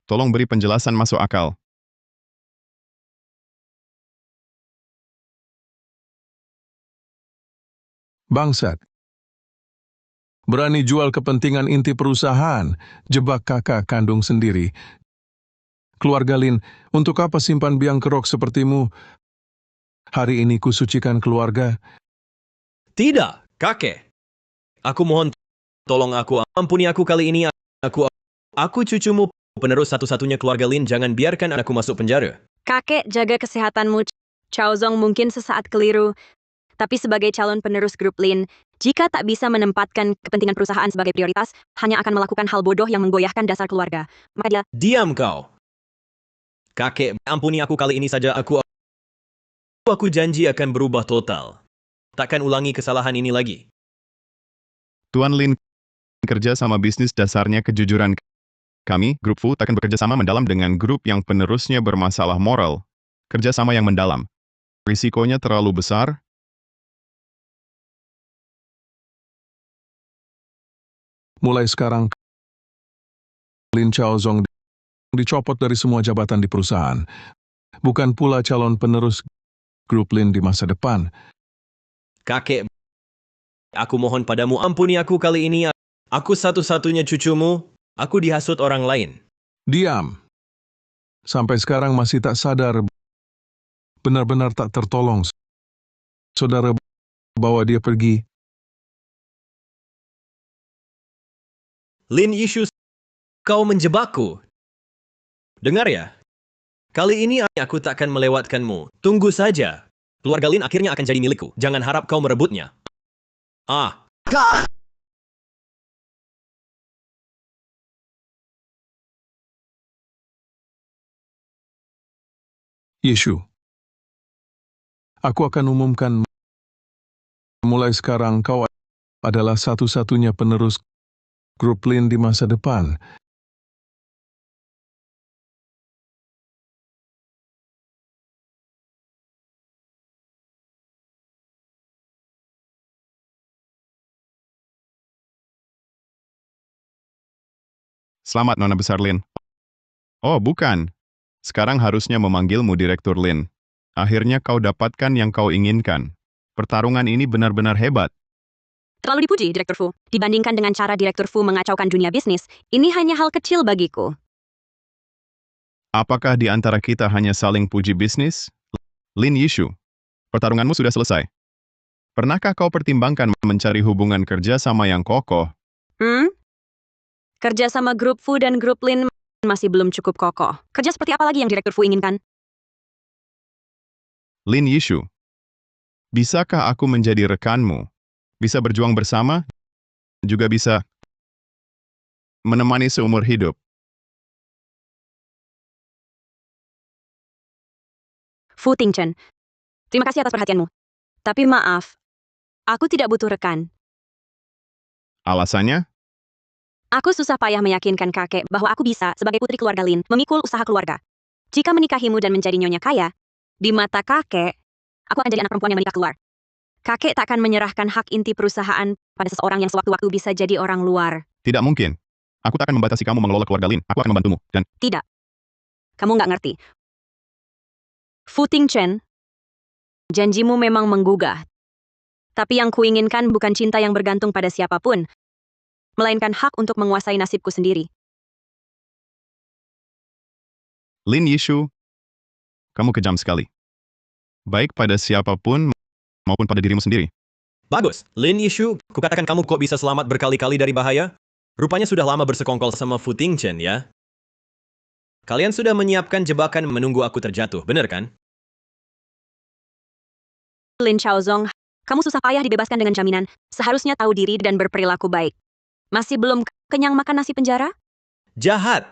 Tolong beri penjelasan masuk akal. Bangsat. Berani jual kepentingan inti perusahaan, jebak kakak kandung sendiri. Keluarga Lin, untuk apa simpan biang kerok sepertimu? Hari ini kusucikan keluarga. Tidak, kakek. Aku mohon, tolong aku, ampuni aku kali ini. Aku cucumu, penerus satu-satunya keluarga Lin, jangan biarkan aku masuk penjara. Kakek, jaga kesehatanmu. Chao Zong mungkin sesaat keliru, tapi sebagai calon penerus grup Lin, jika tak bisa menempatkan kepentingan perusahaan sebagai prioritas, hanya akan melakukan hal bodoh yang menggoyahkan dasar keluarga. Maka dia... Diam kau. Kakek, ampuni aku kali ini saja. Aku janji akan berubah total. Takkan ulangi kesalahan ini lagi. Tuan Lin, kerja sama bisnis dasarnya kejujuran. Kami, Grup Fu, takkan bekerja sama mendalam dengan grup yang penerusnya bermasalah moral. Kerjasama yang mendalam. Risikonya terlalu besar. Mulai sekarang, Lin Chaozong dicopot dari semua jabatan di perusahaan. Bukan pula calon penerus grup Lin di masa depan. Kakek, aku mohon padamu, ampuni aku kali ini. Aku satu-satunya cucumu. Aku dihasut orang lain. Diam. Sampai sekarang masih tak sadar. Benar-benar tak tertolong. Saudara bawa dia pergi. Lin Yishu, kau menjebakku. Dengar ya. Kali ini aku takkan melewatkanmu. Tunggu saja. Keluarga Lin akhirnya akan jadi milikku. Jangan harap kau merebutnya. Yeshu. Aku akan umumkan mulai sekarang kau adalah satu-satunya penerus grup Lin di masa depan. Selamat, Nona Besar Lin. Oh, bukan. Sekarang harusnya memanggilmu Direktur Lin. Akhirnya kau dapatkan yang kau inginkan. Pertarungan ini benar-benar hebat. Terlalu dipuji, Direktur Fu. Dibandingkan dengan cara Direktur Fu mengacaukan dunia bisnis, ini hanya hal kecil bagiku. Apakah di antara kita hanya saling puji bisnis? Lin Yishu, pertarunganmu sudah selesai. Pernahkah kau pertimbangkan mencari hubungan kerja sama yang kokoh? Kerja sama grup Fu dan grup Lin masih belum cukup kokoh. Kerja seperti apa lagi yang Direktur Fu inginkan? Lin Yishu, bisakah aku menjadi rekanmu? Bisa berjuang bersama, juga bisa menemani seumur hidup. Fu Tingchen, terima kasih atas perhatianmu. Tapi maaf, aku tidak butuh rekan. Alasannya? Aku susah payah meyakinkan kakek bahwa aku bisa, sebagai putri keluarga Lin, memikul usaha keluarga. Jika menikahimu dan menjadi nyonya kaya, di mata kakek, aku akan jadi anak perempuan yang menikah keluar. Kakek tak akan menyerahkan hak inti perusahaan pada seseorang yang sewaktu-waktu bisa jadi orang luar. Tidak mungkin. Aku tak akan membatasi kamu mengelola keluarga Lin. Aku akan membantumu. Dan Tidak. Kamu nggak ngerti. Fu Tingchen, janjimu memang menggugah. Tapi yang kuinginkan bukan cinta yang bergantung pada siapapun, melainkan hak untuk menguasai nasibku sendiri. Lin Yishu, kamu kejam sekali. Baik pada siapapun maupun pada dirimu sendiri. Bagus. Lin Yishu, kukatakan kamu kok bisa selamat berkali-kali dari bahaya? Rupanya sudah lama bersekongkol sama Fu Tingchen, ya? Kalian sudah menyiapkan jebakan menunggu aku terjatuh, benar kan? Lin Chaozong, kamu susah payah dibebaskan dengan jaminan. Seharusnya tahu diri dan berperilaku baik. Masih belum kenyang makan nasi penjara? Jahat!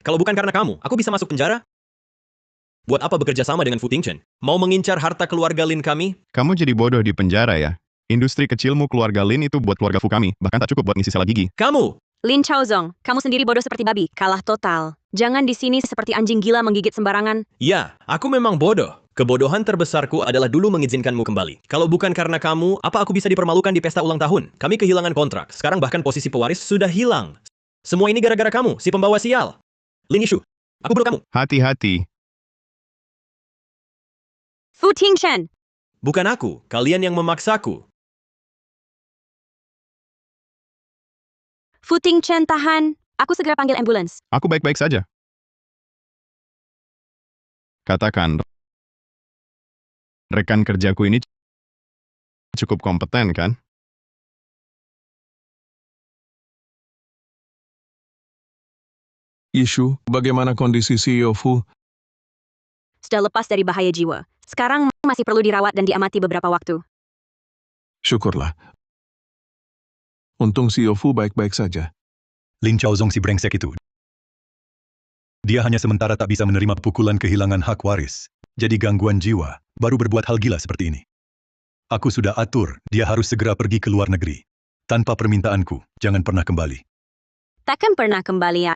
Kalau bukan karena kamu, aku bisa masuk penjara? Buat apa bekerja sama dengan Fu Tingchen? Mau mengincar harta keluarga Lin kami? Kamu jadi bodoh di penjara ya. Industri kecilmu keluarga Lin itu buat keluarga Fu kami. Bahkan tak cukup buat ngisi sela gigi. Kamu! Lin Chaozong, kamu sendiri bodoh seperti babi. Kalah total. Jangan di sini seperti anjing gila menggigit sembarangan. Ya, aku memang bodoh. Kebodohan terbesarku adalah dulu mengizinkanmu kembali. Kalau bukan karena kamu, apa aku bisa dipermalukan di pesta ulang tahun? Kami kehilangan kontrak. Sekarang bahkan posisi pewaris sudah hilang. Semua ini gara-gara kamu, si pembawa sial. Lin Yishu, aku bunuh kamu. Hati-hati. Fu Tingchen! Bukan aku, kalian yang memaksaku. Fu Tingchen, tahan. Aku segera panggil ambulans. Aku baik-baik saja. Katakan, rekan kerjaku ini cukup kompeten, kan? Yishu, bagaimana kondisi CEO Fu? sudah lepas dari bahaya jiwa. Sekarang masih perlu dirawat dan diamati beberapa waktu. Syukurlah. Untung si Yofu baik-baik saja. Lin Chaozong si brengsek itu. Dia hanya sementara tak bisa menerima pukulan kehilangan hak waris. Jadi gangguan jiwa, baru berbuat hal gila seperti ini. Aku sudah atur, dia harus segera pergi ke luar negeri. Tanpa permintaanku, jangan pernah kembali. Takkan pernah kembali ya.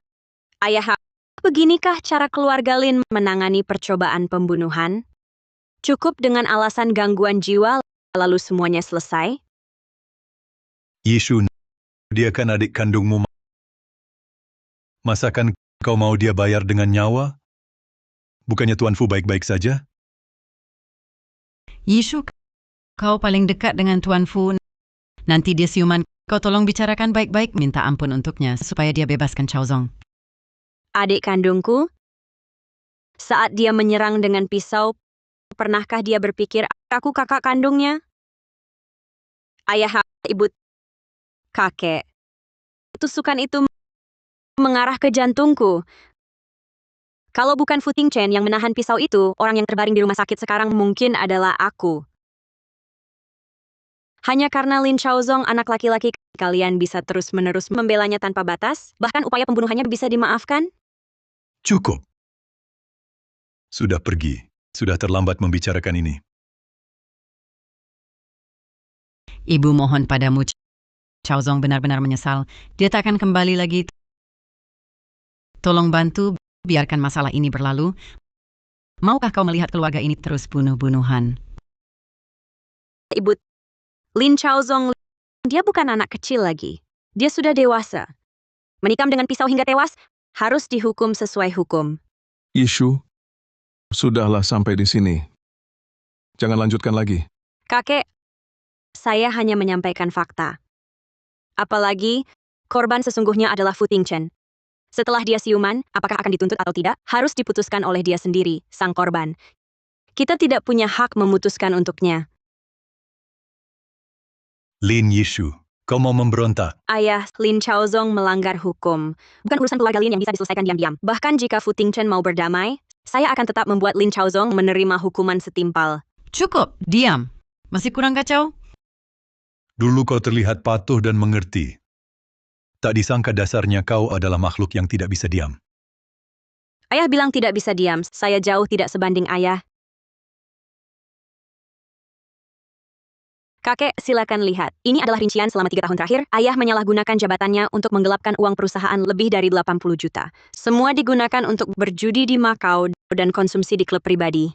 Ayah, beginikah cara keluarga Lin menangani percobaan pembunuhan? Cukup dengan alasan gangguan jiwa, lalu semuanya selesai? Yishun, dia kan adik kandungmu. Masakan kau mau dia bayar dengan nyawa? Bukannya Tuan Fu baik-baik saja? Yishu, kau paling dekat dengan Tuan Fu. Nanti dia siuman, kau tolong bicarakan baik-baik, minta ampun untuknya supaya dia bebaskan Chaozong. Adik kandungku? Saat dia menyerang dengan pisau, pernahkah dia berpikir, aku kakak kandungnya? Ayah, ibu, kakek. Tusukan itu mengarah ke jantungku. Kalau bukan Fu Tingchen yang menahan pisau itu, orang yang terbaring di rumah sakit sekarang mungkin adalah aku. Hanya karena Lin Chaozong anak laki-laki, kalian bisa terus-menerus membelanya tanpa batas, bahkan upaya pembunuhannya bisa dimaafkan? Cukup. Sudah pergi. Sudah terlambat membicarakan ini. Ibu mohon padamu, Chaozong benar-benar menyesal. Dia tak akan kembali lagi. Tolong bantu, biarkan masalah ini berlalu. Maukah kau melihat keluarga ini terus bunuh-bunuhan? Ibu, Lin Chaozong, dia bukan anak kecil lagi. Dia sudah dewasa. Menikam dengan pisau hingga tewas, harus dihukum sesuai hukum. Yishu, sudahlah sampai di sini. Jangan lanjutkan lagi. Kakek, saya hanya menyampaikan fakta. Apalagi, korban sesungguhnya adalah Fu Tingchen. Setelah dia siuman, apakah akan dituntut atau tidak, harus diputuskan oleh dia sendiri, sang korban. Kita tidak punya hak memutuskan untuknya. Lin Yishu, kau mau memberontak? Ayah, Lin Chaozong melanggar hukum. Bukan urusan keluarga Lin yang bisa diselesaikan diam-diam. Bahkan jika Fu Tingchen mau berdamai, saya akan tetap membuat Lin Chaozong menerima hukuman setimpal. Cukup, diam. Masih kurang kacau? Dulu kau terlihat patuh dan mengerti. Tak disangka dasarnya kau adalah makhluk yang tidak bisa diam. Ayah bilang tidak bisa diam, saya jauh tidak sebanding ayah. Kakek, silakan lihat. Ini adalah rincian selama 3 tahun terakhir. Ayah menyalahgunakan jabatannya untuk menggelapkan uang perusahaan lebih dari 80 juta. Semua digunakan untuk berjudi di Macau dan konsumsi di klub pribadi.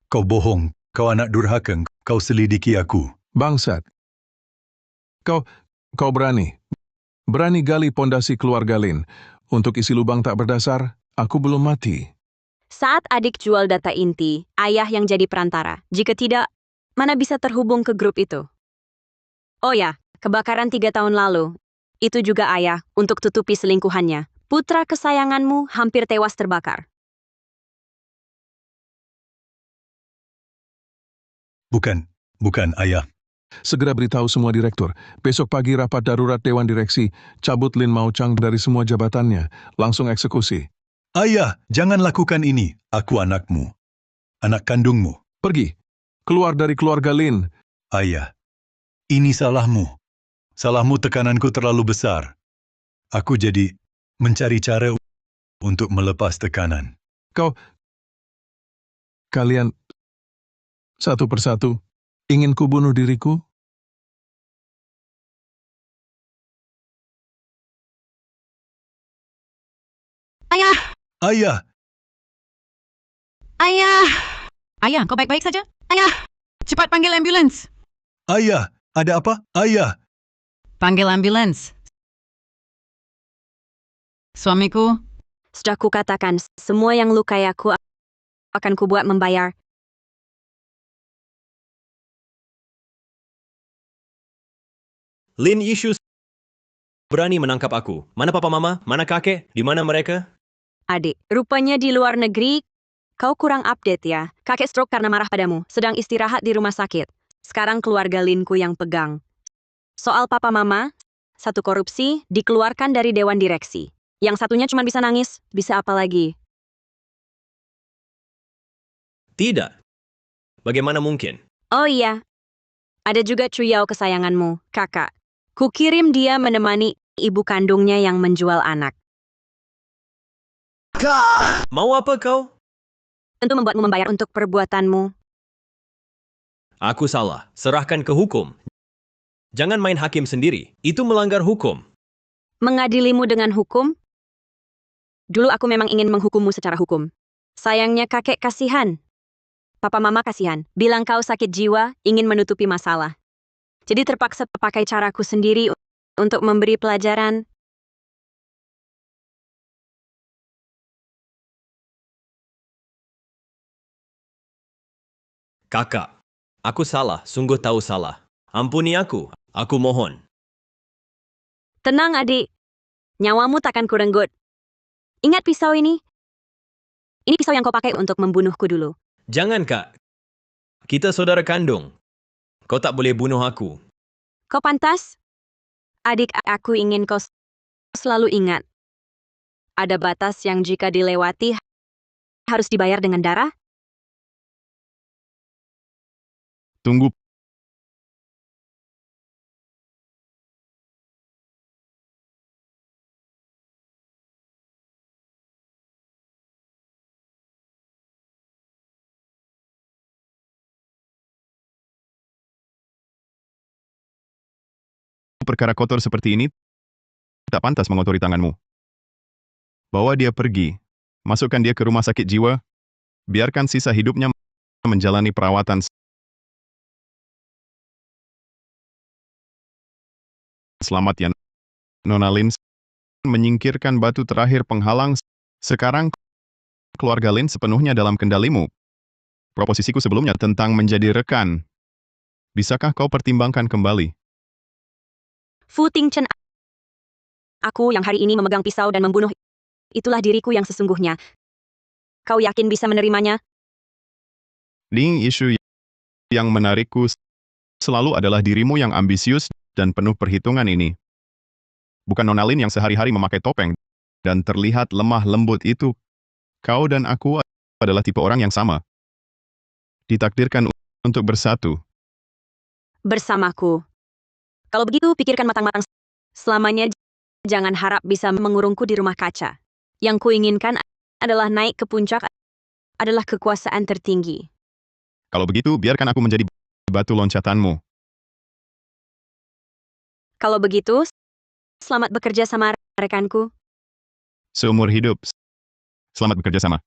Kau bohong, kau anak durhaka, kau selidiki aku. Bangsat. Kau berani. Berani gali pondasi keluarga Lin. Untuk isi lubang tak berdasar, aku belum mati. Saat adik jual data inti, ayah yang jadi perantara. Jika tidak, mana bisa terhubung ke grup itu? Oh ya, kebakaran 3 tahun lalu. Itu juga ayah, untuk tutupi selingkuhannya. Putra kesayanganmu hampir tewas terbakar. Bukan ayah. Segera beritahu semua direktur. Besok pagi rapat darurat Dewan Direksi. Cabut Lin Mao Chang dari semua jabatannya. Langsung eksekusi. Ayah, jangan lakukan ini. Aku anakmu. Anak kandungmu. Pergi. Keluar dari keluarga Lin. Ayah, ini salahmu. Salahmu, tekananku terlalu besar. Aku jadi mencari cara untuk melepas tekanan. Kalian satu persatu ingin kubunuh diriku? Ayah! Ayah! Ayah! Ayah, kau baik-baik saja? Ayah! Cepat panggil ambulans! Ayah! Ada apa? Ayah! Panggil ambulans. Suamiku? Sudah kukatakan, semua yang lukai aku akan kubuat membayar. Lin Yishu berani menangkap aku. Mana papa mama? Mana kakek? Di mana mereka? Adik, rupanya di luar negeri, kau kurang update ya. Kakek stroke karena marah padamu, sedang istirahat di rumah sakit. Sekarang keluarga Linku yang pegang. Soal papa mama, satu korupsi dikeluarkan dari Dewan Direksi. Yang satunya cuma bisa nangis, bisa apa lagi? Tidak. Bagaimana mungkin? Oh iya, ada juga Chuyao kesayanganmu, kakak. Kukirim dia menemani ibu kandungnya yang menjual anak. Mau apa kau? Tentu membuatmu membayar untuk perbuatanmu. Aku salah. Serahkan ke hukum. Jangan main hakim sendiri. Itu melanggar hukum. Mengadilimu dengan hukum? Dulu aku memang ingin menghukummu secara hukum. Sayangnya kakek kasihan. Papa mama kasihan. Bilang kau sakit jiwa, ingin menutupi masalah. Jadi terpaksa pakai caraku sendiri untuk memberi pelajaran. Kakak, aku salah. Sungguh tahu salah. Ampuni aku. Aku mohon. Tenang adik. Nyawamu takkan kurenggut. Ingat pisau ini? Ini pisau yang kau pakai untuk membunuhku dulu. Jangan, Kak. Kita saudara kandung. Kau tak boleh bunuh aku. Kau pantas? Adik, aku ingin kau selalu ingat. Ada batas yang jika dilewati harus dibayar dengan darah? Tunggu. Perkara kotor seperti ini tak pantas mengotori tanganmu. Bawa dia pergi. Masukkan dia ke rumah sakit jiwa. Biarkan sisa hidupnya menjalani perawatan. Selamat ya, Nona Lin. Menyingkirkan batu terakhir penghalang. Sekarang keluarga Lin sepenuhnya dalam kendalimu. Proposisiku sebelumnya tentang menjadi rekan. Bisakah kau pertimbangkan kembali? Fu Tingchen. Aku yang hari ini memegang pisau dan membunuh. Itulah diriku yang sesungguhnya. Kau yakin bisa menerimanya? Ling, isu yang menarikku selalu adalah dirimu yang ambisius dan penuh perhitungan ini. Bukan Nona Lin yang sehari-hari memakai topeng dan terlihat lemah lembut itu. Kau dan aku adalah tipe orang yang sama. Ditakdirkan untuk bersatu. Bersamaku. Kalau begitu, pikirkan matang-matang. Selamanya jangan harap bisa mengurungku di rumah kaca. Yang kuinginkan adalah naik ke puncak, adalah kekuasaan tertinggi. Kalau begitu, biarkan aku menjadi batu loncatanmu. Kalau begitu, selamat bekerja sama rekanku. Seumur hidup. Selamat bekerja sama.